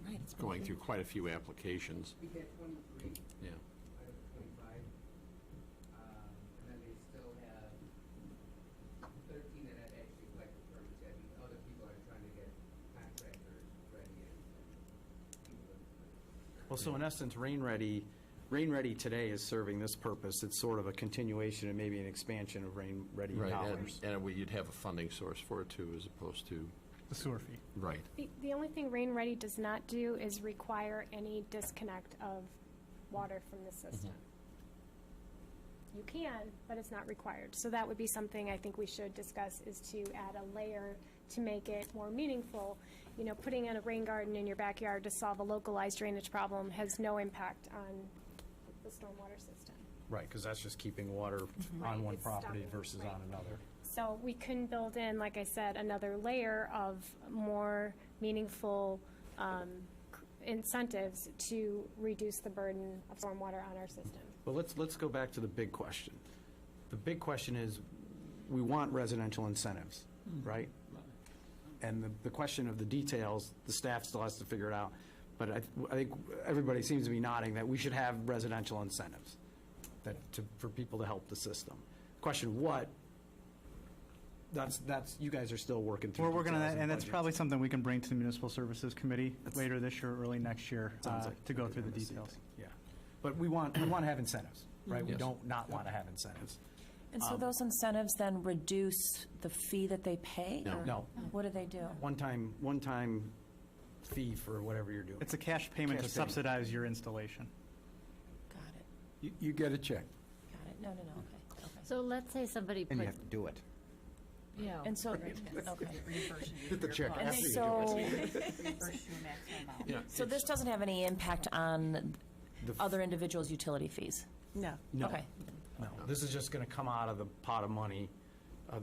Speaker 7: Right, it's been
Speaker 6: going
Speaker 7: good.
Speaker 6: through quite a few applications.
Speaker 3: We had 23
Speaker 6: Yeah.
Speaker 3: out of 25, and then they still have 13 that had actually collected permits. I think other people are trying to get contractors ready and people.
Speaker 15: Well, so in essence, Rain Ready today is serving this purpose. It's sort of a continuation and maybe an expansion of Rain Ready
Speaker 6: Right,
Speaker 15: dollars.
Speaker 6: and you'd have a funding source for it, too, as opposed to,
Speaker 2: The sewer fee.
Speaker 6: right.
Speaker 11: the only thing Rain Ready does not do is require any disconnect of water from the system. You can, but it's not required. So that would be something I think we should discuss, is to add a layer to make it more meaningful. You know, putting in a rain garden in your backyard to solve a localized drainage problem has no impact on the stormwater system.
Speaker 15: Right, because that's just keeping water
Speaker 11: Right,
Speaker 15: on one
Speaker 11: it's
Speaker 15: property
Speaker 11: stopping,
Speaker 15: versus
Speaker 11: right.
Speaker 15: on another.
Speaker 11: So we couldn't build in, like I said, another layer of more meaningful incentives to reduce the burden of stormwater on our system.
Speaker 15: But let's go back to the big question. The big question is, we want residential incentives, right? And the question of the details, the staff still has to figure it out. But I think everybody seems to be nodding that we should have residential incentives for people to help the system. Question, what? That's you guys are still working through
Speaker 2: We're working on
Speaker 15: details
Speaker 2: that, and that's
Speaker 15: budgets.
Speaker 2: probably something we can bring to the Municipal Services Committee later this year, early next year,
Speaker 15: Sounds like
Speaker 2: to go through the
Speaker 15: MSC
Speaker 2: details.
Speaker 15: thing, yeah. But we want to have incentives, right? We
Speaker 6: Yes.
Speaker 15: don't not want to have incentives.
Speaker 7: And so those incentives then reduce the fee that they pay?
Speaker 6: No.
Speaker 7: or
Speaker 15: No.
Speaker 7: What do they do?
Speaker 15: One-time fee for whatever you're doing.
Speaker 2: It's a cash payment to
Speaker 15: Cash payment.
Speaker 2: subsidize your installation.
Speaker 7: Got it,
Speaker 3: You get a check.
Speaker 7: got it. No, okay.
Speaker 5: So let's say somebody
Speaker 8: And you
Speaker 5: put,
Speaker 8: have to do it.
Speaker 5: you know,
Speaker 7: And so, okay.
Speaker 8: Get the check
Speaker 7: And
Speaker 8: after you do
Speaker 7: so,
Speaker 6: Yeah,
Speaker 7: so this doesn't have any impact on other individuals' utility fees?
Speaker 9: No.
Speaker 15: No.
Speaker 7: Okay.
Speaker 15: No, this is just going to come out of the pot of money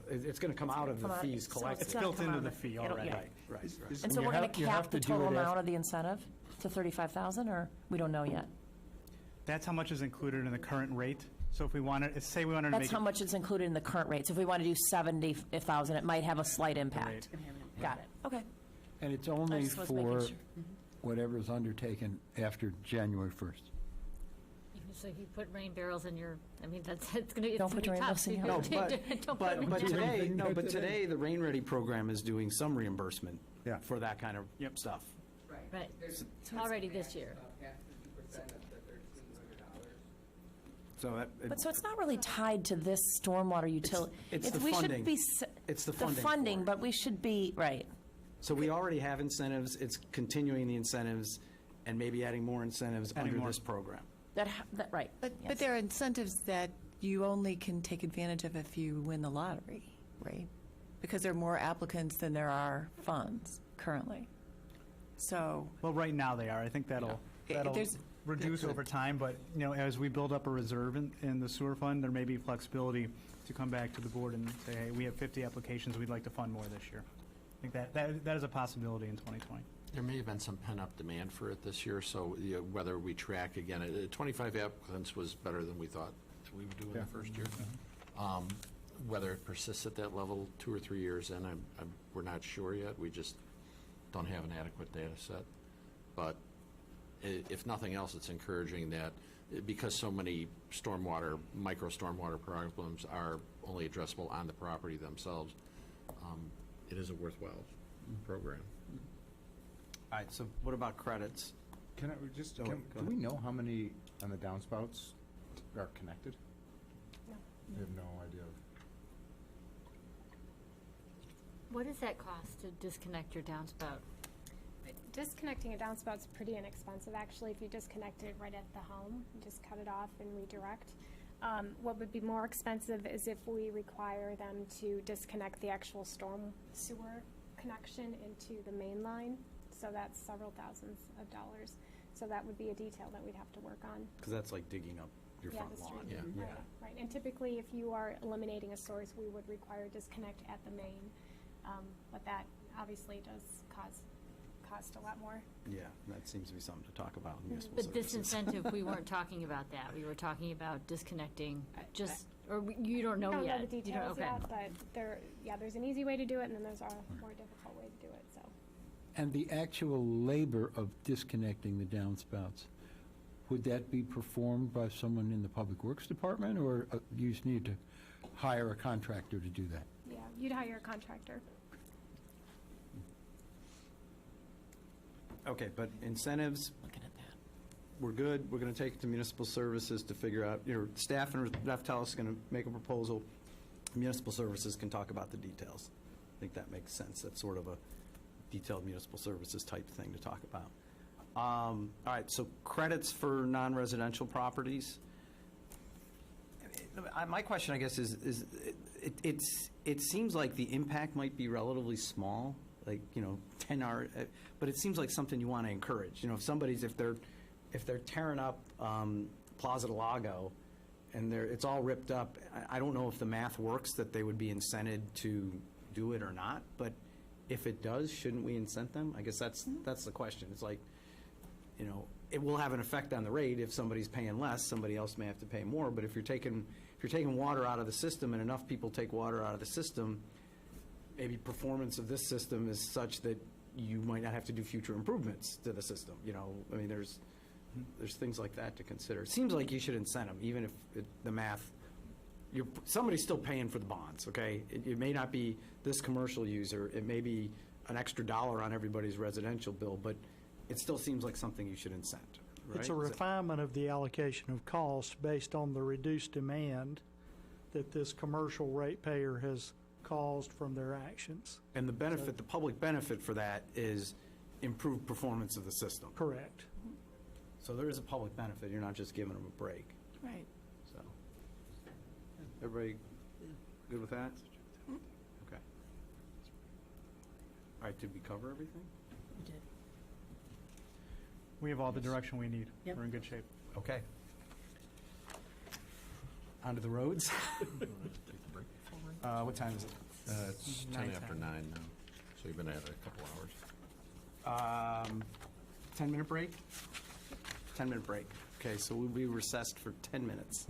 Speaker 15: It's going to come out of the
Speaker 7: Come out-
Speaker 15: fees
Speaker 7: so
Speaker 15: collected.
Speaker 7: it's not
Speaker 2: built
Speaker 7: come
Speaker 2: into
Speaker 7: out
Speaker 2: the
Speaker 7: of-
Speaker 2: fee
Speaker 7: it'll-
Speaker 2: already.
Speaker 7: yeah.
Speaker 15: Right.
Speaker 7: And so
Speaker 3: You
Speaker 7: we're going
Speaker 3: have-
Speaker 7: to
Speaker 3: you
Speaker 7: cap
Speaker 3: have
Speaker 7: the
Speaker 3: to do
Speaker 7: total
Speaker 3: it
Speaker 7: amount of the incentive to 35,000, or we don't know yet?
Speaker 2: That's how much is included in the current rate. So if we wanted, say we wanted to make
Speaker 7: That's how
Speaker 2: it,
Speaker 7: much is included in the current rate. So if we want to do 70,000, it might have a slight impact. Got it, okay.
Speaker 3: And it's only
Speaker 7: just was making
Speaker 3: for
Speaker 7: sure.
Speaker 3: whatever's undertaken after January 1st.
Speaker 5: So if you put rain barrels in your, I mean, it's gonna, it's
Speaker 7: Don't
Speaker 5: gonna
Speaker 7: put
Speaker 5: be
Speaker 7: rain
Speaker 5: tough.
Speaker 7: barrels in your
Speaker 15: No,
Speaker 7: house.
Speaker 5: Don't put them
Speaker 15: but
Speaker 5: down.
Speaker 15: today, no, but
Speaker 3: Today.
Speaker 15: today, the Rain Ready program is doing some reimbursement
Speaker 8: Yeah.
Speaker 15: for that kind of stuff.
Speaker 5: Right, already this year.
Speaker 15: So
Speaker 7: But so it's not really tied to this stormwater utility.
Speaker 15: it's the
Speaker 7: we should
Speaker 15: funding.
Speaker 7: be
Speaker 15: It's the
Speaker 7: the
Speaker 15: funding.
Speaker 7: funding,
Speaker 15: for it.
Speaker 7: but we should be, right.
Speaker 15: So we already have incentives, it's continuing the incentives, and maybe adding more incentives
Speaker 2: Adding
Speaker 15: under
Speaker 2: more.
Speaker 15: this program.
Speaker 7: Right.
Speaker 9: But
Speaker 7: yes.
Speaker 9: there are incentives that you only can take advantage of if you win the lottery, right? Because there are more applicants than there are funds currently. So,
Speaker 2: well, right now they are. I think that'll
Speaker 9: There's-
Speaker 2: reduce over time, but, as we build up a reserve in the sewer fund, there may be flexibility to come back to the board and say, hey, we have 50 applications, we'd like to fund more this year. I think that is a possibility in 2020.
Speaker 6: There may have been some pent-up demand for it this year, so whether we track again, 25 applicants was better than we thought we would do in the first year. Whether it persists at that level 2 or 3 years in, we're not sure yet. We just don't have an adequate data set. But if nothing else, it's encouraging that because so many micro stormwater problems are only addressable on the property themselves, it is a worthwhile program.
Speaker 15: All right, so what about credits?
Speaker 8: Can I just,
Speaker 15: Go
Speaker 8: do
Speaker 15: ahead.
Speaker 8: we know how many on the downspouts are connected?
Speaker 11: No.
Speaker 8: We have no idea.
Speaker 5: What does that cost to disconnect your downspout?
Speaker 11: Disconnecting a downspouts pretty inexpensive, actually, if you disconnect it right at the home, you just cut it off and redirect. What would be more expensive is if we require them to disconnect the actual storm sewer connection into the main line, so that's several thousands of dollars. So that would be a detail that we'd have to work on.
Speaker 15: Because that's like digging up your
Speaker 11: Yeah,
Speaker 15: front
Speaker 11: the
Speaker 15: lawn.
Speaker 11: street.
Speaker 6: Yeah.
Speaker 11: Right, and typically, if you are eliminating a source, we would require disconnect at the main, but that obviously does cost a lot more.
Speaker 15: Yeah, that seems to be something to talk about in municipal
Speaker 5: But this
Speaker 15: services.
Speaker 5: incentive, we weren't talking about that. We were talking about disconnecting you don't know
Speaker 11: I don't
Speaker 5: yet.
Speaker 11: know the
Speaker 5: You don't-
Speaker 11: details
Speaker 5: okay.
Speaker 11: yet, but there's an easy way to do it, and then there's a more difficult way to do it, so.
Speaker 3: And the actual labor of disconnecting the downspouts, would that be performed by someone in the Public Works Department, or you just need to hire a contractor to do that?
Speaker 11: Yeah, you'd hire a contractor.
Speaker 15: Okay, but incentives,
Speaker 7: Looking at that.
Speaker 15: we're good. We're going to take it to municipal services to figure out, staff and Ref Tellus is going to make a proposal. Municipal services can talk about the details. I think that makes sense. That's sort of a detailed municipal services type thing to talk about. All right, so credits for non-residential properties. My question, I guess, is it seems like the impact might be relatively small, like, 10 hour, but it seems like something you want to encourage. If they're tearing up Plaza del Lago and it's all ripped up, I don't know if the math works that they would be incented to do it or not, but if it does, shouldn't we incent them? I guess that's the question. It's like, it will have an effect on the rate. If somebody's paying less, somebody else may have to pay more, but if you're taking water out of the system and enough people take water out of the system, maybe performance of this system is such that you might not have to do future improvements to the system. There's things like that to consider. It seems like you should incent them, even if the math, somebody's still paying for the bonds, okay? It may not be this commercial user, it may be an extra $1 on everybody's residential bill, but it still seems like something you should incent, right?
Speaker 1: It's a refinement of the allocation of costs based on the reduced demand that this commercial ratepayer has caused from their actions.
Speaker 15: And the benefit, the public benefit for that is improved performance of the system.
Speaker 1: Correct.
Speaker 15: So there is a public benefit, you're not just giving them a break,
Speaker 9: Right.
Speaker 15: so. Everybody good with that? Okay. All right, did we cover everything?
Speaker 7: We did.
Speaker 2: We have all the direction we need.
Speaker 12: Yep.
Speaker 2: We're in good shape.
Speaker 15: Okay. Onto the roads. What time is it?
Speaker 6: It's 10 after 9 now, so you've been at it a couple hours.
Speaker 15: 10-minute break? 10-minute break. Okay, so we'll be recessed for 10 minutes.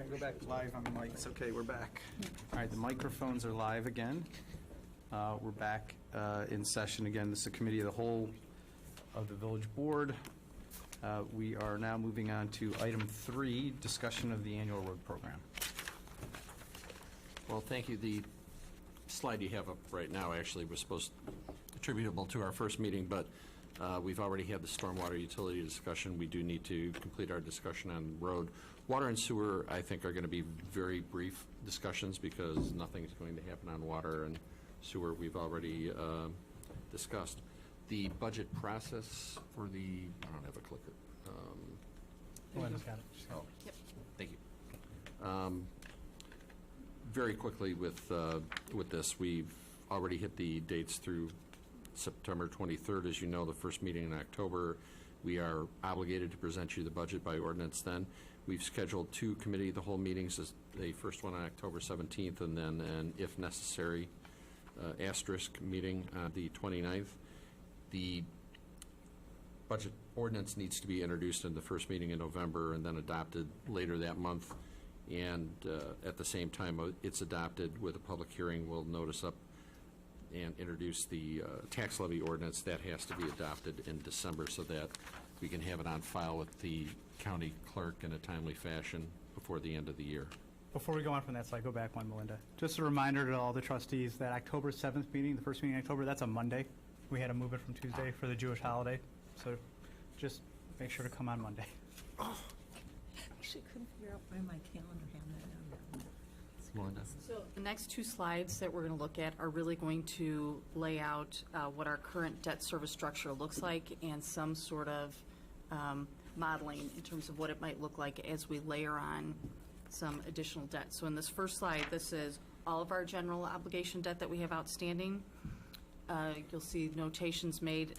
Speaker 15: Go back live on the mics. Okay, we're back. All right, the microphones are live again. We're back in session again. This is the Committee of the Whole of the Village Board. We are now moving on to item 3, discussion of the annual road program.
Speaker 6: Well, thank you. The slide you have up right now actually was attributable to our first meeting, but we've already had the stormwater utility discussion. We do need to complete our discussion on road. Water and sewer, I think, are going to be very brief discussions because nothing's going to happen on water and sewer we've already discussed. The budget process for the, I don't have a clicker.
Speaker 2: Melinda's got it.
Speaker 6: Oh, thank you. Very quickly with this, we've already hit the dates through September 23rd. As you know, the first meeting in October, we are obligated to present you the budget by ordinance then. We've scheduled 2 committee of the whole meetings, the first one on October 17th, and then an, if necessary, asterisk meeting on the 29th. The budget ordinance needs to be introduced in the first meeting in November and then adopted later that month. And at the same time it's adopted with a public hearing, we'll notice up and introduce the tax levy ordinance. That has to be adopted in December so that we can have it on file with the county clerk in a timely fashion before the end of the year.
Speaker 2: Before we go on from that slide, go back one, Melinda. Just a reminder to all the trustees that October 7th meeting, the first meeting in October, that's a Monday. We had to move it from Tuesday for the Jewish holiday. So just make sure to come on Monday.
Speaker 7: Actually couldn't figure out where my calendar had that on there.
Speaker 6: Melinda?
Speaker 12: So the next 2 slides that we're going to look at are really going to lay out what our current debt service structure looks like and some sort of modeling in terms of what it might look like as we layer on some additional debt. So in this first slide, this is all of our general obligation debt that we have outstanding. You'll see notations made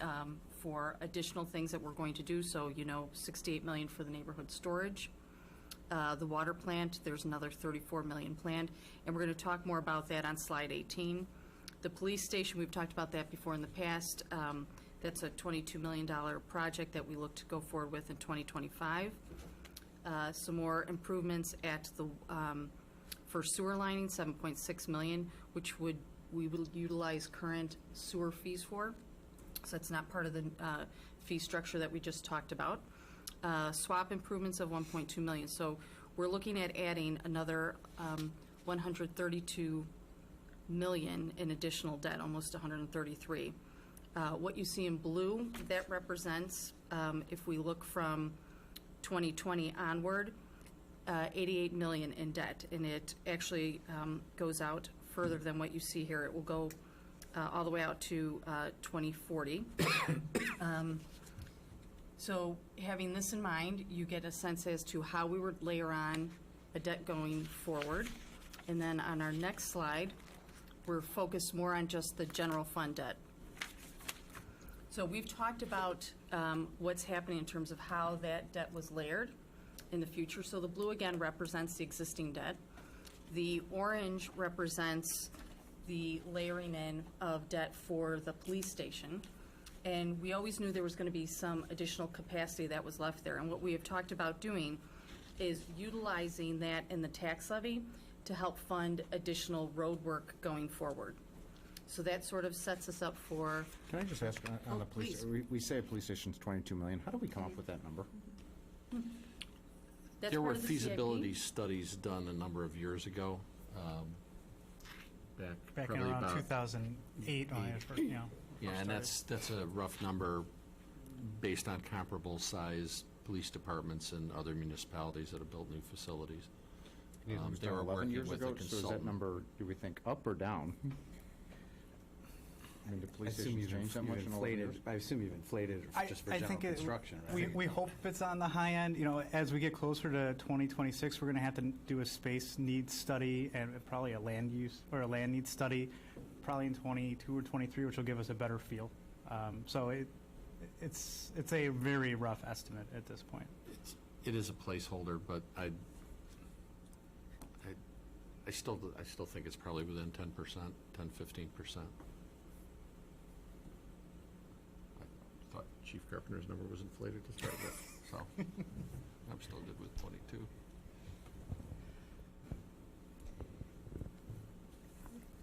Speaker 12: for additional things that we're going to do. So, you know, $68 million for the neighborhood storage. The water plant, there's another $34 million planned, and we're going to talk more about that on slide 18. The police station, we've talked about that before in the past. That's a $22 million project that we look to go forward with in 2025. Some more improvements at the for sewer lining, $7.6 million, which we will utilize current sewer fees for. So that's not part of the fee structure that we just talked about. Swap improvements of $1.2 million. So we're looking at adding another $132 million in additional debt, almost $133. What you see in blue, that represents, if we look from 2020 onward, $88 million in debt, and it actually goes out further than what you see here. It will go all the way out to 2040. So having this in mind, you get a sense as to how we would layer on a debt going forward. And then on our next slide, we're focused more on just the general fund debt. So we've talked about what's happening in terms of how that debt was layered in the future. So the blue, again, represents the existing debt. The orange represents the layering in of debt for the police station. And we always knew there was going to be some additional capacity that was left there. And what we have talked about doing is utilizing that in the tax levy to help fund additional road work going forward. So that sort of sets us up for...
Speaker 8: Can I just ask on the police,
Speaker 12: please.
Speaker 8: we say a police station's 22 million. How do we come up with that number?
Speaker 12: That's
Speaker 6: There were
Speaker 12: part of the CIP.
Speaker 6: feasibility studies done a number of years ago,
Speaker 2: Back in
Speaker 6: probably
Speaker 2: around
Speaker 6: about
Speaker 2: 2008, when I first, you know.
Speaker 6: Yeah, and that's a rough number based on comparable size police departments and other municipalities that have built new facilities. They were
Speaker 8: 11
Speaker 6: working
Speaker 8: years
Speaker 6: with
Speaker 8: ago,
Speaker 6: a
Speaker 8: so is that
Speaker 6: consultant.
Speaker 8: number, do we think up or down? I mean, the police stations changed that much in 11 years?
Speaker 15: I assume you've inflated it just for
Speaker 2: I
Speaker 15: general
Speaker 2: think
Speaker 15: construction, right?
Speaker 2: we hope it's on the high end. You know, as we get closer to 2026, we're going to have to do a space needs study and probably a land use or a land needs study, probably in 22 or 23, which will give us a better feel. So it's a very rough estimate at this point.
Speaker 6: It is a placeholder, but I still think it's probably within 10%, 10-15%. I thought Chief Carpenter's number was inflated to start with, so I'm still good with 22.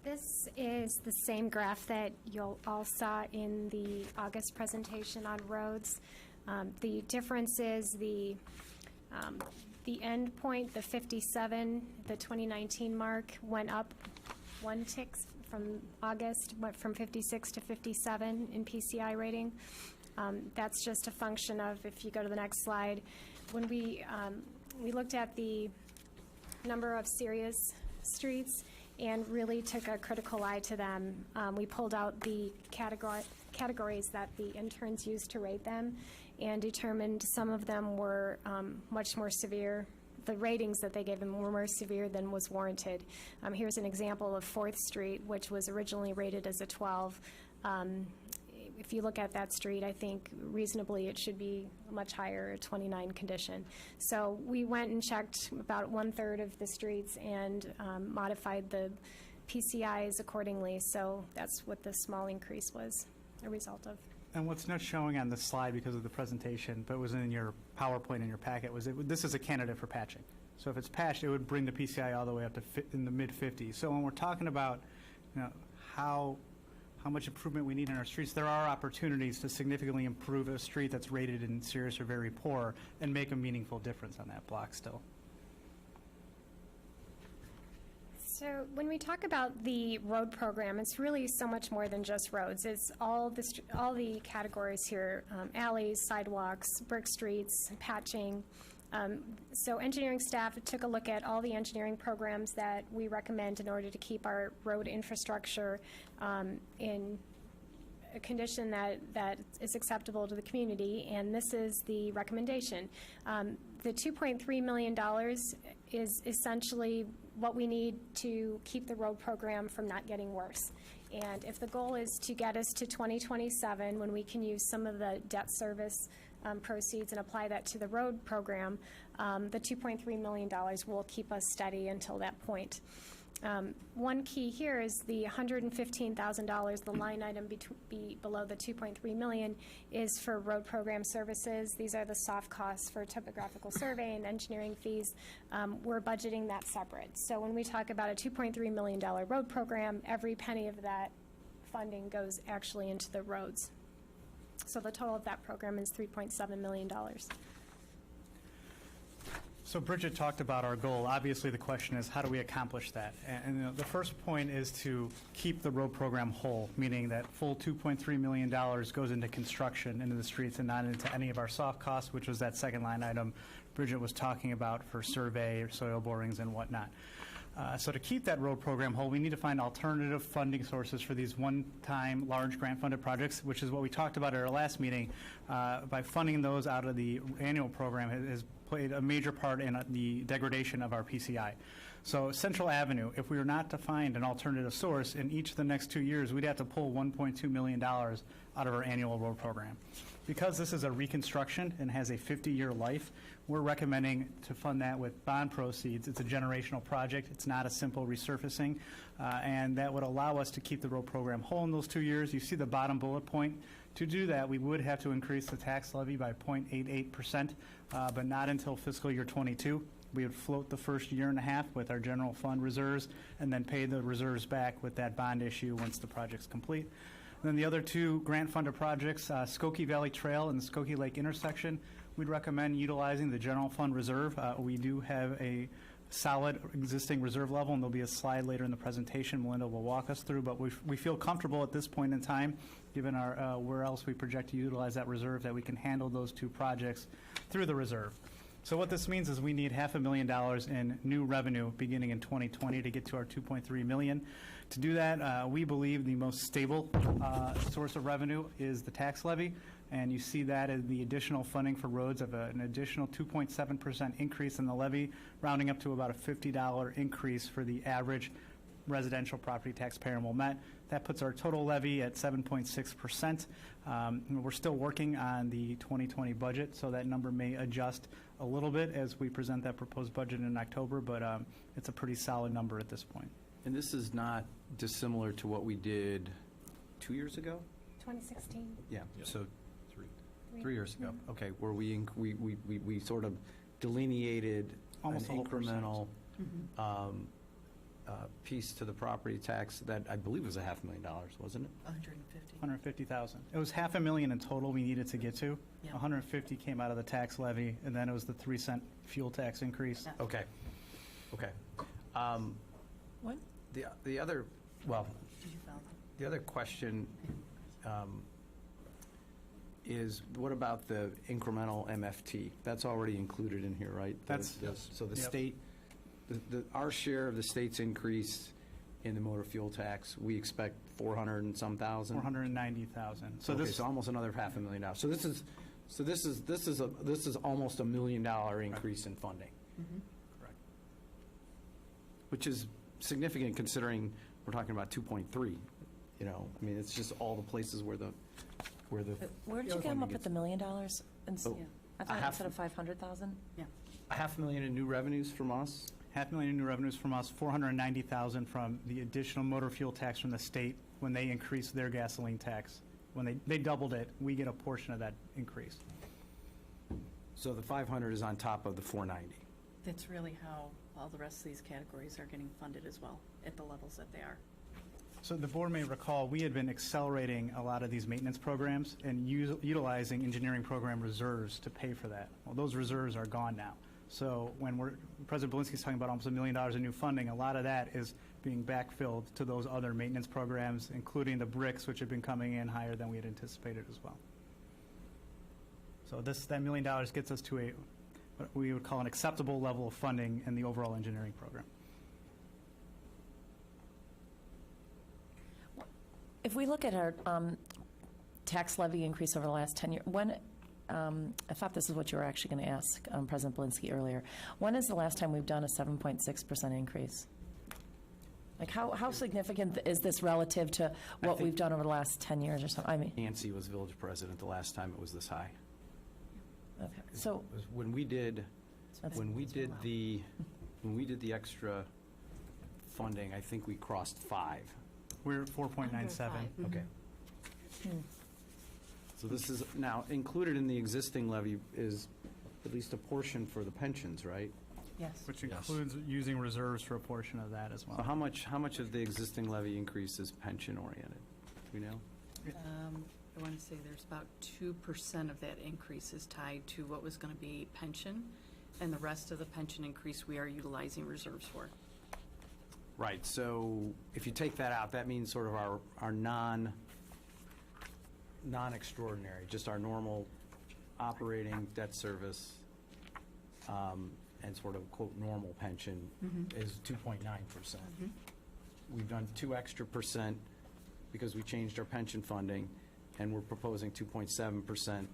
Speaker 11: This is the same graph that you all saw in the August presentation on roads. The difference is the end point, the 57, the 2019 mark, went up one tick from August, went from 56 to 57 in PCI rating. That's just a function of, if you go to the next slide, when we looked at the number of serious streets and really took a critical eye to them. We pulled out the categories that the interns used to rate them and determined some of them were much more severe. The ratings that they gave them were more severe than was warranted. Here's an example of 4th Street, which was originally rated as a 12. If you look at that street, I think reasonably it should be much higher, a 29 condition. So we went and checked about 1/3 of the streets and modified the PCIs accordingly. So that's what the small increase was a result of.
Speaker 2: And what's not showing on the slide because of the presentation, but was in your PowerPoint in your packet, was this is a candidate for patching. So if it's patched, it would bring the PCI all the way up to in the mid-50s. So when we're talking about, how much improvement we need in our streets, there are opportunities to significantly improve a street that's rated in serious or very poor and make a meaningful difference on that block still.
Speaker 11: So when we talk about the road program, it's really so much more than just roads. It's all the categories here, alleys, sidewalks, brick streets, patching. So engineering staff took a look at all the engineering programs that we recommend in order to keep our road infrastructure in a condition that is acceptable to the community, and this is the recommendation. The $2.3 million is essentially what we need to keep the road program from not getting worse. And if the goal is to get us to 2027, when we can use some of the debt service proceeds and apply that to the road program, the $2.3 million will keep us steady until that point. One key here is the $115,000, the line item below the $2.3 million, is for road program services. These are the soft costs for topographical survey and engineering fees. We're budgeting that separate. So when we talk about a $2.3 million road program, every penny of that funding goes actually into the roads. So the total of that program is $3.7 million.
Speaker 2: So Bridget talked about our goal. Obviously, the question is, how do we accomplish that? And the first point is to keep the road program whole, meaning that full $2.3 million goes into construction, into the streets, and not into any of our soft costs, which was that second line item Bridget was talking about for survey, soil borings, and whatnot. So to keep that road program whole, we need to find alternative funding sources for these one-time large grant-funded projects, which is what we talked about at our last meeting. By funding those out of the annual program has played a major part in the degradation of our PCI. So Central Avenue, if we were not to find an alternative source, in each of the next 2 years, we'd have to pull $1.2 million out of our annual road program. Because this is a reconstruction and has a 50-year life, we're recommending to fund that with bond proceeds. It's a generational project. It's not a simple resurfacing, and that would allow us to keep the road program whole in those 2 years. You see the bottom bullet point. To do that, we would have to increase the tax levy by 0.88%, but not until fiscal year 22. We would float the first year and a half with our general fund reserves and then pay the reserves back with that bond issue once the project's complete. And then the other two grant-funded projects, Skokie Valley Trail and the Skokie Lake intersection, we'd recommend utilizing the general fund reserve. We do have a solid existing reserve level, and there'll be a slide later in the presentation Melinda will walk us through, but we feel comfortable at this point in time, given our where else we project to utilize that reserve, that we can handle those two projects through the reserve. So what this means is we need $500,000 in new revenue beginning in 2020 to get to our $2.3 million. To do that, we believe the most stable source of revenue is the tax levy, and you see that as the additional funding for roads of an additional 2.7% increase in the levy, rounding up to about a $50 increase for the average residential property taxpayer in Wilmette. That puts our total levy at 7.6%. We're still working on the 2020 budget, so that number may adjust a little bit as we present that proposed budget in October, but it's a pretty solid number at this point.
Speaker 4: And this is not dissimilar to what we did 2 years ago?
Speaker 11: 2016.
Speaker 4: Yeah, so
Speaker 11: Three.
Speaker 4: 3 years ago. Okay, where we sort of delineated
Speaker 2: Almost
Speaker 4: an incremental
Speaker 15: piece to the property tax that I believe was $500,000, wasn't it?
Speaker 12: 150.
Speaker 2: 150,000. It was $500,000 in total we needed to get to.
Speaker 12: Yeah.
Speaker 2: 150 came out of the tax levy, and then it was the 3-cent fuel tax increase.
Speaker 12: Yeah.
Speaker 15: Okay, okay.
Speaker 7: What?
Speaker 15: The other, well,
Speaker 12: Did you follow?
Speaker 15: the other question is, what about the incremental MFT? That's already included in here, right?
Speaker 2: That's-
Speaker 15: So the
Speaker 2: Yep.
Speaker 15: state, our share of the state's increase in the motor fuel tax, we expect 400 and some thousand?
Speaker 2: 490,000. So
Speaker 15: Okay,
Speaker 2: this,
Speaker 15: so almost another $500,000. So this is almost $1 million increase in funding.
Speaker 2: correct.
Speaker 15: Which is significant considering we're talking about 2.3, you know? I mean, it's just all the places where the
Speaker 7: Where did you
Speaker 15: other
Speaker 7: come
Speaker 15: funding
Speaker 7: up with
Speaker 15: gets-
Speaker 7: the $1 million?
Speaker 15: Oh,
Speaker 7: I thought you said of 500,000?
Speaker 12: Yeah.
Speaker 15: $500,000 in new revenues from us?
Speaker 2: $500,000 in new revenues from us, 490,000 from the additional motor fuel tax from the state when they increased their gasoline tax. When they doubled it, we get a portion of that increase.
Speaker 15: So the 500 is on top of the 490.
Speaker 12: That's really how all the rest of these categories are getting funded as well, at the levels that they are.
Speaker 2: So the board may recall, we had been accelerating a lot of these maintenance programs and utilizing engineering program reserves to pay for that. Well, those reserves are gone now. So when President Bielinski's talking about almost $1 million in new funding, a lot of that is being backfilled to those other maintenance programs, including the bricks, which have been coming in higher than we had anticipated as well. So that $1 million gets us to what we would call an acceptable level of funding in the overall engineering program.
Speaker 7: If we look at our tax levy increase over the last 10 years, I thought this is what you were actually going to ask President Bielinski earlier. When is the last time we've done a 7.6% increase? Like, how significant is this relative to what
Speaker 15: think-
Speaker 7: we've done over the last 10 years or something? I mean,
Speaker 15: Nancy was village president the last time it was this high.
Speaker 7: okay, so,
Speaker 15: It was when we did,
Speaker 7: That's-
Speaker 15: when we did the extra funding, I think we crossed 5.
Speaker 2: We're at 4.97.
Speaker 15: Okay. So this is, now, included in the existing levy is at least a portion for the pensions, right?
Speaker 12: Yes.
Speaker 2: Which
Speaker 6: Yes.
Speaker 2: includes using reserves for a portion of that as well.
Speaker 15: So how much of the existing levy increase is pension-oriented? Do we know?
Speaker 12: I want to say there's about 2% of that increase is tied to what was going to be pension, and the rest of the pension increase we are utilizing reserves for.
Speaker 15: Right, so if you take that out, that means sort of our non-extraordinary, just our normal operating debt service, and sort of quote normal pension is 2.9%. We've done 2 extra percent because we changed our pension funding, and we're proposing 2.7%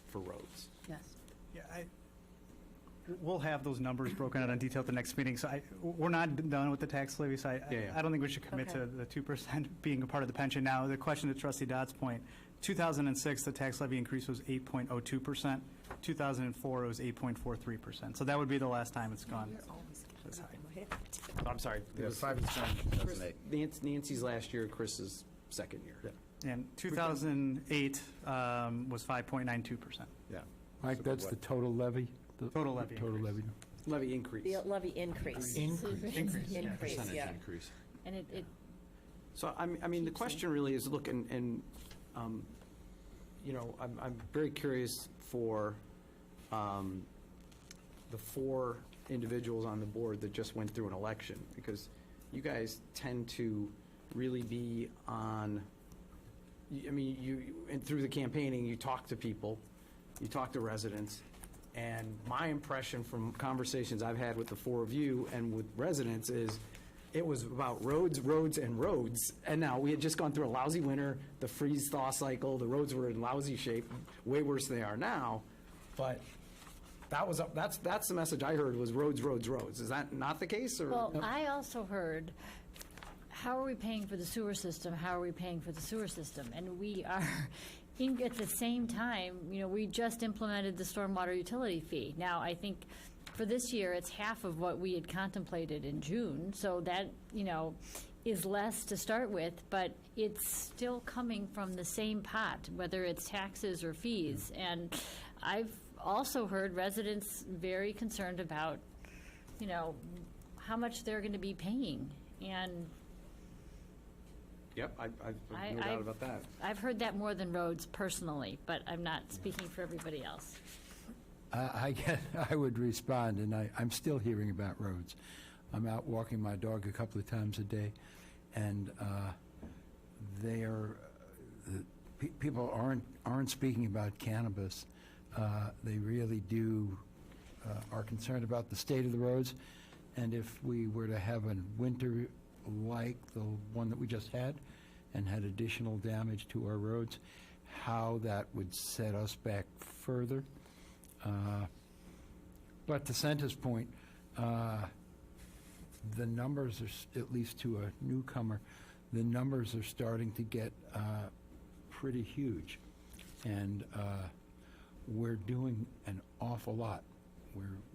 Speaker 15: for roads.
Speaker 12: Yes.
Speaker 2: Yeah, we'll have those numbers broken out in detail at the next meeting. So we're not done with the tax levy, so
Speaker 15: Yeah.
Speaker 2: I don't think we should commit to
Speaker 7: Okay.
Speaker 2: the 2% being a part of the pension. Now, the question to Trustee Dodd's point, 2006, the tax levy increase was 8.02%. 2004, it was 8.43%. So that would be the last time it's gone this high.
Speaker 15: I'm sorry.
Speaker 8: Yeah, 5%.
Speaker 15: Nancy's last year, Chris's second year.
Speaker 2: And 2008 was 5.92%.
Speaker 8: Yeah.
Speaker 3: Mike, that's the total levy? The
Speaker 2: Total levy
Speaker 3: Total
Speaker 2: increase.
Speaker 3: levy.
Speaker 15: Levy increase.
Speaker 7: the levy increase.
Speaker 2: Increase.
Speaker 7: Increase,
Speaker 6: Percentage
Speaker 7: yeah.
Speaker 6: increase.
Speaker 5: And it
Speaker 15: So, I mean, the question really is, look, and you know, I'm very curious for the 4 individuals on the board that just went through an election, because you guys tend to really be on, I mean, and through the campaigning, you talk to people, you talk to residents, and my impression from conversations I've had with the 4 of you and with residents is it was about roads, roads, and roads. And now, we had just gone through a lousy winter, the freeze-thaw cycle, the roads were in lousy shape, way worse than they are now. But that's the message I heard, was roads, roads, roads. Is that not the case, or?
Speaker 5: Well, I also heard, how are we paying for the sewer system? How are we paying for the sewer system? And we are, at the same time, we just implemented the stormwater utility fee. Now, I think for this year, it's half of what we had contemplated in June, so that, is less to start with, but it's still coming from the same pot, whether it's taxes or fees. And I've also heard residents very concerned about, how much they're going to be paying. And
Speaker 15: Yep, I've
Speaker 5: I-
Speaker 15: no doubt
Speaker 5: I've-
Speaker 15: about that.
Speaker 5: I've heard that more than roads personally, but I'm not speaking for everybody else.
Speaker 3: I would respond, and I'm still hearing about roads. I'm out walking my dog a couple of times a day, and they are, people aren't speaking about cannabis. They really are concerned about the state of the roads, and if we were to have a winter like the one that we just had, and had additional damage to our roads, how that would set us back further. But to Santa's point, the numbers are, at least to a newcomer, the numbers are starting to get pretty huge. And we're doing an awful lot.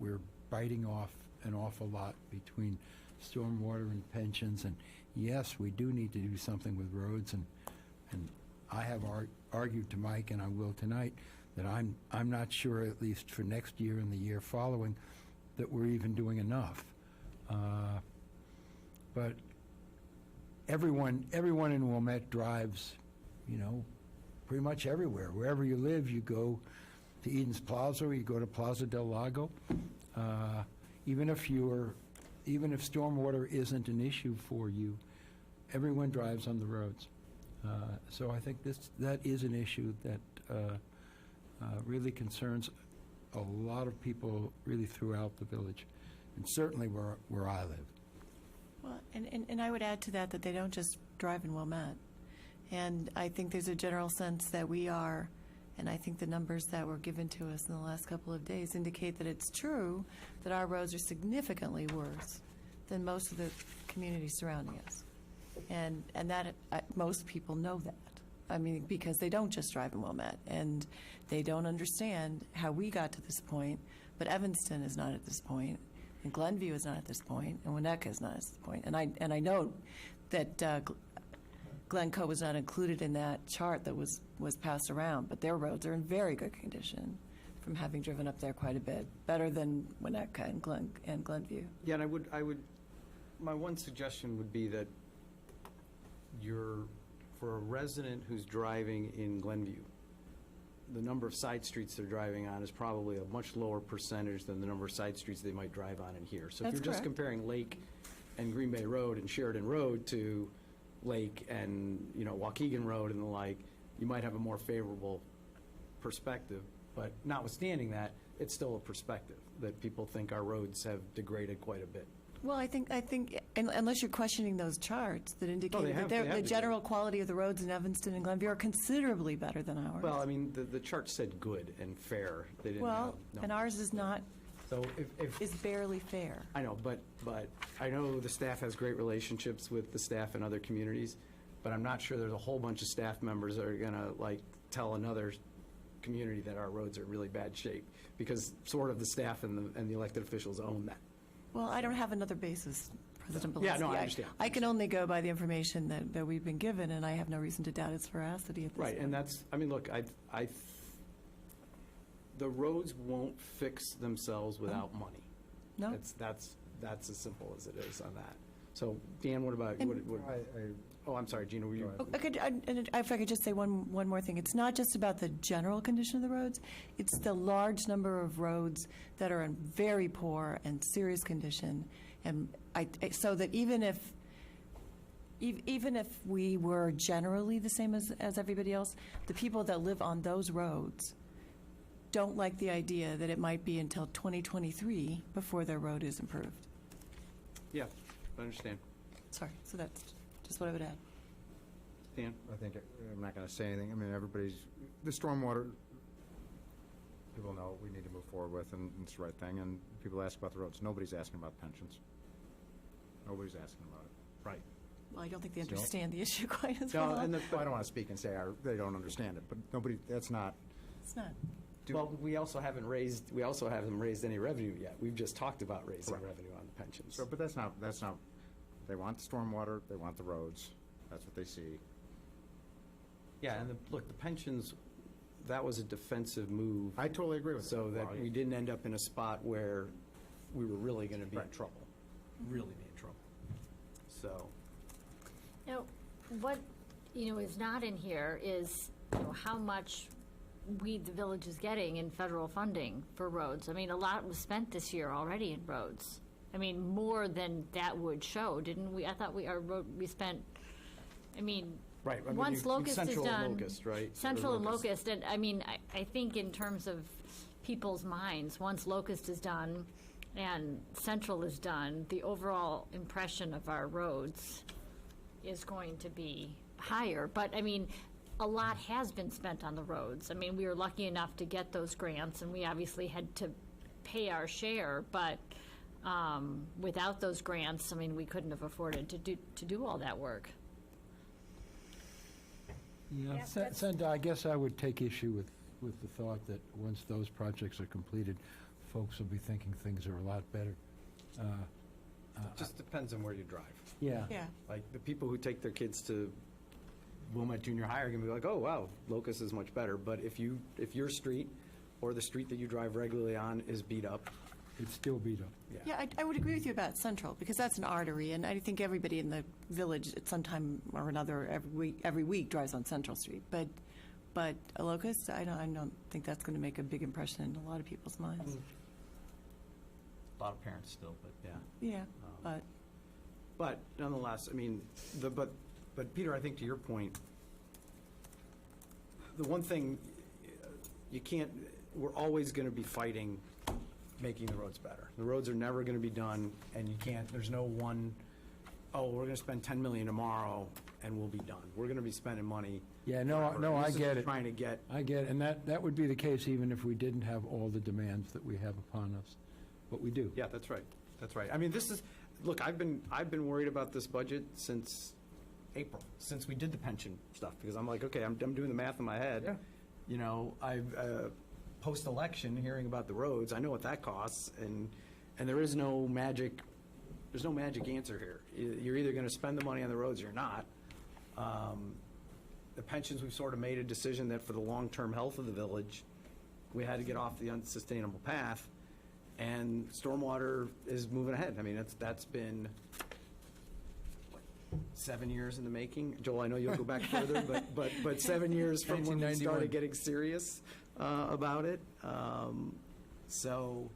Speaker 3: We're biting off an awful lot between stormwater and pensions. And yes, we do need to do something with roads. And I have argued to Mike, and I will tonight, that I'm not sure, at least for next year and the year following, that we're even doing enough. But everyone in Wilmette drives, pretty much everywhere. Wherever you live, you go to Eden's Plaza, or you go to Plaza del Lago. Even if stormwater isn't an issue for you, everyone drives on the roads. So I think that is an issue that really concerns a lot of people really throughout the village, and certainly where I live.
Speaker 9: Well, and I would add to that they don't just drive in Wilmette. And I think there's a general sense that we are, and I think the numbers that were given to us in the last couple of days indicate that it's true that our roads are significantly worse than most of the communities surrounding us. And that most people know that. I mean, because they don't just drive in Wilmette, and they don't understand how we got to this point, but Evanston is not at this point, and Glenview is not at this point, and Winnetka is not at this point. And I know that Glencoe was not included in that chart that was passed around, but their roads are in very good condition from having driven up there quite a bit, better than Winnetka and Glenview.
Speaker 15: Yeah, and I would, my one suggestion would be that for a resident who's driving in Glenview, the number of side streets they're driving on is probably a much lower percentage than the number of side streets they might drive on in here. So if
Speaker 9: That's
Speaker 15: you're just
Speaker 9: correct.
Speaker 15: comparing Lake and Green Bay Road and Sheridan Road to Lake and, Waukegan Road and the like, you might have a more favorable perspective. But notwithstanding that, it's still a perspective that people think our roads have degraded quite a bit.
Speaker 9: Well, I think, unless you're questioning those charts that indicate
Speaker 15: they
Speaker 9: that
Speaker 15: have
Speaker 9: the
Speaker 15: to be.
Speaker 9: general quality of the roads in Evanston and Glenview are considerably better than ours.
Speaker 15: Well, I mean, the chart said good and fair. They didn't
Speaker 9: Well,
Speaker 15: have
Speaker 9: and ours is not,
Speaker 15: So if
Speaker 9: is barely fair.
Speaker 15: I know, but I know the staff has great relationships with the staff in other communities, but I'm not sure there's a whole bunch of staff members that are gonna tell another community that our roads are in really bad shape, because sort of the staff and the elected officials own that.
Speaker 9: Well, I don't have another basis, President Belisky.
Speaker 15: Yeah, no, I understand.
Speaker 9: I can only go by the information that we've been given, and I have no reason to doubt its veracity at this point.
Speaker 15: Right, and that's, look, the roads won't fix themselves without money.
Speaker 9: No?
Speaker 15: That's as simple as it is on that. So, Dan, what about, oh, I'm sorry, Gina, were you?
Speaker 9: And if I could just say one more thing. It's not just about the general condition of the roads. It's the large number of roads that are in very poor and serious condition. And so that even if we were generally the same as everybody else, the people that live on those roads don't like the idea that it might be until 2023 before their road is improved.
Speaker 15: Yeah, I understand.
Speaker 9: Sorry, so that's just what I would add.
Speaker 15: Dan?
Speaker 8: I think, I'm not going to say anything. I mean, the stormwater, people know we need to move forward with, and it's the right thing. And people ask about the roads. Nobody's asking about pensions. Nobody's asking about it.
Speaker 15: Right.
Speaker 9: Well, I don't think they understand the issue quite as well.
Speaker 8: No, and I don't want to speak and say they don't understand it, but nobody, that's not.
Speaker 9: It's not.
Speaker 15: Well, we also haven't raised any revenue yet. We've just talked about raising revenue on the pensions.
Speaker 8: So, but that's not, they want the stormwater, they want the roads. That's what they see.
Speaker 15: Yeah, and look, the pensions, that was a defensive move.
Speaker 8: I totally agree with that.
Speaker 15: So that we didn't end up in a spot where we were really going to be in trouble. Really be in trouble. So,
Speaker 5: Now, what, is not in here is, how much the village is getting in federal funding for roads. I mean, a lot was spent this year already in roads. I mean, more than that would show, didn't we? I thought we spent,
Speaker 15: right. I mean,
Speaker 5: once Locust is
Speaker 15: Central and
Speaker 5: done.
Speaker 15: Locust, right?
Speaker 5: Central
Speaker 15: Or
Speaker 5: and Locust, and I think in terms of people's minds, once Locust is done and Central is done, the overall impression of our roads is going to be higher. But, a lot has been spent on the roads. We were lucky enough to get those grants, and we obviously had to pay our share, but without those grants, we couldn't have afforded to do all that work.
Speaker 3: Yeah, Senda, I guess I would take issue with the thought that once those projects are completed, folks will be thinking things are a lot better.
Speaker 15: It just depends on where you drive.
Speaker 3: Yeah.
Speaker 9: Yeah.
Speaker 15: Like, the people who take their kids to Wilmette Junior High are going to be like, oh, wow, Locust is much better. But if your street or the street that you drive regularly on is beat up,
Speaker 3: It's still beat up.
Speaker 9: Yeah, I would agree with you about Central, because that's an artery, and I think everybody in the village at some time or another every week drives on Central Street. But a Locust, I don't think that's going to make a big impression in a lot of people's minds.
Speaker 15: a lot of parents still, but yeah.
Speaker 9: Yeah, but
Speaker 15: But nonetheless, but Peter, I think to your point, the one thing we're always going to be fighting making the roads better. The roads are never going to be done, and there's no one, we're going to spend $10 million tomorrow and we'll be done. We're going to be spending money.
Speaker 3: Yeah, no, I get it.
Speaker 15: Trying to get.
Speaker 3: I get it, and that would be the case even if we didn't have all the demands that we have upon us. But we do.
Speaker 15: Yeah, that's right. That's right. Look, I've been worried about this budget since April, since we did the pension stuff, because I'm like, okay, I'm doing the math in my head.
Speaker 3: Yeah.
Speaker 15: I've post-election, hearing about the roads, I know what that costs, and there is no magic, there's no magic answer here. You're either going to spend the money on the roads or you're not. The pensions, we've sort of made a decision that for the long-term health of the village, we had to get off the unsustainable path, and stormwater is moving ahead. That's been 7 years in the making. Joel, I know you'll go back further, but 7 years from when we started getting serious about it. So,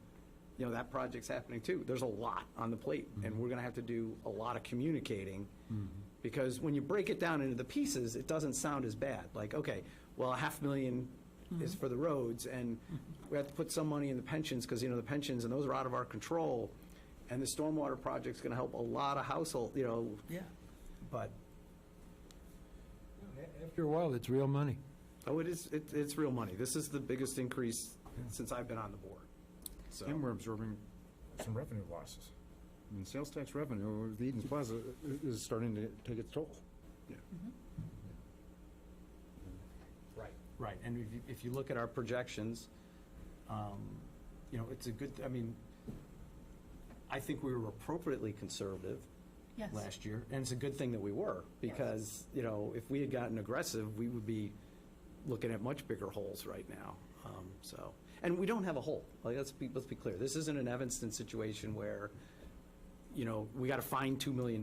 Speaker 15: that project's happening too. There's a lot on the plate, and we're going to have to do a lot of communicating, because when you break it down into the pieces, it doesn't sound as bad. Like, okay, well, $500,000 is for the roads, and we have to put some money in the pensions, because, the pensions, and those are out of our control, and the stormwater project's going to help a lot of household,
Speaker 3: Yeah.
Speaker 15: but.
Speaker 3: After a while, it's real money.
Speaker 15: Oh, it is. It's real money. This is the biggest increase since I've been on the board. So.
Speaker 8: And we're absorbing some revenue losses. Sales tax revenue, the Eden's Plaza is starting to take its toll.
Speaker 15: Yeah. Right. And if you look at our projections, it's a good, I think we were appropriately conservative
Speaker 12: Yes.
Speaker 15: last year, and it's a good thing that we were, because, if we had gotten aggressive, we would be looking at much bigger holes right now. And we don't have a hole. Like, let's be clear. This isn't an Evanston situation where, we got to find $2 million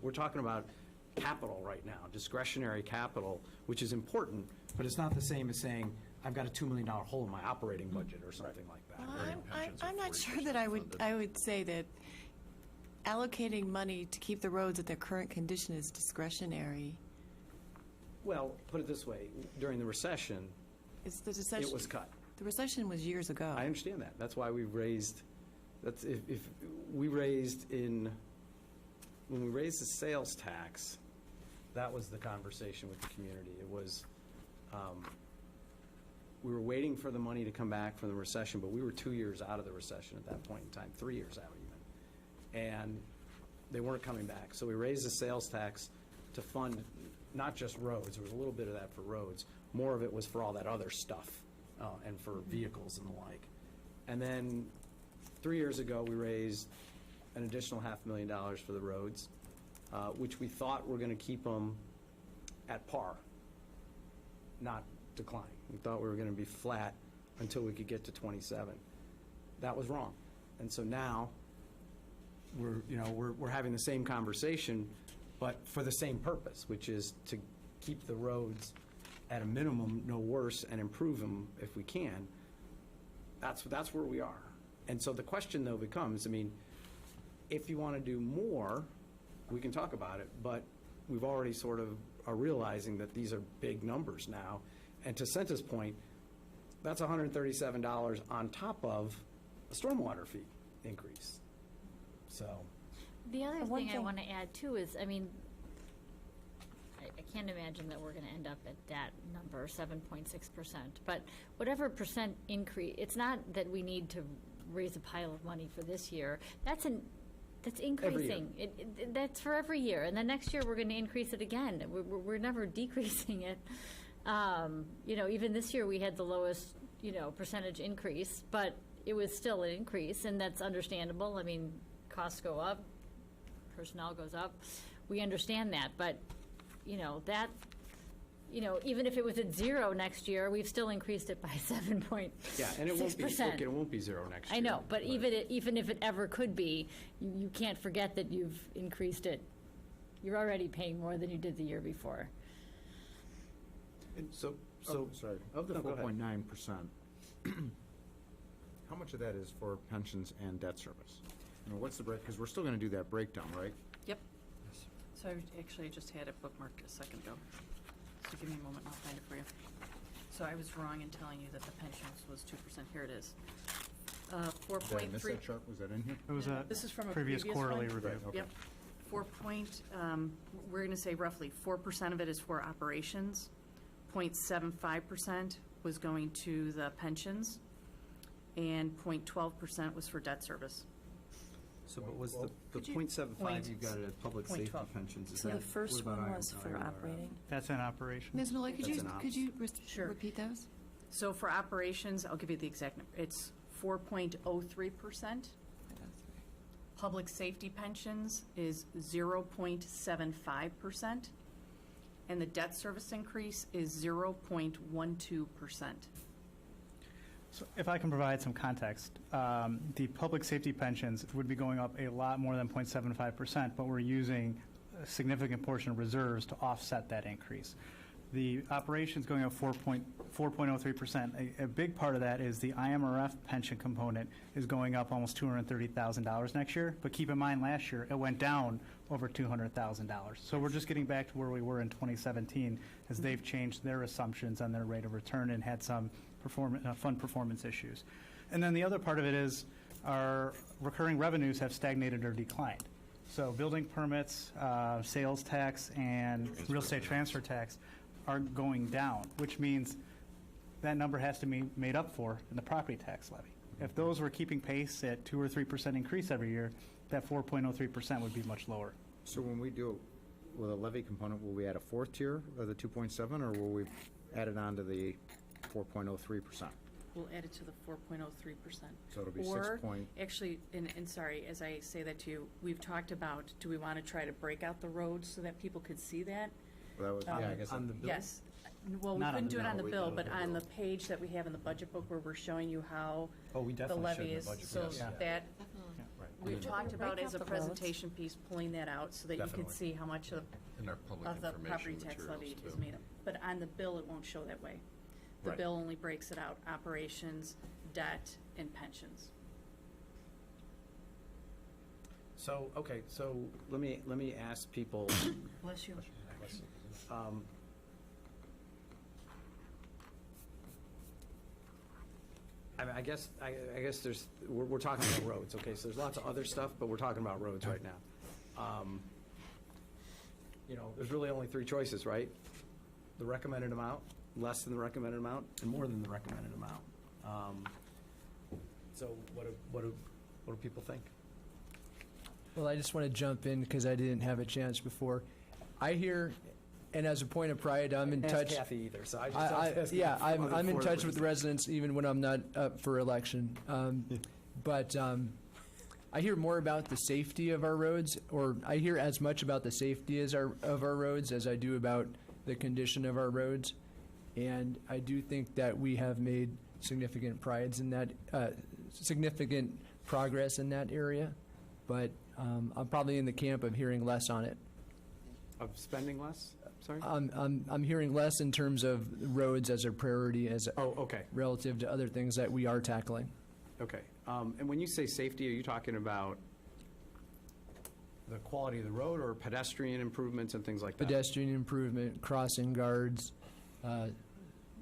Speaker 15: we're talking about capital right now, discretionary capital, which is important, but it's not the same as saying, I've got a $2 million hole in my operating budget or something like that.
Speaker 9: well, I'm not sure that I would say that allocating money to keep the roads at their current condition is discretionary.
Speaker 15: Well, put it this way, during the recession,
Speaker 9: It's the recession.
Speaker 15: it was cut.
Speaker 9: The recession was years ago.
Speaker 15: I understand that. That's why we raised, if we raised when we raised the sales tax, that was the conversation with the community. It was, we were waiting for the money to come back from the recession, but we were 2 years out of the recession at that point in time, 3 years out even. And they weren't coming back. So we raised the sales tax to fund not just roads. There was a little bit of that for roads. More of it was for all that other stuff, and for vehicles and the like. And then 3 years ago, we raised an additional $500,000 for the roads, which we thought were going to keep them at par, not decline. We thought we were going to be flat until we could get to 27. That was wrong. And so now, we're having the same conversation, but for the same purpose, which is to keep the roads at a minimum no worse and improve them if we can. That's where we are. And so the question, though, becomes, I mean, if you want to do more, we can talk about it, but we've already sort of are realizing that these are big numbers now. And to Senta's point, that's $137 on top of a stormwater fee increase. So,
Speaker 5: The other
Speaker 7: one
Speaker 5: thing I
Speaker 7: thing-
Speaker 5: want to add too is, I mean, I can't imagine that we're going to end up at that number, 7.6%. But whatever percent increase, it's not that we need to raise a pile of money for this year. That's increasing. That's for every year. And then next year, we're going to increase it again. We're never decreasing it. Even this year, we had the lowest, percentage increase, but it was still an increase, and that's understandable. I mean, costs go up, personnel goes up. We understand that, but, even if it was at zero next year, we've still increased it by 7.6%.
Speaker 15: yeah, and it won't be zero next year.
Speaker 5: I know, but even if it ever could be, you can't forget that you've increased it. You're already paying more than you did the year before.
Speaker 15: So,
Speaker 8: Sorry, of the
Speaker 15: No, go ahead.
Speaker 8: 4.9%, how much of that is for pensions and debt service? What's the break, because we're still going to do that breakdown, right?
Speaker 12: Yep. So I just had it bookmarked a second ago. So give me a moment, I'll find it for you. So I was wrong in telling you that the pensions was 2%. Here it is. 4.3.
Speaker 8: Did I miss that chart? Was that in here?
Speaker 2: It was a
Speaker 12: This is from a
Speaker 2: previous
Speaker 12: previous
Speaker 2: quarterly
Speaker 12: one?
Speaker 2: review.
Speaker 8: Right, okay.
Speaker 12: Yep. We're going to say roughly 4% of it is for operations. 0.75% was going to the pensions, and 0.12% was for debt service.
Speaker 4: So what was the
Speaker 9: Could you-
Speaker 4: .75 you got it at public
Speaker 12: Point
Speaker 4: safety
Speaker 12: 12.
Speaker 4: pensions? Is
Speaker 7: So the
Speaker 4: that-
Speaker 7: first
Speaker 4: what about
Speaker 7: one was for
Speaker 4: IRR?
Speaker 7: operating.
Speaker 2: That's in operation.
Speaker 9: Ms. Miller, could
Speaker 15: That's
Speaker 9: you,
Speaker 15: an ops.
Speaker 9: could you
Speaker 12: Sure.
Speaker 9: repeat those?
Speaker 12: So for operations, I'll give you the exact number. It's 4.03%. Public safety pensions is 0.75%. And the debt service increase is 0.12%.
Speaker 2: So if I can provide some context, the public safety pensions would be going up a lot more than 0.75%, but we're using a significant portion of reserves to offset that increase. The operations going up 4.03%. A big part of that is the IMRF pension component is going up almost $230,000 next year. But keep in mind, last year, it went down over $200,000. So we're just getting back to where we were in 2017 as they've changed their assumptions on their rate of return and had some fund performance issues. And then the other part of it is our recurring revenues have stagnated or declined. So building permits, sales tax, and real estate transfer tax are going down, which means that number has to be made up for in the property tax levy. If those were keeping pace at 2 or 3% increase every year, that 4.03% would be much lower.
Speaker 8: So when we do, with a levy component, will we add a fourth tier of the 2.7, or will we add it on to the 4.03%?
Speaker 12: We'll add it to the 4.03%.
Speaker 8: So it'll be
Speaker 12: Or,
Speaker 8: 6
Speaker 12: actually, and sorry, as I say that to you, we've talked about, do we want to try to break out the roads so that people could see that?
Speaker 8: Well, that was, yeah, I guess.
Speaker 4: On the bill?
Speaker 12: Yes. Well, we
Speaker 2: Not on
Speaker 12: couldn't
Speaker 2: the
Speaker 12: do it on the
Speaker 4: bill.
Speaker 12: bill, but on the page that we have in the budget book where we're showing you how
Speaker 15: Oh, we
Speaker 12: the
Speaker 15: definitely should
Speaker 12: levy
Speaker 15: in the
Speaker 12: is.
Speaker 15: budget.
Speaker 12: So
Speaker 15: yes.
Speaker 12: that,
Speaker 15: Right.
Speaker 12: we've talked about
Speaker 7: Break
Speaker 12: as a
Speaker 7: out the roads.
Speaker 12: presentation piece, pulling that out so that you can
Speaker 15: Definitely.
Speaker 12: see how much of
Speaker 6: In our public
Speaker 12: the
Speaker 6: information
Speaker 12: property tax
Speaker 6: materials,
Speaker 12: levy is
Speaker 6: too.
Speaker 12: made up. But on the bill, it won't show that way. The
Speaker 15: Right.
Speaker 12: bill only breaks it out, operations, debt, and pensions.
Speaker 15: So, okay, so let me ask people,
Speaker 12: Bless you.
Speaker 15: I guess there's, we're talking about roads, okay, so there's lots of other stuff, but we're talking about roads right now. There's really only three choices, right? The recommended amount, less than the recommended amount, and more than the recommended amount. So what do people think?
Speaker 10: Well, I just want to jump in because I didn't have a chance before. I hear, and as a point of pride, I'm in
Speaker 15: Ask
Speaker 10: touch.
Speaker 15: Kathy either, so I just.
Speaker 10: I'm in touch with the residents even when I'm not up for election. But I hear more about the safety of our roads, or I hear as much about the safety of our roads as I do about the condition of our roads. And I do think that we have made significant progress in that area. But I'm probably in the camp of hearing less on it.
Speaker 15: Of spending less? Sorry?
Speaker 10: I'm hearing less in terms of roads as a priority as
Speaker 15: Oh, okay,
Speaker 10: relative to other things that we are tackling.
Speaker 15: okay. And when you say safety, are you talking about the quality of the road or pedestrian improvements and things like that?
Speaker 10: Pedestrian improvement, crossing guards,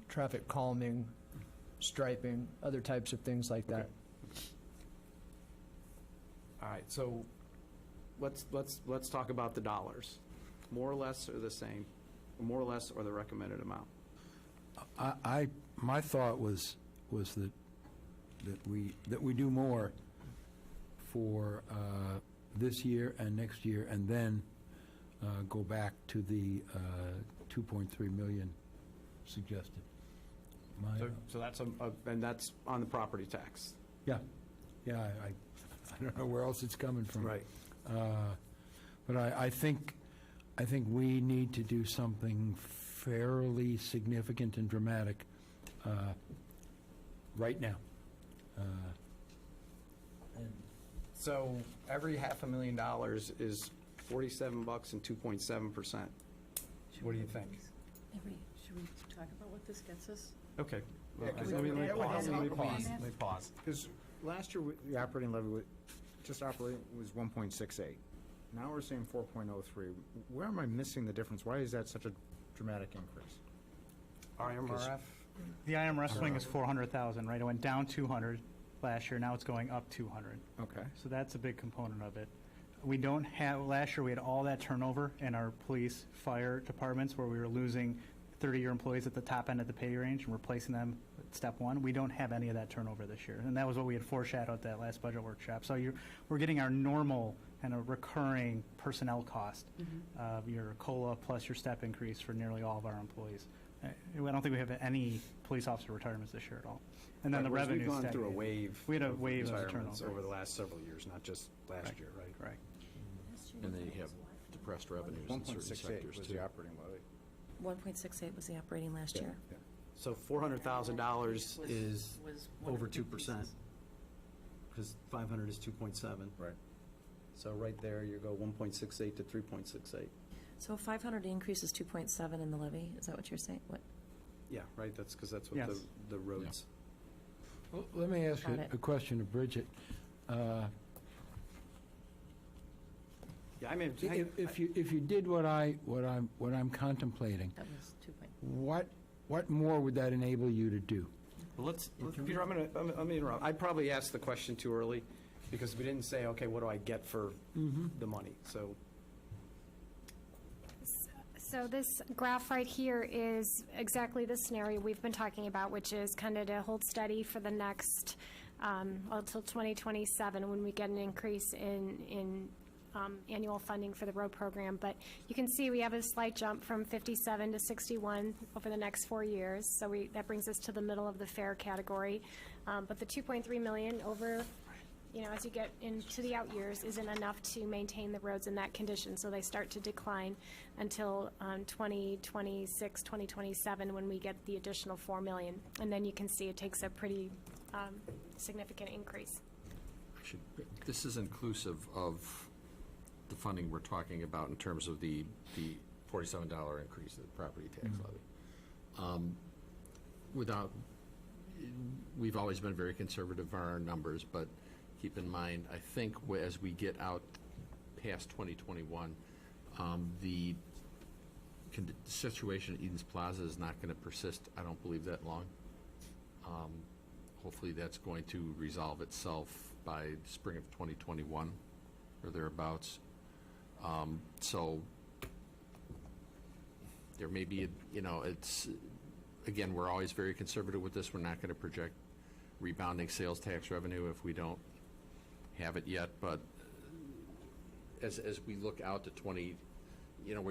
Speaker 10: traffic calming, striping, other types of things like that.
Speaker 15: All right, so let's talk about the dollars. More or less or the same? More or less or the recommended amount?
Speaker 3: My thought was that we do more for this year and next year, and then go back to the 2.3 million suggested.
Speaker 15: So that's and that's on the property tax?
Speaker 3: Yeah, I don't know where else it's coming from.
Speaker 15: Right.
Speaker 3: But I think we need to do something fairly significant and dramatic right now.
Speaker 15: So every $500,000 is $47 and 2.7%. What do you think?
Speaker 12: Should we talk about what this gets us?
Speaker 15: Okay.
Speaker 8: Yeah, 'cause
Speaker 15: Let me
Speaker 8: that would
Speaker 15: pause.
Speaker 8: have
Speaker 15: Let me
Speaker 8: to
Speaker 15: pause.
Speaker 8: be-
Speaker 15: Let me pause.
Speaker 8: Because last year, the operating levy was 1.68. Now we're saying 4.03. Where am I missing the difference? Why is that such a dramatic increase?
Speaker 15: IMRF?
Speaker 2: The IMRF swing is 400,000, right? It went down 200 last year, now it's going up 200.
Speaker 8: Okay.
Speaker 2: So that's a big component of it. We don't have, last year we had all that turnover in our police, fire departments where we were losing 30-year employees at the top end of the pay range and replacing them at step one. We don't have any of that turnover this year. And that was what we had foreshadowed at that last budget workshop. So we're getting our normal and a recurring personnel cost of your COLA plus your step increase for nearly all of our employees. I don't think we have any police officer retirements this year at all. And then the revenue
Speaker 15: We've gone through a
Speaker 2: stagnated.
Speaker 15: wave.
Speaker 2: We had a wave of
Speaker 15: retirements
Speaker 2: turnover.
Speaker 15: over the last several years, not just last year, right?
Speaker 2: Right.
Speaker 6: And then you have depressed revenues in certain
Speaker 8: 1.68
Speaker 6: sectors,
Speaker 8: was
Speaker 6: too.
Speaker 8: the operating levy.
Speaker 7: 1.68 was the operating last year.
Speaker 15: So $400,000 is
Speaker 12: Was one
Speaker 15: over
Speaker 12: of the
Speaker 15: 2%,
Speaker 12: pieces.
Speaker 15: because 500 is 2.7.
Speaker 8: Right.
Speaker 15: So right there, you go 1.68 to 3.68.
Speaker 7: So 500 increase is 2.7 in the levy, is that what you're saying? What?
Speaker 15: Yeah, right, that's because that's what
Speaker 2: Yes.
Speaker 15: the roads.
Speaker 3: Well, let me ask
Speaker 7: Got it.
Speaker 3: a question of Bridget.
Speaker 15: Yeah, I mean,
Speaker 3: If you did what I'm contemplating,
Speaker 7: That was 2.
Speaker 3: what more would that enable you to do?
Speaker 15: well, Peter, I'm gonna interrupt. I probably asked the question too early, because we didn't say, okay, what do I get for the money? So,
Speaker 11: So this graph right here is exactly the scenario we've been talking about, which is kind of to hold steady for the next, until 2027, when we get an increase in annual funding for the road program. But you can see we have a slight jump from 57 to 61 over the next 4 years. So that brings us to the middle of the fair category. But the 2.3 million over, as you get into the out years, isn't enough to maintain the roads in that condition. So they start to decline until 2026, 2027, when we get the additional 4 million. And then you can see it takes a pretty significant increase.
Speaker 6: This is inclusive of the funding we're talking about in terms of the $47 increase in the property tax levy. We've always been very conservative on our numbers, but keep in mind, I think as we get out past 2021, the situation at Eden's Plaza is not going to persist, I don't believe, that long. Hopefully that's going to resolve itself by spring of 2021 or thereabouts. So there may be, again, we're always very conservative with this. We're not going to project rebounding sales tax revenue if we don't have it yet. But as we look out to where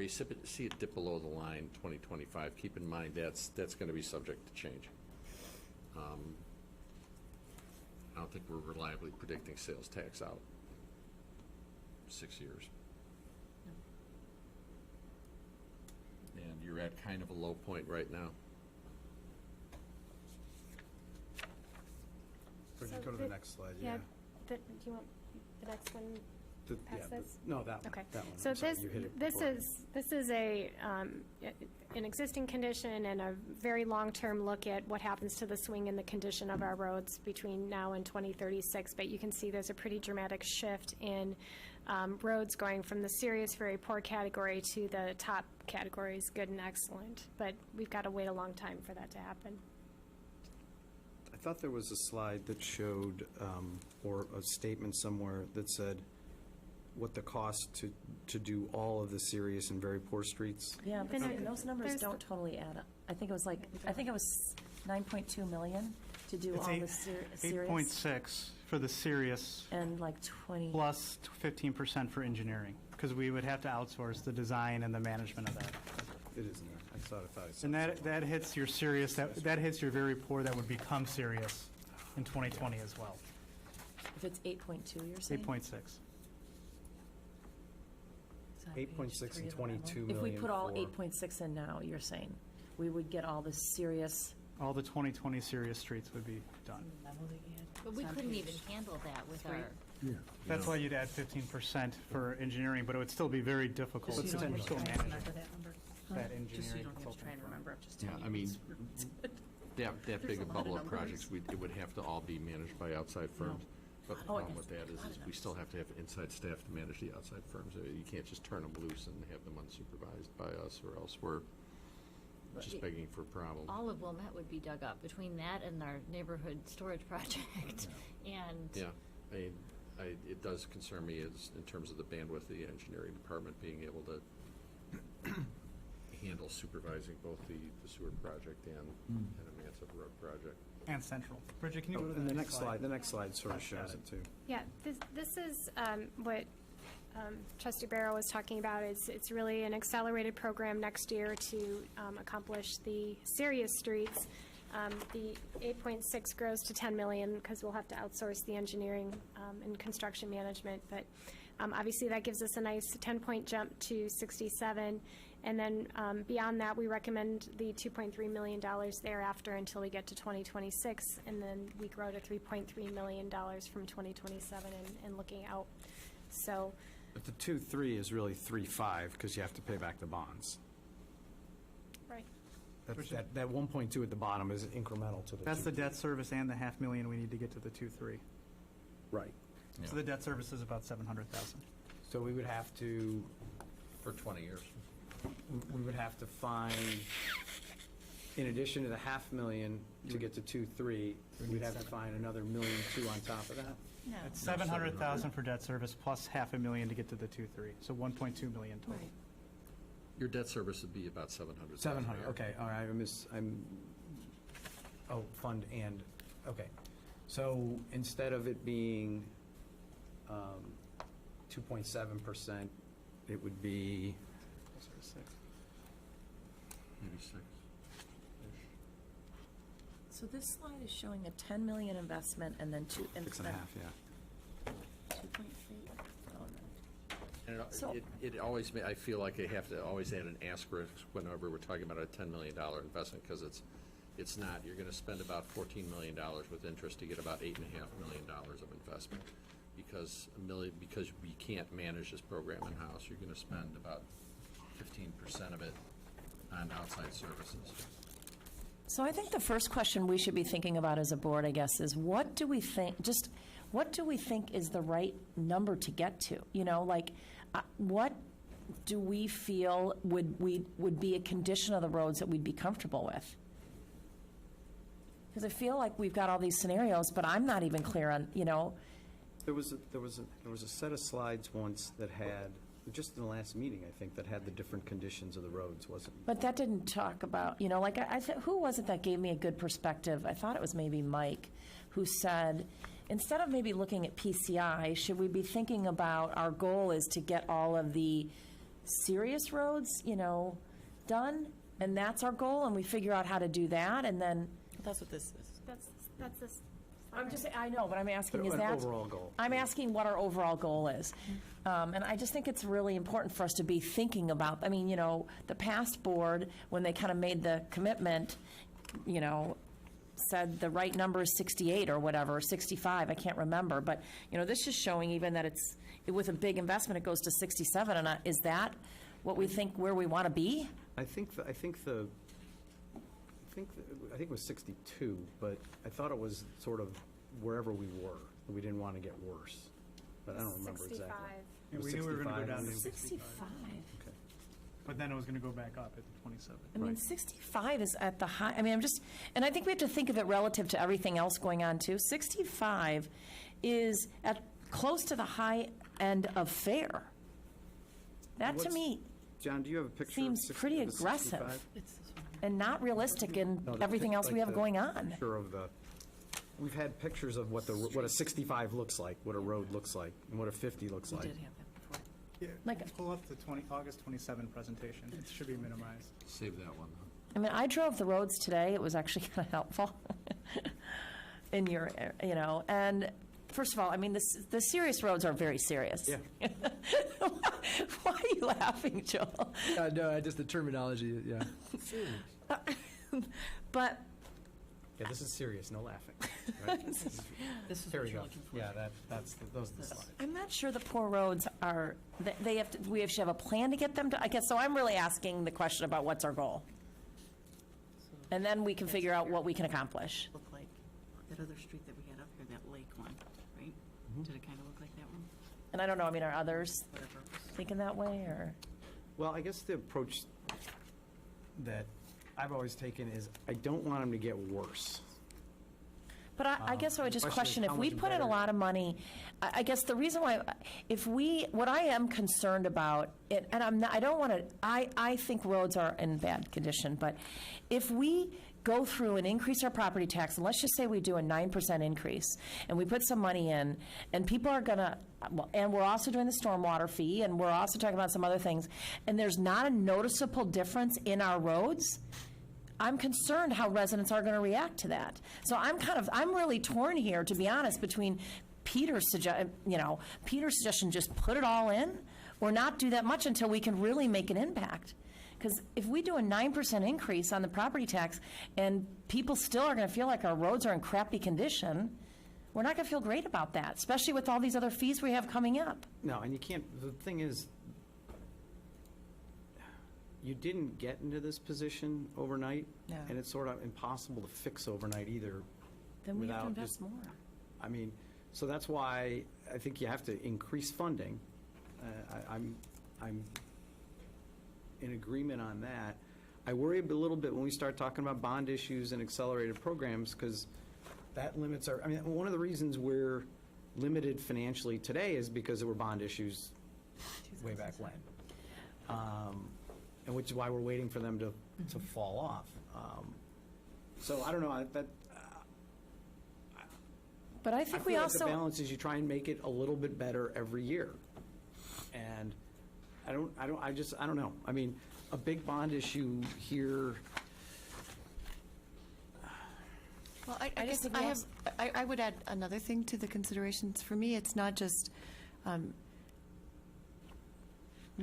Speaker 6: you see it dip below the line, 2025, keep in mind that's going to be subject to change. I don't think we're reliably predicting sales tax out 6 years. And you're at kind of a low point right now.
Speaker 15: so
Speaker 11: So
Speaker 15: you go to the next slide, yeah.
Speaker 11: Do you want the next one? Pass this?
Speaker 15: No, that one.
Speaker 11: Okay.
Speaker 15: That one.
Speaker 11: So
Speaker 15: I'm sorry,
Speaker 11: this,
Speaker 15: you hit it
Speaker 11: this
Speaker 15: before.
Speaker 11: is an existing condition and a very long-term look at what happens to the swing and the condition of our roads between now and 2036. But you can see there's a pretty dramatic shift in roads going from the serious, very poor category to the top categories, good and excellent. But we've got to wait a long time for that to happen.
Speaker 15: I thought there was a slide that showed, or a statement somewhere that said what the cost to do all of the serious and very poor streets.
Speaker 7: Yeah, but
Speaker 11: Then
Speaker 7: see, those numbers
Speaker 11: there's
Speaker 7: don't totally add up. I think it was 9.2 million to do
Speaker 2: It's
Speaker 7: all
Speaker 2: eight-
Speaker 7: the serious.
Speaker 2: 8.6 for the serious,
Speaker 7: And like 20.
Speaker 2: plus 15% for engineering, because we would have to outsource the design and the management of that.
Speaker 15: It is in there. I thought I saw
Speaker 2: And
Speaker 15: it.
Speaker 2: that hits your serious, that hits your very poor that would become serious in 2020 as well.
Speaker 7: If it's 8.2, you're saying?
Speaker 2: 8.6.
Speaker 15: 8.6 and 22 million.
Speaker 7: If we put all
Speaker 15: for-
Speaker 7: 8.6 in now, you're saying, we would get all the serious,
Speaker 2: All the 2020 serious streets would be done.
Speaker 5: But we couldn't even handle that with our,
Speaker 2: That's why you'd add 15% for engineering, but it would still be very difficult.
Speaker 15: Just so you don't
Speaker 2: We're still
Speaker 12: Trying to
Speaker 2: managing
Speaker 12: remember that number.
Speaker 2: that
Speaker 12: Just so you
Speaker 2: engineering
Speaker 12: don't have to
Speaker 2: consulting
Speaker 12: try and
Speaker 2: firm.
Speaker 12: remember, I'm just
Speaker 6: Yeah,
Speaker 12: telling you.
Speaker 6: I mean, that
Speaker 12: There's
Speaker 6: big
Speaker 12: a
Speaker 6: a
Speaker 12: lot of
Speaker 6: bubble of
Speaker 12: numbers.
Speaker 6: projects, it would have to all be managed by outside firms. But the
Speaker 7: Oh,
Speaker 6: problem
Speaker 7: yes.
Speaker 6: with that is we still have to have inside staff to manage the outside firms. You can't just turn them loose and have them unsupervised by us, or else we're just begging for problems.
Speaker 5: all of Wilmette would be dug up between that and our neighborhood storage project. And
Speaker 6: Yeah, I mean, it does concern me as, in terms of the bandwidth of the engineering department being able to handle supervising both the sewer project and a massive road project.
Speaker 2: And central. Bridget, can you
Speaker 15: Oh,
Speaker 2: go to
Speaker 15: and
Speaker 2: the next slide?
Speaker 15: the next slide sort of shows it too.
Speaker 11: Yeah, this is what Trustee Barrow was talking about. It's really an accelerated program next year to accomplish the serious streets. The 8.6 grows to 10 million because we'll have to outsource the engineering and construction management. But obviously, that gives us a nice 10-point jump to 67. And then beyond that, we recommend the $2.3 million thereafter until we get to 2026. And then we grow to $3.3 million from 2027 and looking out. So,
Speaker 15: But the 2.3 is really 3.5 because you have to pay back the bonds.
Speaker 11: right.
Speaker 15: That 1.2 at the bottom is incremental to the 2.3.
Speaker 2: That's the debt service and the $500,000 we need to get to the 2.3.
Speaker 15: Right.
Speaker 2: So the debt service is about $700,000.
Speaker 15: So we would have to,
Speaker 6: For 20 years.
Speaker 15: we would have to find, in addition to the $500,000 to get to 2.3, we'd have to find another $1.2 million on top of that?
Speaker 12: No.
Speaker 2: It's $700,000 for debt service plus $500,000 to get to the 2.3, so $1.2 million total.
Speaker 7: right.
Speaker 6: Your debt service would be about 700,000.
Speaker 15: 700, okay, all right, fund and, okay. So instead of it being 2.7%, it would be,
Speaker 6: Maybe 6.
Speaker 7: So this slide is showing a 10 million investment and then
Speaker 15: 6.5, yeah.
Speaker 7: 2.3. Oh, no.
Speaker 6: And
Speaker 7: So-
Speaker 6: it always, I feel like I have to always add an asterisk whenever we're talking about a $10 million investment, because it's not. You're going to spend about $14 million with interest to get about $8.5 million of investment, because we can't manage this program in-house. You're going to spend about 15% of it on outside services.
Speaker 7: So I think the first question we should be thinking about as a board, I guess, is what do we think is the right number to get to? You know, like, what do we feel would be a condition of the roads that we'd be comfortable with? Because I feel like we've got all these scenarios, but I'm not even clear on, you know,
Speaker 15: There was a set of slides once that had, just in the last meeting, I think, that had the different conditions of the roads, wasn't it?
Speaker 7: but that didn't talk about, you know, like, who was it that gave me a good perspective? I thought it was maybe Mike, who said, instead of maybe looking at PCI, should we be thinking about our goal is to get all of the serious roads, you know, done? And that's our goal, and we figure out how to do that, and then,
Speaker 9: That's what this is.
Speaker 11: That's this.
Speaker 7: I know, but I'm asking, is
Speaker 15: An
Speaker 7: that?
Speaker 15: overall goal.
Speaker 7: I'm asking what our overall goal is. And I just think it's really important for us to be thinking about, I mean, you know, the past board, when they kind of made the commitment, you know, said the right number is 68 or whatever, or 65, I can't remember. But, this is showing even that with a big investment, it goes to 67. And is that what we think, where we want to be?
Speaker 15: I think it was 62, but I thought it was sort of wherever we were. We didn't want to get worse, but I don't remember exactly.
Speaker 11: 65.
Speaker 15: It was
Speaker 2: We knew we were going to go
Speaker 15: 65.
Speaker 2: down to
Speaker 7: 65.
Speaker 15: Okay.
Speaker 2: But then it was going to go back up at the 27.
Speaker 7: I mean, 65 is at the high, and I think we have to think of it relative to everything else going on, too. 65 is at close to the high end of fair. That, to
Speaker 15: What's-
Speaker 7: me,
Speaker 15: John, do you have a picture?
Speaker 7: seems
Speaker 15: of
Speaker 7: pretty
Speaker 15: of the 65?
Speaker 7: aggressive and not realistic in
Speaker 15: No,
Speaker 7: everything else we
Speaker 15: like
Speaker 7: have
Speaker 15: the
Speaker 7: going on.
Speaker 15: picture of we've had pictures of what a 65 looks like, what a road looks like, and what a 50 looks like.
Speaker 2: Yeah,
Speaker 7: Like-
Speaker 2: pull up the August 27 presentation. It should be minimized.
Speaker 6: Save that one.
Speaker 7: I drove the roads today. It was actually kind of helpful in your, and first of all, the serious roads are very serious.
Speaker 15: Yeah.
Speaker 7: Why are you laughing, Joel?
Speaker 10: No, just the terminology, yeah.
Speaker 7: But
Speaker 15: Yeah, this is serious, no laughing. Right?
Speaker 12: This is
Speaker 15: Here
Speaker 12: what
Speaker 15: we
Speaker 12: you're
Speaker 15: go.
Speaker 12: looking for.
Speaker 15: Yeah, those are the slides.
Speaker 7: I'm not sure the poor roads are, we should have a plan to get them to, I guess, so I'm really asking the question about what's our goal. And then we can figure out what we can accomplish.
Speaker 12: Look like that other street that we had up here, that lake one, right? Did it kind of look like that one?
Speaker 7: And I don't know, are others
Speaker 12: Whatever.
Speaker 7: thinking that way, or?
Speaker 15: Well, I guess the approach that I've always taken is I don't want them to get worse.
Speaker 7: But I guess I would just
Speaker 15: the question
Speaker 7: question,
Speaker 15: is
Speaker 7: if
Speaker 15: how
Speaker 7: we
Speaker 15: much
Speaker 7: put in a
Speaker 15: better-
Speaker 7: lot of money, I guess the reason why, what I am concerned about, and I don't want to, I think roads are in bad condition, but if we go through and increase our property tax, and let's just say we do a 9% increase, and we put some money in, and people are going to, and we're also doing the stormwater fee, and we're also talking about some other things, and there's not a noticeable difference in our roads, I'm concerned how residents are going to react to that. So I'm really torn here, to be honest, between Peter's suggestion, just put it all in, or not do that much until we can really make an impact. Because if we do a 9% increase on the property tax, and people still are going to feel like our roads are in crappy condition, we're not going to feel great about that, especially with all these other fees we have coming up.
Speaker 15: No, and you can't, the thing is, you didn't get into this position overnight.
Speaker 9: No.
Speaker 15: And it's sort of impossible to fix overnight either.
Speaker 7: Then we have to
Speaker 15: without
Speaker 7: invest
Speaker 15: just-
Speaker 7: more.
Speaker 15: So that's why I think you have to increase funding. I'm in agreement on that. I worry a little bit when we start talking about bond issues and accelerated programs, because that limits our, one of the reasons we're limited financially today is because there were bond issues way back when. And which is why we're waiting for them to fall off. So I don't know,
Speaker 7: But I think we
Speaker 15: feel
Speaker 7: also.
Speaker 15: like the balance is you try and make it a little bit better every year. And I don't know. A big bond issue here,
Speaker 9: Well, I
Speaker 7: I
Speaker 9: guess
Speaker 7: just think
Speaker 9: I
Speaker 7: we
Speaker 9: have, I would add another thing to the considerations. For me, it's not just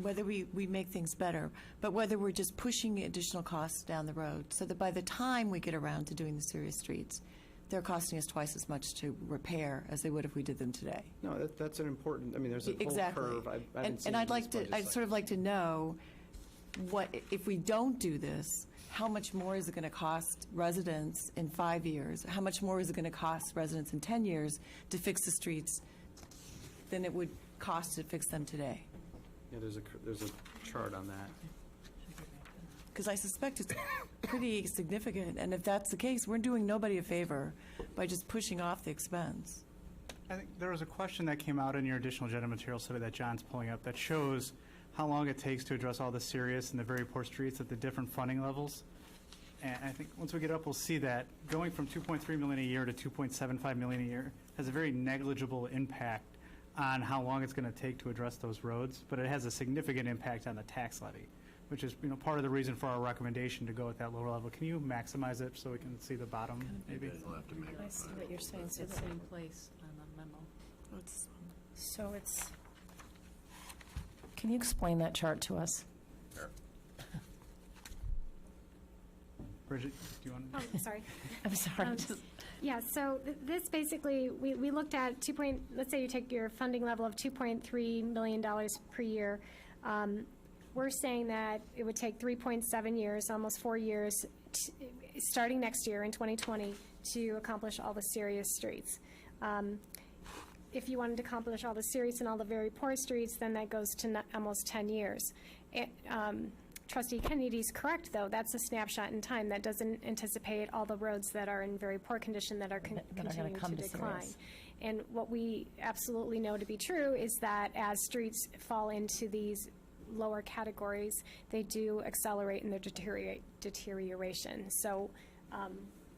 Speaker 9: whether we make things better, but whether we're just pushing additional costs down the road, so that by the time we get around to doing the serious streets, they're costing us twice as much to repair as they would if we did them today.
Speaker 15: no, that's an important, there's a whole
Speaker 9: Exactly.
Speaker 15: curve. I haven't seen
Speaker 9: And I'd
Speaker 15: this
Speaker 9: like to,
Speaker 15: budget
Speaker 9: I'd
Speaker 15: cycle.
Speaker 9: sort of like to know what, if we don't do this, how much more is it going to cost residents in 5 years? How much more is it going to cost residents in 10 years to fix the streets than it would cost to fix them today?
Speaker 15: Yeah, there's a chart on that.
Speaker 9: Because I suspect it's pretty significant, and if that's the case, we're doing nobody a favor by just pushing off the expense.
Speaker 2: I think there was a question that came out in your additional agenda material study that John's pulling up that shows how long it takes to address all the serious and the very poor streets at the different funding levels. And I think once we get up, we'll see that going from 2.3 million a year to 2.75 million a year has a very negligible impact on how long it's going to take to address those roads, but it has a significant impact on the tax levy, which is part of the reason for our recommendation to go at that lower level. Can you maximize it so we can see the bottom, maybe?
Speaker 6: We'll have to make
Speaker 7: I see what you're saying.
Speaker 12: It's the same place on the memo.
Speaker 7: So it's. Can you explain that chart to us?
Speaker 2: Bridget, do you want to?
Speaker 11: Oh, sorry.
Speaker 7: I'm sorry.
Speaker 11: Yeah, so this basically, we looked at let's say you take your funding level of $2.3 million per year. We're saying that it would take 3.7 years, almost 4 years, starting next year in 2020, to accomplish all the serious streets. If you wanted to accomplish all the serious and all the very poor streets, then that goes to almost 10 years. Trustee Kennedy's correct, though. That's a snapshot in time. That doesn't anticipate all the roads that are in very poor condition that are continuing to decline.
Speaker 7: serious.
Speaker 11: And what we absolutely know to be true is that as streets fall into these lower categories, they do accelerate in their deterioration. So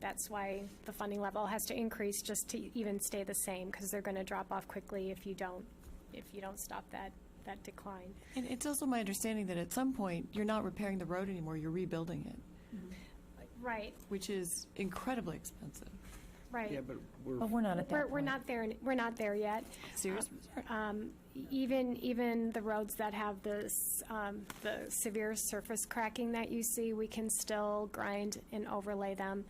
Speaker 11: that's why the funding level has to increase just to even stay the same, because they're going to drop off quickly if you don't stop that decline.
Speaker 9: And it's also my understanding that at some point, you're not repairing the road anymore, you're rebuilding it,
Speaker 11: Right,
Speaker 9: which is incredibly expensive.
Speaker 11: right.
Speaker 15: Yeah, but
Speaker 7: But we're not at that
Speaker 11: We're
Speaker 7: point.
Speaker 11: not there. We're not there yet.
Speaker 9: Serious?
Speaker 11: Even the roads that have the severe surface cracking that you see, we can still grind and overlay them.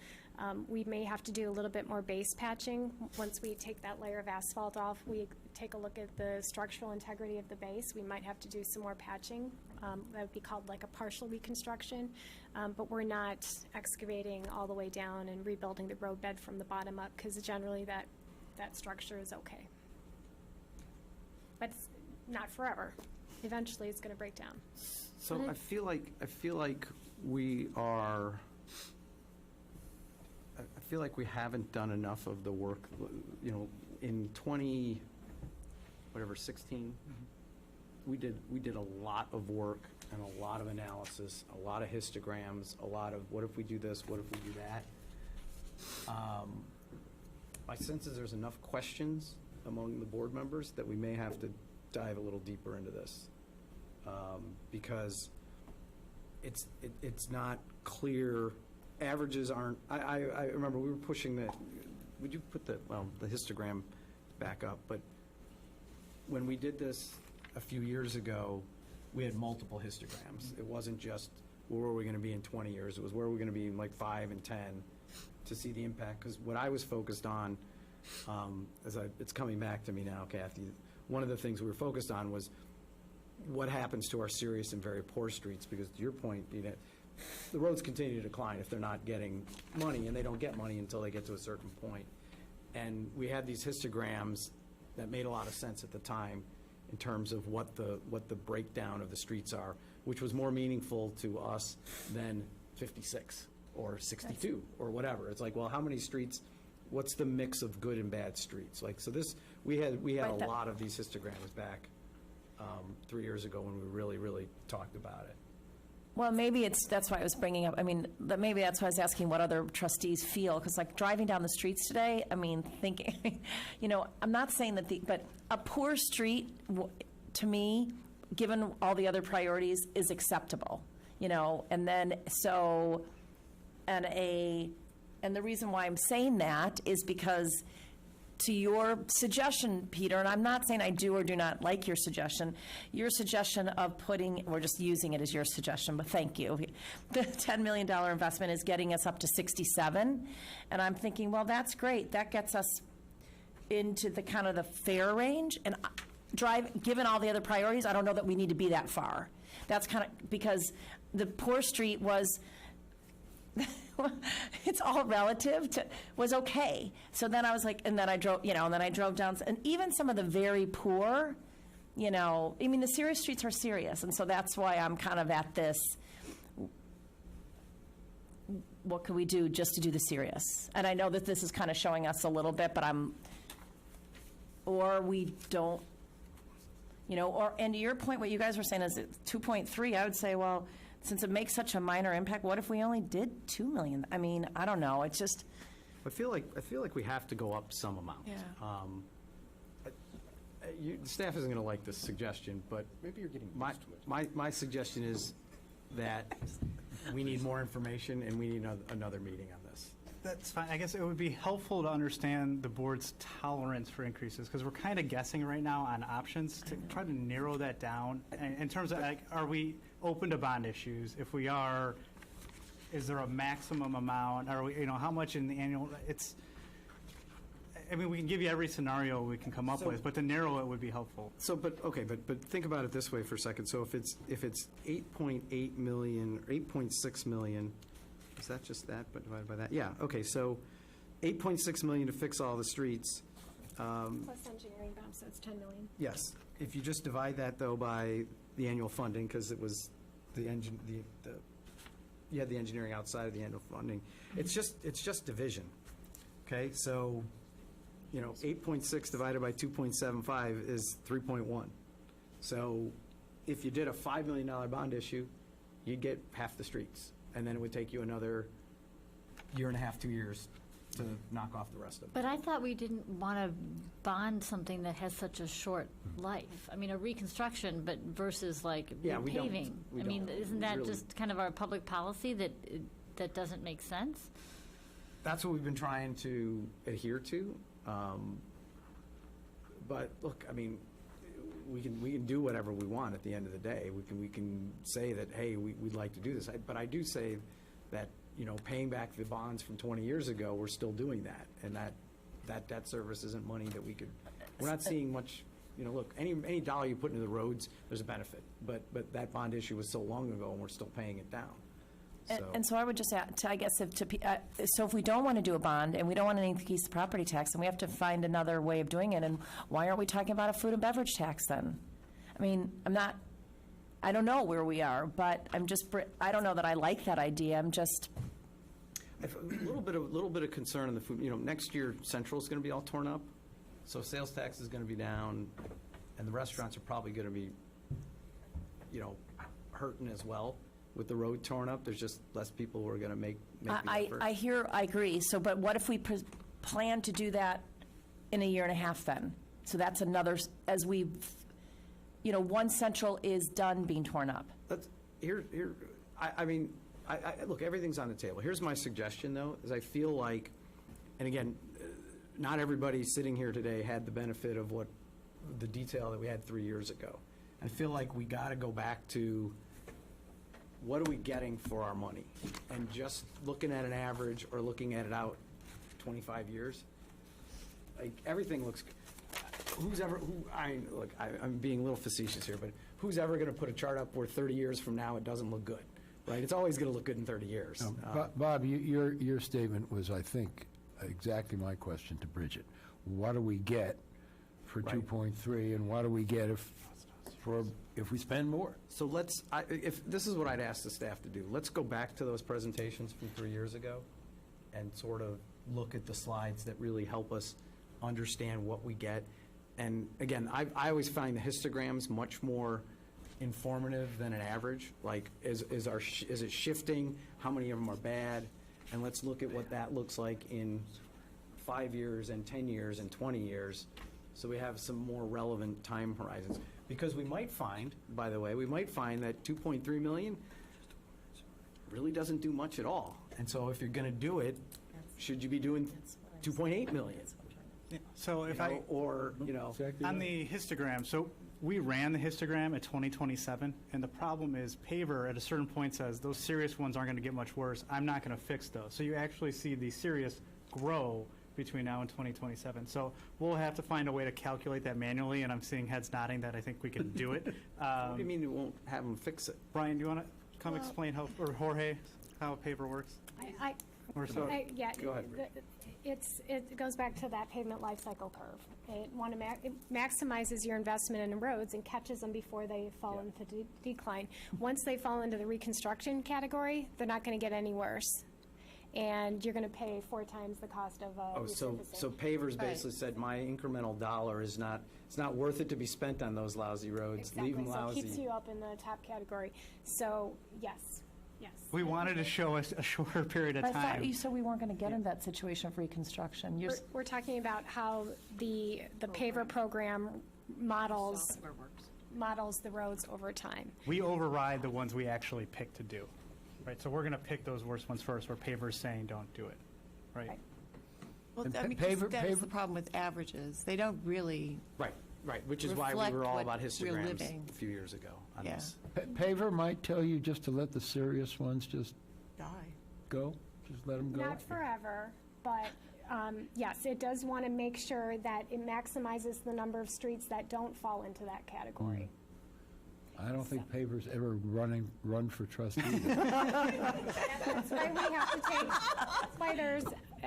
Speaker 11: We may have to do a little bit more base patching. Once we take that layer of asphalt off, we take a look at the structural integrity of the base. We might have to do some more patching. That would be called like a partial reconstruction. But we're not excavating all the way down and rebuilding the roadbed from the bottom up, because generally that structure is okay. But it's not forever. Eventually, it's going to break down.
Speaker 15: So I feel like we are. I feel like we haven't done enough of the work. You know, in 16, we did a lot of work and a lot of analysis, a lot of histograms, a lot of what if we do this, what if we do that. My sense is there's enough questions among the board members that we may have to dive a little deeper into this, because it's not clear. Averages aren't. I remember we were pushing the. Would you put the histogram back up? But when we did this a few years ago, we had multiple histograms. It wasn't just where were we going to be in 20 years. It was where we're going to be in like 5 and 10 to see the impact. Because what I was focused on, it's coming back to me now, Kathy. One of the things we were focused on was what happens to our serious and very poor streets. Because to your point, the roads continue to decline if they're not getting money, and they don't get money until they get to a certain point. And we had these histograms that made a lot of sense at the time in terms of what the breakdown of the streets are, which was more meaningful to us than 56 or 62 or whatever. It's like, well, how many streets? What's the mix of good and bad streets? Like, so this we had a lot of these histograms back 3 years ago when we really talked about it.
Speaker 7: Well, maybe that's why I was bringing up, maybe that's why I was asking what other trustees feel, because like driving down the streets today, thinking, I'm not saying that but a poor street, to me, given all the other priorities, is acceptable, and then, and the reason why I'm saying that is because to your suggestion, Peter, and I'm not saying I do or do not like your suggestion of we're just using it as your suggestion, but thank you. The $10 million investment is getting us up to 67, and I'm thinking, well, that's great. That gets us into the kind of the fair range, and given all the other priorities, I don't know that we need to be that far. That's kind of, because the poor street was, it's all relative was okay. So then I was like, and then I drove down, and even some of the very poor, the serious streets are serious. And so that's why I'm kind of at this, what can we do just to do the serious? And I know that this is kind of showing us a little bit, but or we don't, and to your point, what you guys were saying is 2.3, I would say, well, since it makes such a minor impact, what if we only did 2 million? I don't know. It's just.
Speaker 15: I feel like we have to go up some amount.
Speaker 9: Yeah.
Speaker 15: The staff isn't going to like this suggestion, but
Speaker 8: Maybe you're getting used to it.
Speaker 15: my suggestion is that we need more information and we need another meeting on this.
Speaker 2: That's fine. I guess it would be helpful to understand the board's tolerance for increases, because we're kind of guessing right now on options to try to narrow that down. In terms of, are we open to bond issues? If we are, is there a maximum amount? Are we, how much in the annual, we can give you every scenario we can come up with, but to narrow it would be helpful.
Speaker 15: So, but think about it this way for a second. So if it's 8.8 million, or 8.6 million, is that just that, but divided by that? Yeah, okay, so 8.6 million to fix all the streets.
Speaker 11: Plus engineering bumps, so it's 10 million.
Speaker 15: Yes. If you just divide that, though, by the annual funding, because it was you had the engineering outside of the annual funding, it's just division. Okay, so, 8.6 divided by 2.75 is 3.1. So if you did a $5 million bond issue, you'd get half the streets, and then it would take you another year and a half, 2 years to knock off the rest of it.
Speaker 5: But I thought we didn't want to bond something that has such a short life. I mean, a reconstruction, but versus like
Speaker 15: Yeah, we don't.
Speaker 5: repaving.
Speaker 15: We
Speaker 5: I mean,
Speaker 15: don't.
Speaker 5: isn't that
Speaker 15: Really.
Speaker 5: just kind of our public policy that doesn't make sense?
Speaker 15: That's what we've been trying to adhere to. But look, I mean, we can do whatever we want at the end of the day. We can say that, hey, we'd like to do this. But I do say that, paying back the bonds from 20 years ago, we're still doing that. And that debt service isn't money that we're not seeing much, look, any dollar you put into the roads, there's a benefit. But that bond issue was so long ago, and we're still paying it down.
Speaker 7: And so I would just add, I guess, so if we don't want to do a bond and we don't want to increase the property tax, then we have to find another way of doing it. And why aren't we talking about a food and beverage tax then? I mean, I don't know where we are, but I don't know that I like that idea. I'm just.
Speaker 15: A little bit of concern in the food. Next year Central is going to be all torn up, so sales tax is going to be down, and the restaurants are probably going to be, hurting as well with the road torn up. There's just less people who are going to make the effort.
Speaker 7: I agree. So, but what if we plan to do that in a year and a half then? So that's another, as we, one Central is done being torn up.
Speaker 15: Look, everything's on the table. Here's my suggestion, though, is I feel like, and again, not everybody sitting here today had the benefit of the detail that we had 3 years ago. I feel like we got to go back to what are we getting for our money? And just looking at an average or looking at it out 25 years, like everything looks, I'm being a little facetious here, but who's ever going to put a chart up where 30 years from now it doesn't look good? Right? It's always going to look good in 30 years.
Speaker 3: Bob, your statement was, I think, exactly my question to Bridget. What do we get for
Speaker 15: Right.
Speaker 3: 2.3, and what do we get if we spend more?
Speaker 15: So if this is what I'd ask the staff to do, let's go back to those presentations from 3 years ago and sort of look at the slides that really help us understand what we get. And again, I always find the histograms much more informative than an average. Like, is it shifting? How many of them are bad? And let's look at what that looks like in 5 years and 10 years and 20 years, so we have some more relevant time horizons. Because we might find, by the way, that 2.3 million really doesn't do much at all. And so if you're going to do it, should you be doing 2.8 million?
Speaker 2: Yeah, so if
Speaker 3: Exactly
Speaker 2: on
Speaker 3: right.
Speaker 2: the histogram, so we ran the histogram at 2027, and the problem is paver at a certain point says those serious ones aren't going to get much worse. I'm not going to fix those. So you actually see the serious grow between now and 2027. So we'll have to find a way to calculate that manually, and I'm seeing heads nodding that I think we can do it.
Speaker 15: What do you mean you won't have them fix it?
Speaker 2: Brian, do you want to come explain how, or Jorge, how a paver works? Or so?
Speaker 11: Yeah.
Speaker 15: Go ahead.
Speaker 11: It goes back to that pavement life cycle curve. It maximizes your investment in roads and catches them before they fall into decline. Once they fall into the reconstruction category, they're not going to get any worse. And you're going to pay 4 times the cost of resurfacing.
Speaker 15: So pavers basically said my incremental dollar is not, it's not worth it to be spent on those lousy roads.
Speaker 11: Exactly.
Speaker 15: Leave them lousy.
Speaker 11: So it keeps you up in the top category. So, yes.
Speaker 2: We wanted to show us a shorter period of
Speaker 7: But I thought
Speaker 2: time.
Speaker 7: you said we weren't going to get into that situation of reconstruction.
Speaker 11: We're talking about how the paver program models the roads over time.
Speaker 2: We override the ones we actually pick to do, right? So we're going to pick those worst ones first, where paver's saying don't do it, right?
Speaker 11: Right.
Speaker 9: Well,
Speaker 3: And
Speaker 9: I mean, 'cause
Speaker 3: paver-
Speaker 9: that is
Speaker 3: paver-
Speaker 9: the problem with averages. They don't really,
Speaker 15: Right, which is why we
Speaker 9: reflect
Speaker 15: were all
Speaker 9: what
Speaker 15: about
Speaker 9: we're
Speaker 15: histograms
Speaker 9: living.
Speaker 15: a few years ago on
Speaker 9: Yeah.
Speaker 15: this.
Speaker 3: Paver might tell you just to let the serious ones just
Speaker 9: die.
Speaker 3: go? Just let them go?
Speaker 11: Not forever, but yes, it does want to make sure that it maximizes the number of streets that don't fall into that category.
Speaker 3: I don't think pavers ever run for trustee.
Speaker 11: That's why we have to take, that's why there's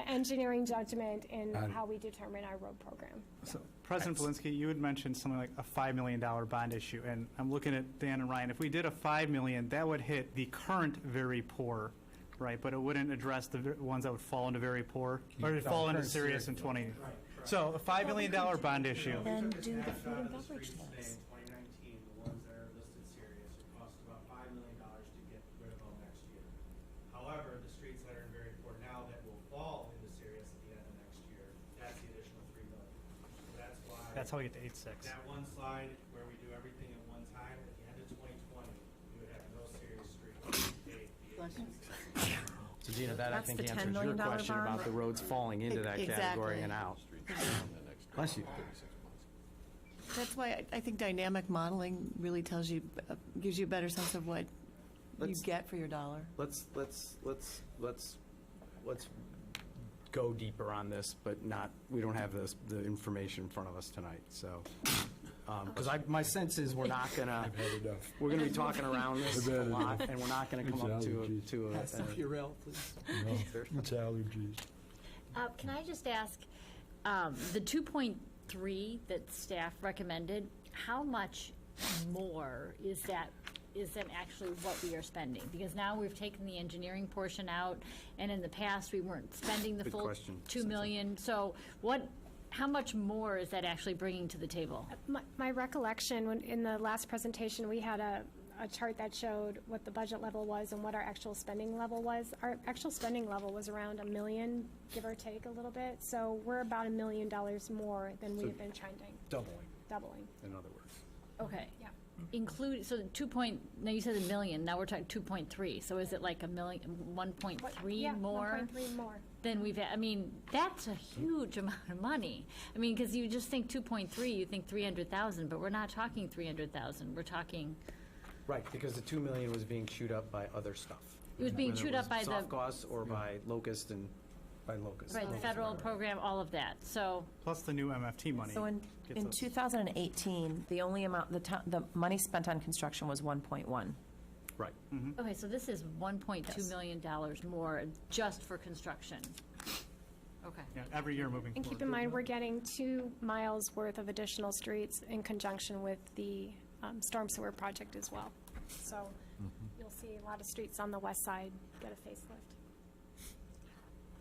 Speaker 11: engineering judgment in how we determine our road program.
Speaker 2: So, President Valinsky, you had mentioned something like a $5 million bond issue, and I'm looking at Dan and Ryan. If we did a $5 million, that would hit the current very poor, right? But it wouldn't address the ones that would fall into very poor, or would fall into serious in 20. So, a $5 million bond issue.
Speaker 7: And do the food and beverage tax.
Speaker 2: However, the streets that are in very poor now that will fall into serious at the end of next year, that's the additional $3 million. So that's why. That's how we get to 8.6. That one slide where we do everything at one time, at the end of 2020, we would have no serious streets.
Speaker 15: So Gina, that I
Speaker 7: That's
Speaker 15: think
Speaker 7: the $10
Speaker 15: answers your
Speaker 7: million
Speaker 15: question
Speaker 7: bond?
Speaker 15: about the roads falling into that category
Speaker 9: Exactly.
Speaker 15: and out. Bless you.
Speaker 9: That's why I think dynamic modeling really tells you, gives you a better sense of what you
Speaker 15: Let's-
Speaker 9: get for your dollar.
Speaker 15: Let's go deeper on this, but not, we don't have the information in front of us tonight, so. Because my sense is we're not gonna, we're gonna be talking around this a lot, and we're not gonna come up to a.
Speaker 3: Purell, please. It's allergies.
Speaker 5: Can I just ask, the 2.3 that staff recommended, how much more is that actually what we are spending? Because now we've taken the engineering portion out, and in the past, we weren't spending the
Speaker 15: Good
Speaker 5: full
Speaker 15: question,
Speaker 5: 2 million. So how much more is that actually bringing to the table?
Speaker 11: My recollection, when, in the last presentation, we had a chart that showed what the budget level was and what our actual spending level was. Our actual spending level was around $1 million, give or take a little bit. So we're about $1 million more than we have been trending. Doubling.
Speaker 15: In other words.
Speaker 5: Okay.
Speaker 11: Yeah.
Speaker 5: So now you said $1 million, now we're talking 2.3. So is it like $1 million, 1.3 more?
Speaker 11: 1.3 more.
Speaker 5: Than we've had? I mean, that's a huge amount of money. I mean, because you just think 2.3, you think 300,000, but we're not talking 300,000. We're talking.
Speaker 15: Right, because the 2 million was being chewed up by other stuff.
Speaker 5: It was being
Speaker 15: Whether
Speaker 5: chewed up by the.
Speaker 15: Soft costs or by Locust and, by Locust.
Speaker 5: Right, the federal program, all of that. So.
Speaker 2: Plus the new MFT money.
Speaker 7: So in
Speaker 2: gets us-
Speaker 7: 2018, the only amount, the money spent on construction was 1.1.
Speaker 15: Right.
Speaker 5: Okay, so this is $1.2 million more just for construction. Okay.
Speaker 2: Yeah, every year moving
Speaker 11: And
Speaker 2: forward.
Speaker 11: keep in mind, we're getting 2 miles worth of additional streets in conjunction with the storm sewer project as well. So you'll see a lot of streets on the west side get a facelift.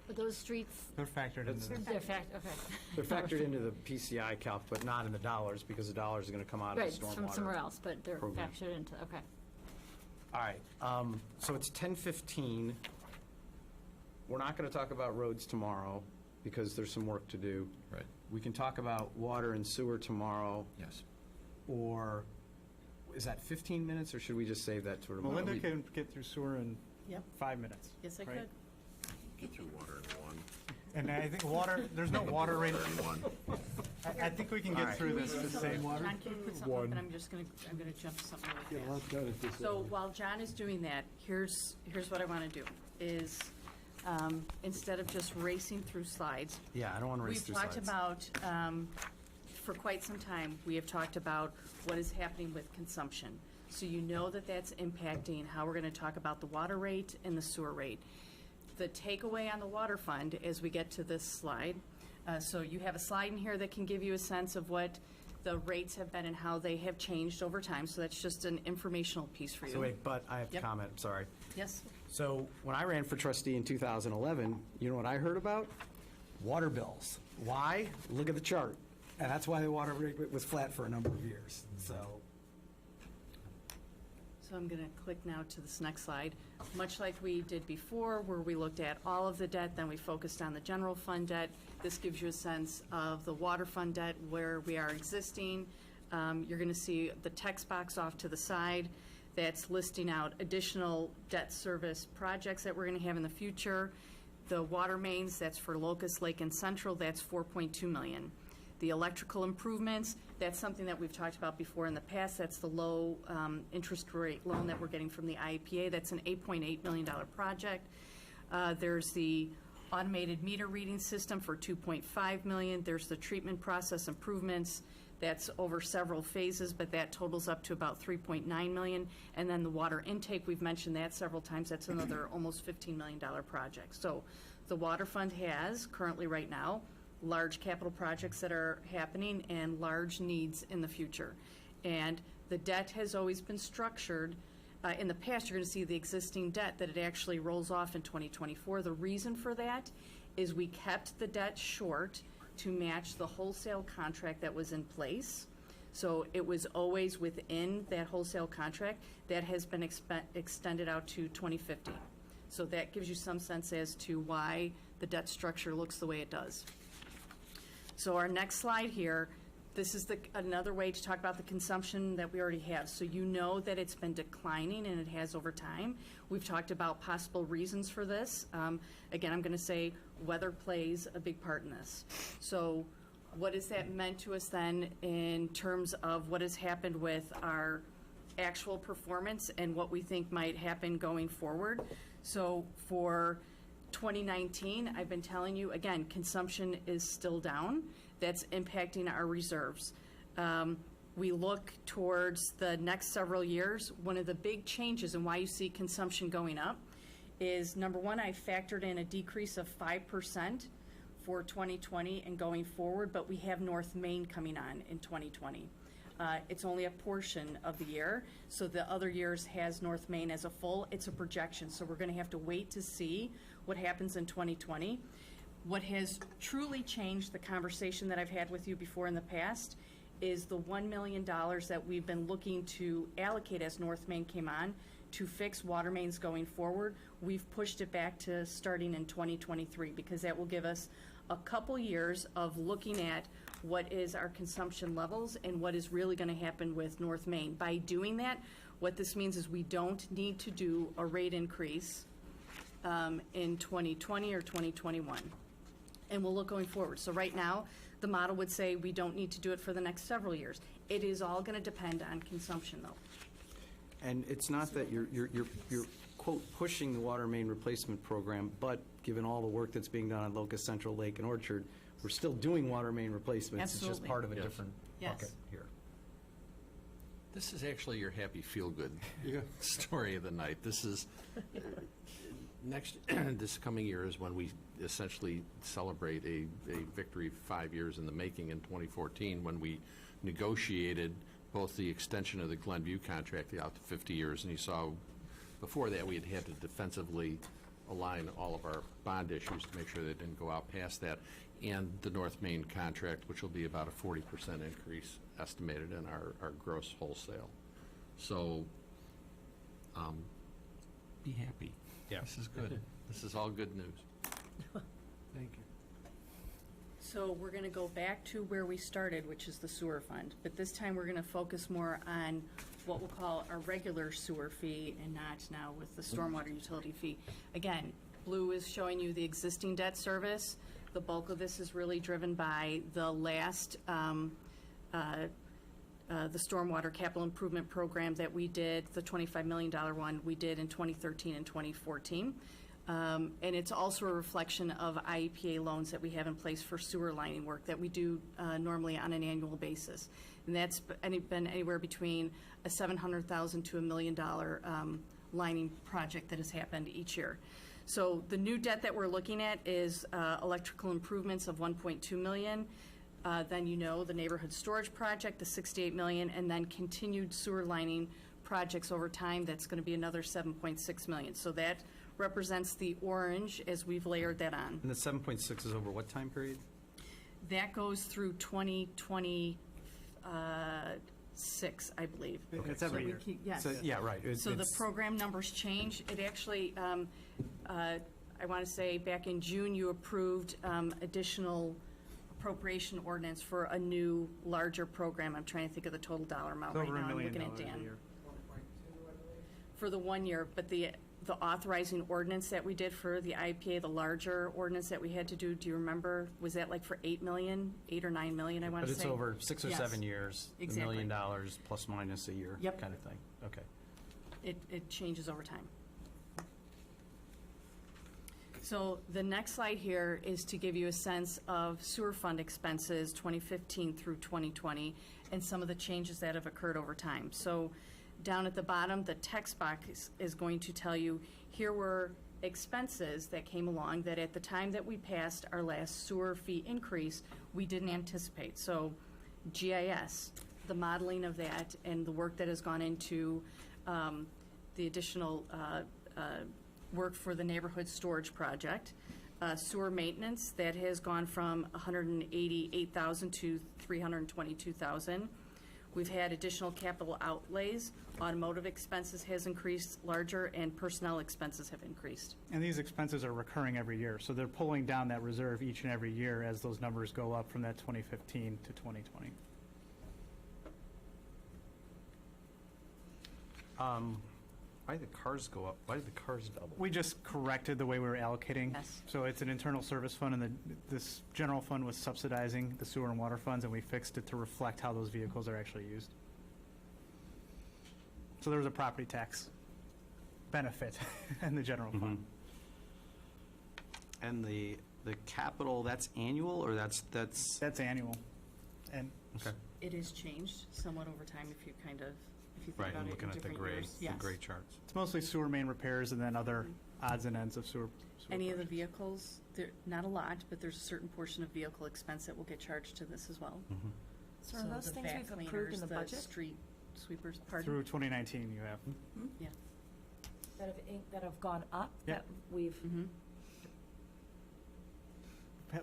Speaker 5: But those streets,
Speaker 2: They're factored into this.
Speaker 5: they're okay.
Speaker 15: They're factored into the PCI calc, but not in the dollars, because the dollars are going to come out of
Speaker 5: Right,
Speaker 15: the stormwater.
Speaker 5: from somewhere else, but they're
Speaker 15: program.
Speaker 5: factored into, okay.
Speaker 15: All right, so it's 10:15. We're not going to talk about roads tomorrow, because there's some work to do.
Speaker 6: Right.
Speaker 15: We can talk about water and sewer tomorrow,
Speaker 6: Yes.
Speaker 15: or, is that 15 minutes, or should we just save that to tomorrow?
Speaker 2: Melinda can get through sewer in
Speaker 12: Yep.
Speaker 2: 5 minutes.
Speaker 12: Yes, I
Speaker 2: right?
Speaker 12: could.
Speaker 6: Get through water in one.
Speaker 2: And I think water, there's no water rate. I think we can get through this the same.
Speaker 12: John, can you put something up, and I'm gonna jump to something really fast. So while John is doing that, here's what I want to do, is instead of just racing through slides,
Speaker 15: Yeah, I don't want to race through slides.
Speaker 12: we've talked about, for quite some time, we have talked about what is happening with consumption. So you know that that's impacting how we're going to talk about the water rate and the sewer rate. The takeaway on the water fund as we get to this slide, so you have a slide in here that can give you a sense of what the rates have been and how they have changed over time. So that's just an informational piece for you.
Speaker 15: So wait, but I have to
Speaker 12: Yep.
Speaker 15: comment, sorry.
Speaker 12: Yes?
Speaker 15: So when I ran for trustee in 2011, you know what I heard about? Water bills. Why? Look at the chart. And that's why the water rate was flat for a number of years, so.
Speaker 12: So I'm going to click now to this next slide. Much like we did before, where we looked at all of the debt, then we focused on the general fund debt. This gives you a sense of the water fund debt, where we are existing. You're going to see the text box off to the side that's listing out additional debt service projects that we're going to have in the future. The water mains, that's for Locust, Lake, and Central, that's $4.2 million. The electrical improvements, that's something that we've talked about before in the past. That's the low interest rate loan that we're getting from the IEPA. That's an $8.8 million project. There's the automated meter reading system for $2.5 million. There's the treatment process improvements. That's over several phases, but that totals up to about $3.9 million. And then the water intake, we've mentioned that several times. That's another almost $15 million project. So the water fund has currently right now large capital projects that are happening and large needs in the future. And the debt has always been structured. In the past, you're going to see the existing debt that it actually rolls off in 2024. The reason for that is we kept the debt short to match the wholesale contract that was in place. So it was always within that wholesale contract. That has been extended out to 2050. So that gives you some sense as to why the debt structure looks the way it does. So our next slide here, this is another way to talk about the consumption that we already have. So you know that it's been declining, and it has over time. We've talked about possible reasons for this. Again, I'm going to say weather plays a big part in this. So what has that meant to us then in terms of what has happened with our actual performance and what we think might happen going forward? So for 2019, I've been telling you, again, consumption is still down. That's impacting our reserves. We look towards the next several years. One of the big changes and why you see consumption going up is, number one, I factored in a decrease of 5% for 2020 and going forward, but we have North Main coming on in 2020. It's only a portion of the year, so the other years has North Main as a full. It's a projection, so we're going to have to wait to see what happens in 2020. What has truly changed the conversation that I've had with you before in the past is the $1 million that we've been looking to allocate as North Main came on to fix water mains going forward. We've pushed it back to starting in 2023 because that will give us a couple years of looking at what is our consumption levels and what is really going to happen with North Main. By doing that, what this means is we don't need to do a rate increase in 2020 or 2021. And we'll look going forward. So right now, the model would say we don't need to do it for the next several years. It is all going to depend on consumption, though.
Speaker 15: And it's not that you're quote, pushing the water main replacement program, but given all the work that's being done on Locust Central, Lake, and Orchard, we're still doing water main replacements.
Speaker 12: Absolutely.
Speaker 15: It's just part of a
Speaker 6: Yes.
Speaker 15: different
Speaker 12: Yes.
Speaker 15: bucket here.
Speaker 6: This is actually your happy, feel-good story of the night. This is, this coming year is when we essentially celebrate a victory 5 years in the making in 2014, when we negotiated both the extension of the Glenview contract out to 50 years, and you saw before that we had to defensively align all of our bond issues to make sure they didn't go out past that, and the North Main contract, which will be about a 40% increase estimated in our gross wholesale. So be happy.
Speaker 15: Yeah.
Speaker 6: This is good. This is all good news.
Speaker 3: Thank you.
Speaker 12: So we're going to go back to where we started, which is the sewer fund. But this time, we're going to focus more on what we'll call our regular sewer fee and not now with the stormwater utility fee. Again, blue is showing you the existing debt service. The bulk of this is really driven by the last, the stormwater capital improvement program that we did, the $25 million one we did in 2013 and 2014. And it's also a reflection of IEPA loans that we have in place for sewer lining work that we do normally on an annual basis. And that's been anywhere between a $700,000 to $1 million lining project that has happened each year. So the new debt that we're looking at is electrical improvements of $1.2 million. Then you know the neighborhood storage project, the $68 million, and then continued sewer lining projects over time. That's going to be another $7.6 million. So that represents the orange as we've layered that on.
Speaker 15: And the 7.6 is over what time period?
Speaker 12: That goes through 2026, I believe.
Speaker 2: It's every year.
Speaker 12: Yes.
Speaker 15: So, yeah, right.
Speaker 12: So the program numbers change. It actually, I want to say back in June, you approved additional appropriation ordinance for a new, larger program. I'm trying to think of the total dollar amount
Speaker 2: It's
Speaker 12: right
Speaker 2: over
Speaker 12: now.
Speaker 2: $1
Speaker 12: I'm
Speaker 2: million
Speaker 12: looking at
Speaker 2: a
Speaker 12: Dan.
Speaker 2: year.
Speaker 12: For the 1 year, but the authorizing ordinance that we did for the IPA, the larger ordinance that we had to do, do you remember? Was that like for $8 million, $8 or $9 million, I want
Speaker 15: But
Speaker 12: to say?
Speaker 15: it's over 6 or
Speaker 12: Yes.
Speaker 15: 7 years,
Speaker 12: Exactly.
Speaker 15: $1 million plus minus a year
Speaker 12: Yep.
Speaker 15: kind of thing. Okay.
Speaker 12: It changes over time. So the next slide here is to give you a sense of sewer fund expenses 2015 through 2020 and some of the changes that have occurred over time. So down at the bottom, the text box is going to tell you here were expenses that came along that at the time that we passed our last sewer fee increase, we didn't anticipate. So GIS, the modeling of that and the work that has gone into the additional work for the neighborhood storage project. Sewer maintenance, that has gone from $188,000 to $322,000. We've had additional capital outlays. Automotive expenses has increased larger, and personnel expenses have increased.
Speaker 2: And these expenses are recurring every year, so they're pulling down that reserve each and every year as those numbers go up from that 2015 to 2020.
Speaker 4: Why did the cars go up? Why did the cars double?
Speaker 2: We just corrected the way we were allocating.
Speaker 12: Yes.
Speaker 2: So it's an internal service fund, and this general fund was subsidizing the sewer and water funds, and we fixed it to reflect how those vehicles are actually used. So there was a property tax benefit in the general fund.
Speaker 4: And the capital, that's annual, or that's?
Speaker 2: That's annual. And
Speaker 4: Okay.
Speaker 12: It has changed somewhat over time if you think
Speaker 4: Right,
Speaker 12: about
Speaker 4: I'm
Speaker 12: it
Speaker 4: looking
Speaker 12: in
Speaker 4: at the
Speaker 12: different
Speaker 4: gray,
Speaker 12: years.
Speaker 4: the
Speaker 12: Yes.
Speaker 4: gray charts.
Speaker 2: it's mostly sewer main repairs and then other odds and ends of sewer
Speaker 12: Any of the
Speaker 2: projects.
Speaker 12: vehicles, not a lot, but there's a certain portion of vehicle expense that will get charged to this as well.
Speaker 7: So are those
Speaker 12: the
Speaker 7: things
Speaker 12: vac
Speaker 7: we've approved in
Speaker 12: cleaners,
Speaker 7: the budget?
Speaker 12: street sweepers, pardon?
Speaker 2: Through 2019, you have.
Speaker 12: Yeah.
Speaker 7: That have gone up?
Speaker 2: Yeah.
Speaker 7: That we've,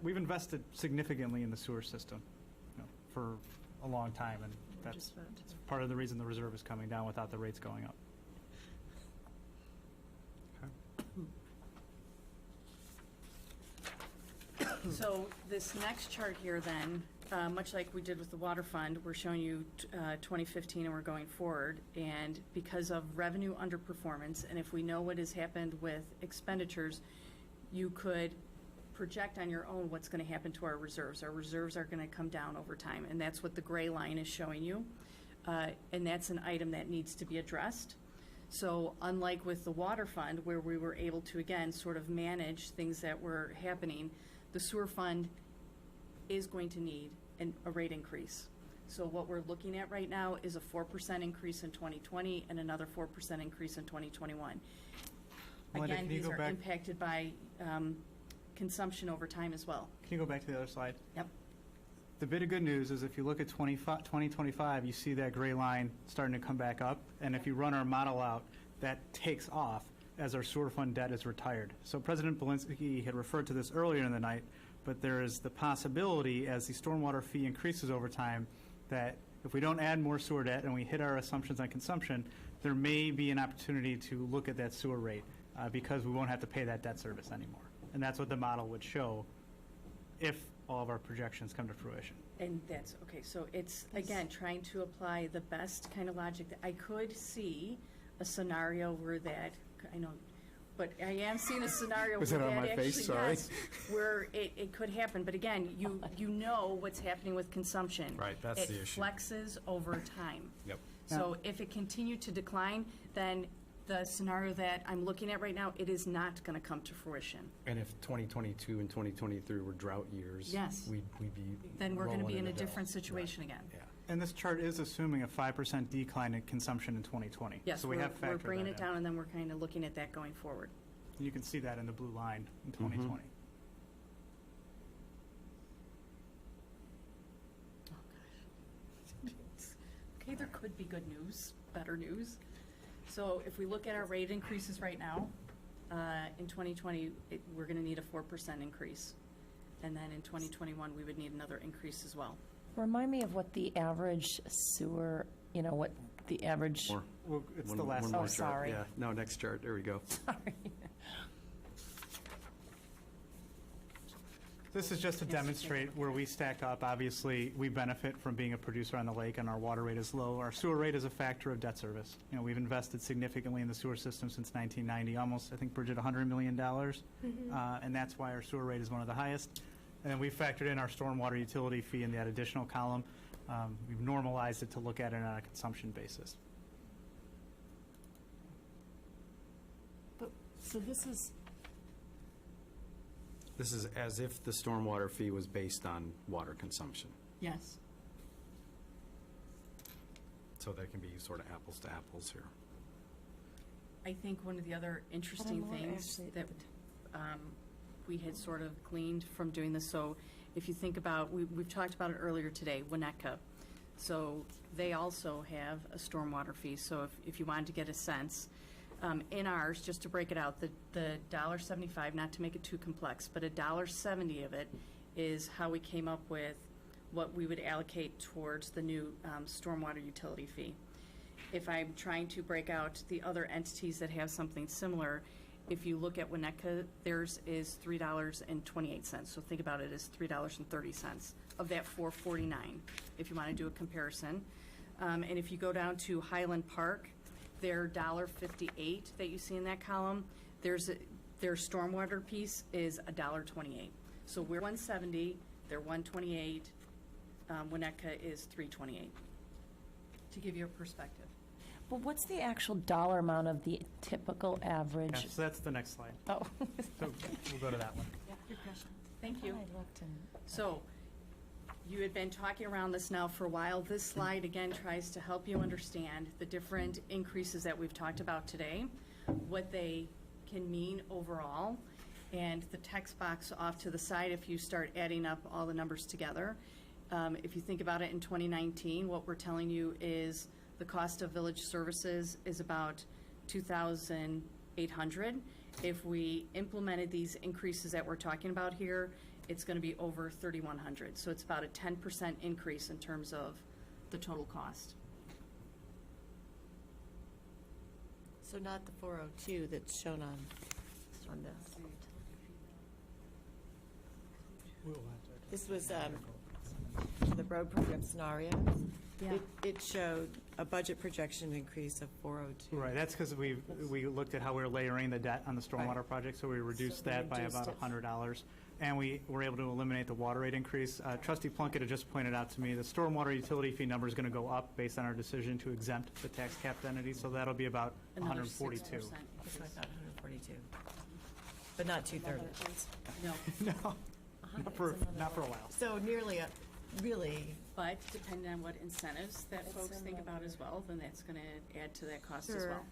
Speaker 2: We've invested significantly in the sewer system, for a long time, and that's part of the reason the reserve is coming down without the rates going up.
Speaker 12: So this next chart here then, much like we did with the water fund, we're showing you 2015 and we're going forward. And because of revenue underperformance, and if we know what has happened with expenditures, you could project on your own what's going to happen to our reserves. Our reserves are going to come down over time, and that's what the gray line is showing you. And that's an item that needs to be addressed. So unlike with the water fund, where we were able to, again, sort of manage things that were happening, the sewer fund is going to need a rate increase. So what we're looking at right now is a 4% increase in 2020 and another 4% increase in 2021.
Speaker 2: Melinda,
Speaker 12: Again,
Speaker 2: can you
Speaker 12: these
Speaker 2: go
Speaker 12: are
Speaker 2: back?
Speaker 12: impacted by consumption over time as well.
Speaker 2: Can you go back to the other slide?
Speaker 12: Yep.
Speaker 2: The bit of good news is if you look at 2025, you see that gray line starting to come back up, and if you run our model out, that takes off as our sewer fund debt is retired. So President Belinsky had referred to this earlier in the night, but there is the possibility, as the stormwater fee increases over time, that if we don't add more sewer debt and we hit our assumptions on consumption, there may be an opportunity to look at that sewer rate because we won't have to pay that debt service anymore. And that's what the model would show if all of our projections come to fruition.
Speaker 12: And that's, okay, so it's, again, trying to apply the best kind of logic. I could see a scenario where that, I know, but I am seeing a scenario
Speaker 10: Was
Speaker 12: where
Speaker 10: that on
Speaker 12: that
Speaker 10: my
Speaker 12: actually,
Speaker 10: face? Sorry.
Speaker 12: yes, where it could happen. But again, you know what's happening with consumption.
Speaker 4: Right, that's the issue.
Speaker 12: It flexes over time.
Speaker 4: Yep.
Speaker 12: So if it continued to decline, then the scenario that I'm looking at right now, it is not going to come to fruition.
Speaker 15: And if 2022 and 2023 were drought years,
Speaker 12: Yes.
Speaker 15: we'd be
Speaker 12: Then we're going to
Speaker 15: rolling
Speaker 12: be in a
Speaker 15: the dough.
Speaker 12: different situation again.
Speaker 15: Yeah.
Speaker 2: And this chart is assuming a 5% decline in consumption in 2020.
Speaker 12: Yes,
Speaker 2: So we have
Speaker 12: we're
Speaker 2: factored
Speaker 12: bringing
Speaker 2: that
Speaker 12: it
Speaker 2: in.
Speaker 12: down, and then we're kind of looking at that going forward.
Speaker 2: And you can see that in the blue line in 2020.
Speaker 12: Oh, gosh. Okay, there could be good news, better news. So if we look at our rate increases right now, in 2020, we're going to need a 4% increase. And then in 2021, we would need another increase as well.
Speaker 7: remind me of what the average sewer, what the average.
Speaker 4: More.
Speaker 2: Well, it's
Speaker 4: One-
Speaker 2: the last
Speaker 4: one
Speaker 2: slide.
Speaker 4: more
Speaker 7: Oh,
Speaker 4: chart.
Speaker 7: sorry.
Speaker 4: Yeah, no, next chart, there we go.
Speaker 7: Sorry.
Speaker 2: This is just to demonstrate where we stack up. Obviously, we benefit from being a producer on the lake, and our water rate is low. Our sewer rate is a factor of debt service. We've invested significantly in the sewer system since 1990, almost, I think, Bridget, $100 million. And that's why our sewer rate is one of the highest. And then we factored in our stormwater utility fee in that additional column. We've normalized it to look at it on a consumption basis.
Speaker 7: So this is,
Speaker 15: This is as if the stormwater fee was based on water consumption.
Speaker 12: Yes.
Speaker 15: So that can be sort of apples to apples here.
Speaker 12: I think one of the other interesting
Speaker 9: more
Speaker 12: things
Speaker 9: actually-
Speaker 12: that we had sort of gleaned from doing this, so if you think about, we've talked about it earlier today, Winnetka. So they also have a stormwater fee, so if you wanted to get a sense, in ours, just to break it out, the $1.75, not to make it too complex, but $1.70 of it is how we came up with what we would allocate towards the new stormwater utility fee. If I'm trying to break out the other entities that have something similar, if you look at Winnetka, theirs is $3.28. So think about it as $3.30 of that $4.49, if you want to do a comparison. And if you go down to Highland Park, their $1.58 that you see in that column, their stormwater piece is $1.28. So we're $1.70, they're $1.28, Winnetka is $3.28, to give you a perspective.
Speaker 7: But what's the actual dollar amount of the typical average?
Speaker 2: Yeah, so that's the next slide.
Speaker 7: Oh.
Speaker 2: So we'll go to that one.
Speaker 12: Yeah, good question. Thank you.
Speaker 7: I looked and-
Speaker 12: So, you had been talking around this now for a while. This slide, again, tries to help you understand the different increases that we've talked about today, what they can mean overall, and the text box off to the side if you start adding up all the numbers together. If you think about it in 2019, what we're telling you is the cost of village services is about $2,800. If we implemented these increases that we're talking about here, it's going to be over $3,100. So it's about a 10% increase in terms of the total cost.
Speaker 9: So not the 402 that's shown on this. This was the road program scenarios.
Speaker 12: Yeah.
Speaker 9: It showed a budget projection increase of 402.
Speaker 2: Right, that's because we looked at how we were layering the debt on the stormwater project, so we reduced
Speaker 5: we
Speaker 2: that by
Speaker 5: reduced
Speaker 2: about
Speaker 5: it.
Speaker 2: $100. And we were able to eliminate the water rate increase. Trustee Plunkett had just pointed out to me, the stormwater utility fee number is going to go up based on our decision to exempt the tax capped entities, so that'll be about
Speaker 12: Another
Speaker 2: 142.
Speaker 12: 6%.
Speaker 9: That's what I thought, 142. But not 230.
Speaker 12: No,
Speaker 2: No, not for a while.
Speaker 9: So nearly, really,
Speaker 12: but depending on what incentives that folks think about as well, then that's going to add to that cost as
Speaker 9: Sure.
Speaker 12: well.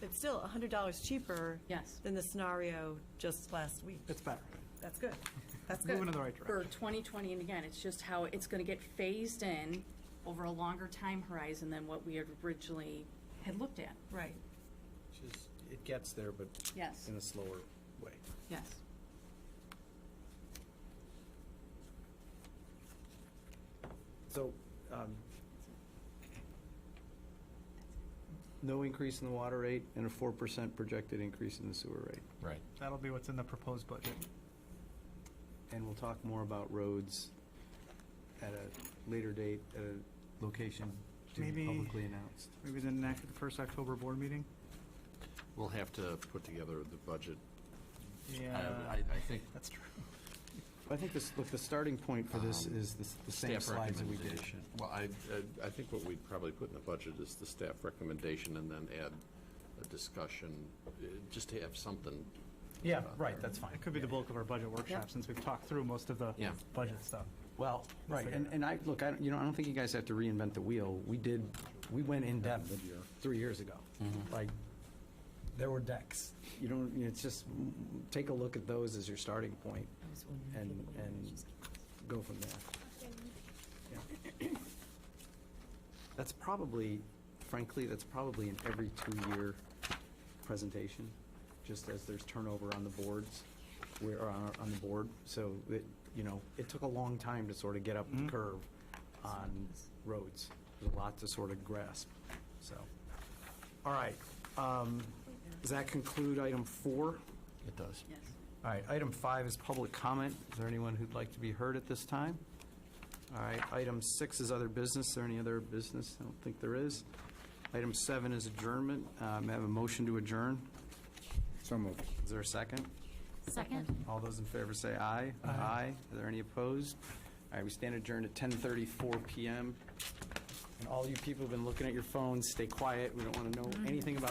Speaker 9: it's still $100 cheaper
Speaker 12: Yes.
Speaker 9: than the scenario just last week.
Speaker 2: It's better.
Speaker 9: That's good. That's
Speaker 2: Moving in
Speaker 9: good.
Speaker 2: the right
Speaker 12: For
Speaker 2: direction.
Speaker 12: 2020, and again, it's just how it's going to get phased in over a longer time horizon than what we had originally had looked at.
Speaker 9: Right.
Speaker 15: It gets there, but
Speaker 12: Yes,
Speaker 15: in a slower way.
Speaker 12: yes.
Speaker 15: So, no increase in the water rate and a 4% projected increase in the sewer rate.
Speaker 6: Right.
Speaker 2: That'll be what's in the proposed budget.
Speaker 15: And we'll talk more about roads at a later date, at a location to be
Speaker 2: Maybe-
Speaker 15: publicly announced.
Speaker 2: Maybe the first October board meeting?
Speaker 6: We'll have to put together the budget.
Speaker 2: Yeah,
Speaker 6: I think
Speaker 2: that's true.
Speaker 15: I think this, look, the starting point for this is the same
Speaker 6: staff
Speaker 15: slides that we did.
Speaker 6: recommendation. Well, I think what we'd probably put in the budget is the staff recommendation and then add a discussion, just to have something.
Speaker 15: Yeah, right, that's fine.
Speaker 2: It could be the bulk of our budget workshop, since we've talked through most of the
Speaker 6: Yeah.
Speaker 2: budget stuff.
Speaker 15: Well, right, and I, look, I don't think you guys have to reinvent the wheel. We went in depth 3 years ago. Like, there were decks. It's just, take a look at those as your starting point and go from there. Yeah. That's probably, frankly, that's probably an every 2-year presentation, just as there's turnover on the boards, on the board. So, it took a long time to sort of get up the curve on roads. There's a lot to sort of grasp, so. All right, does that conclude item 4?
Speaker 6: It does.
Speaker 12: Yes.
Speaker 15: All right, item 5 is public comment. Is there anyone who'd like to be heard at this time? All right, item 6 is other business. Is there any other business? I don't think there is. Item 7 is adjournment. May I have a motion to adjourn?
Speaker 8: So moved.
Speaker 15: Is there a second?
Speaker 5: Second?
Speaker 15: All those in favor say aye. Aye. Are there any opposed? All right, we stand adjourned at 10:34 PM. And all you people who've been looking at your phones, stay quiet. We don't want to know anything about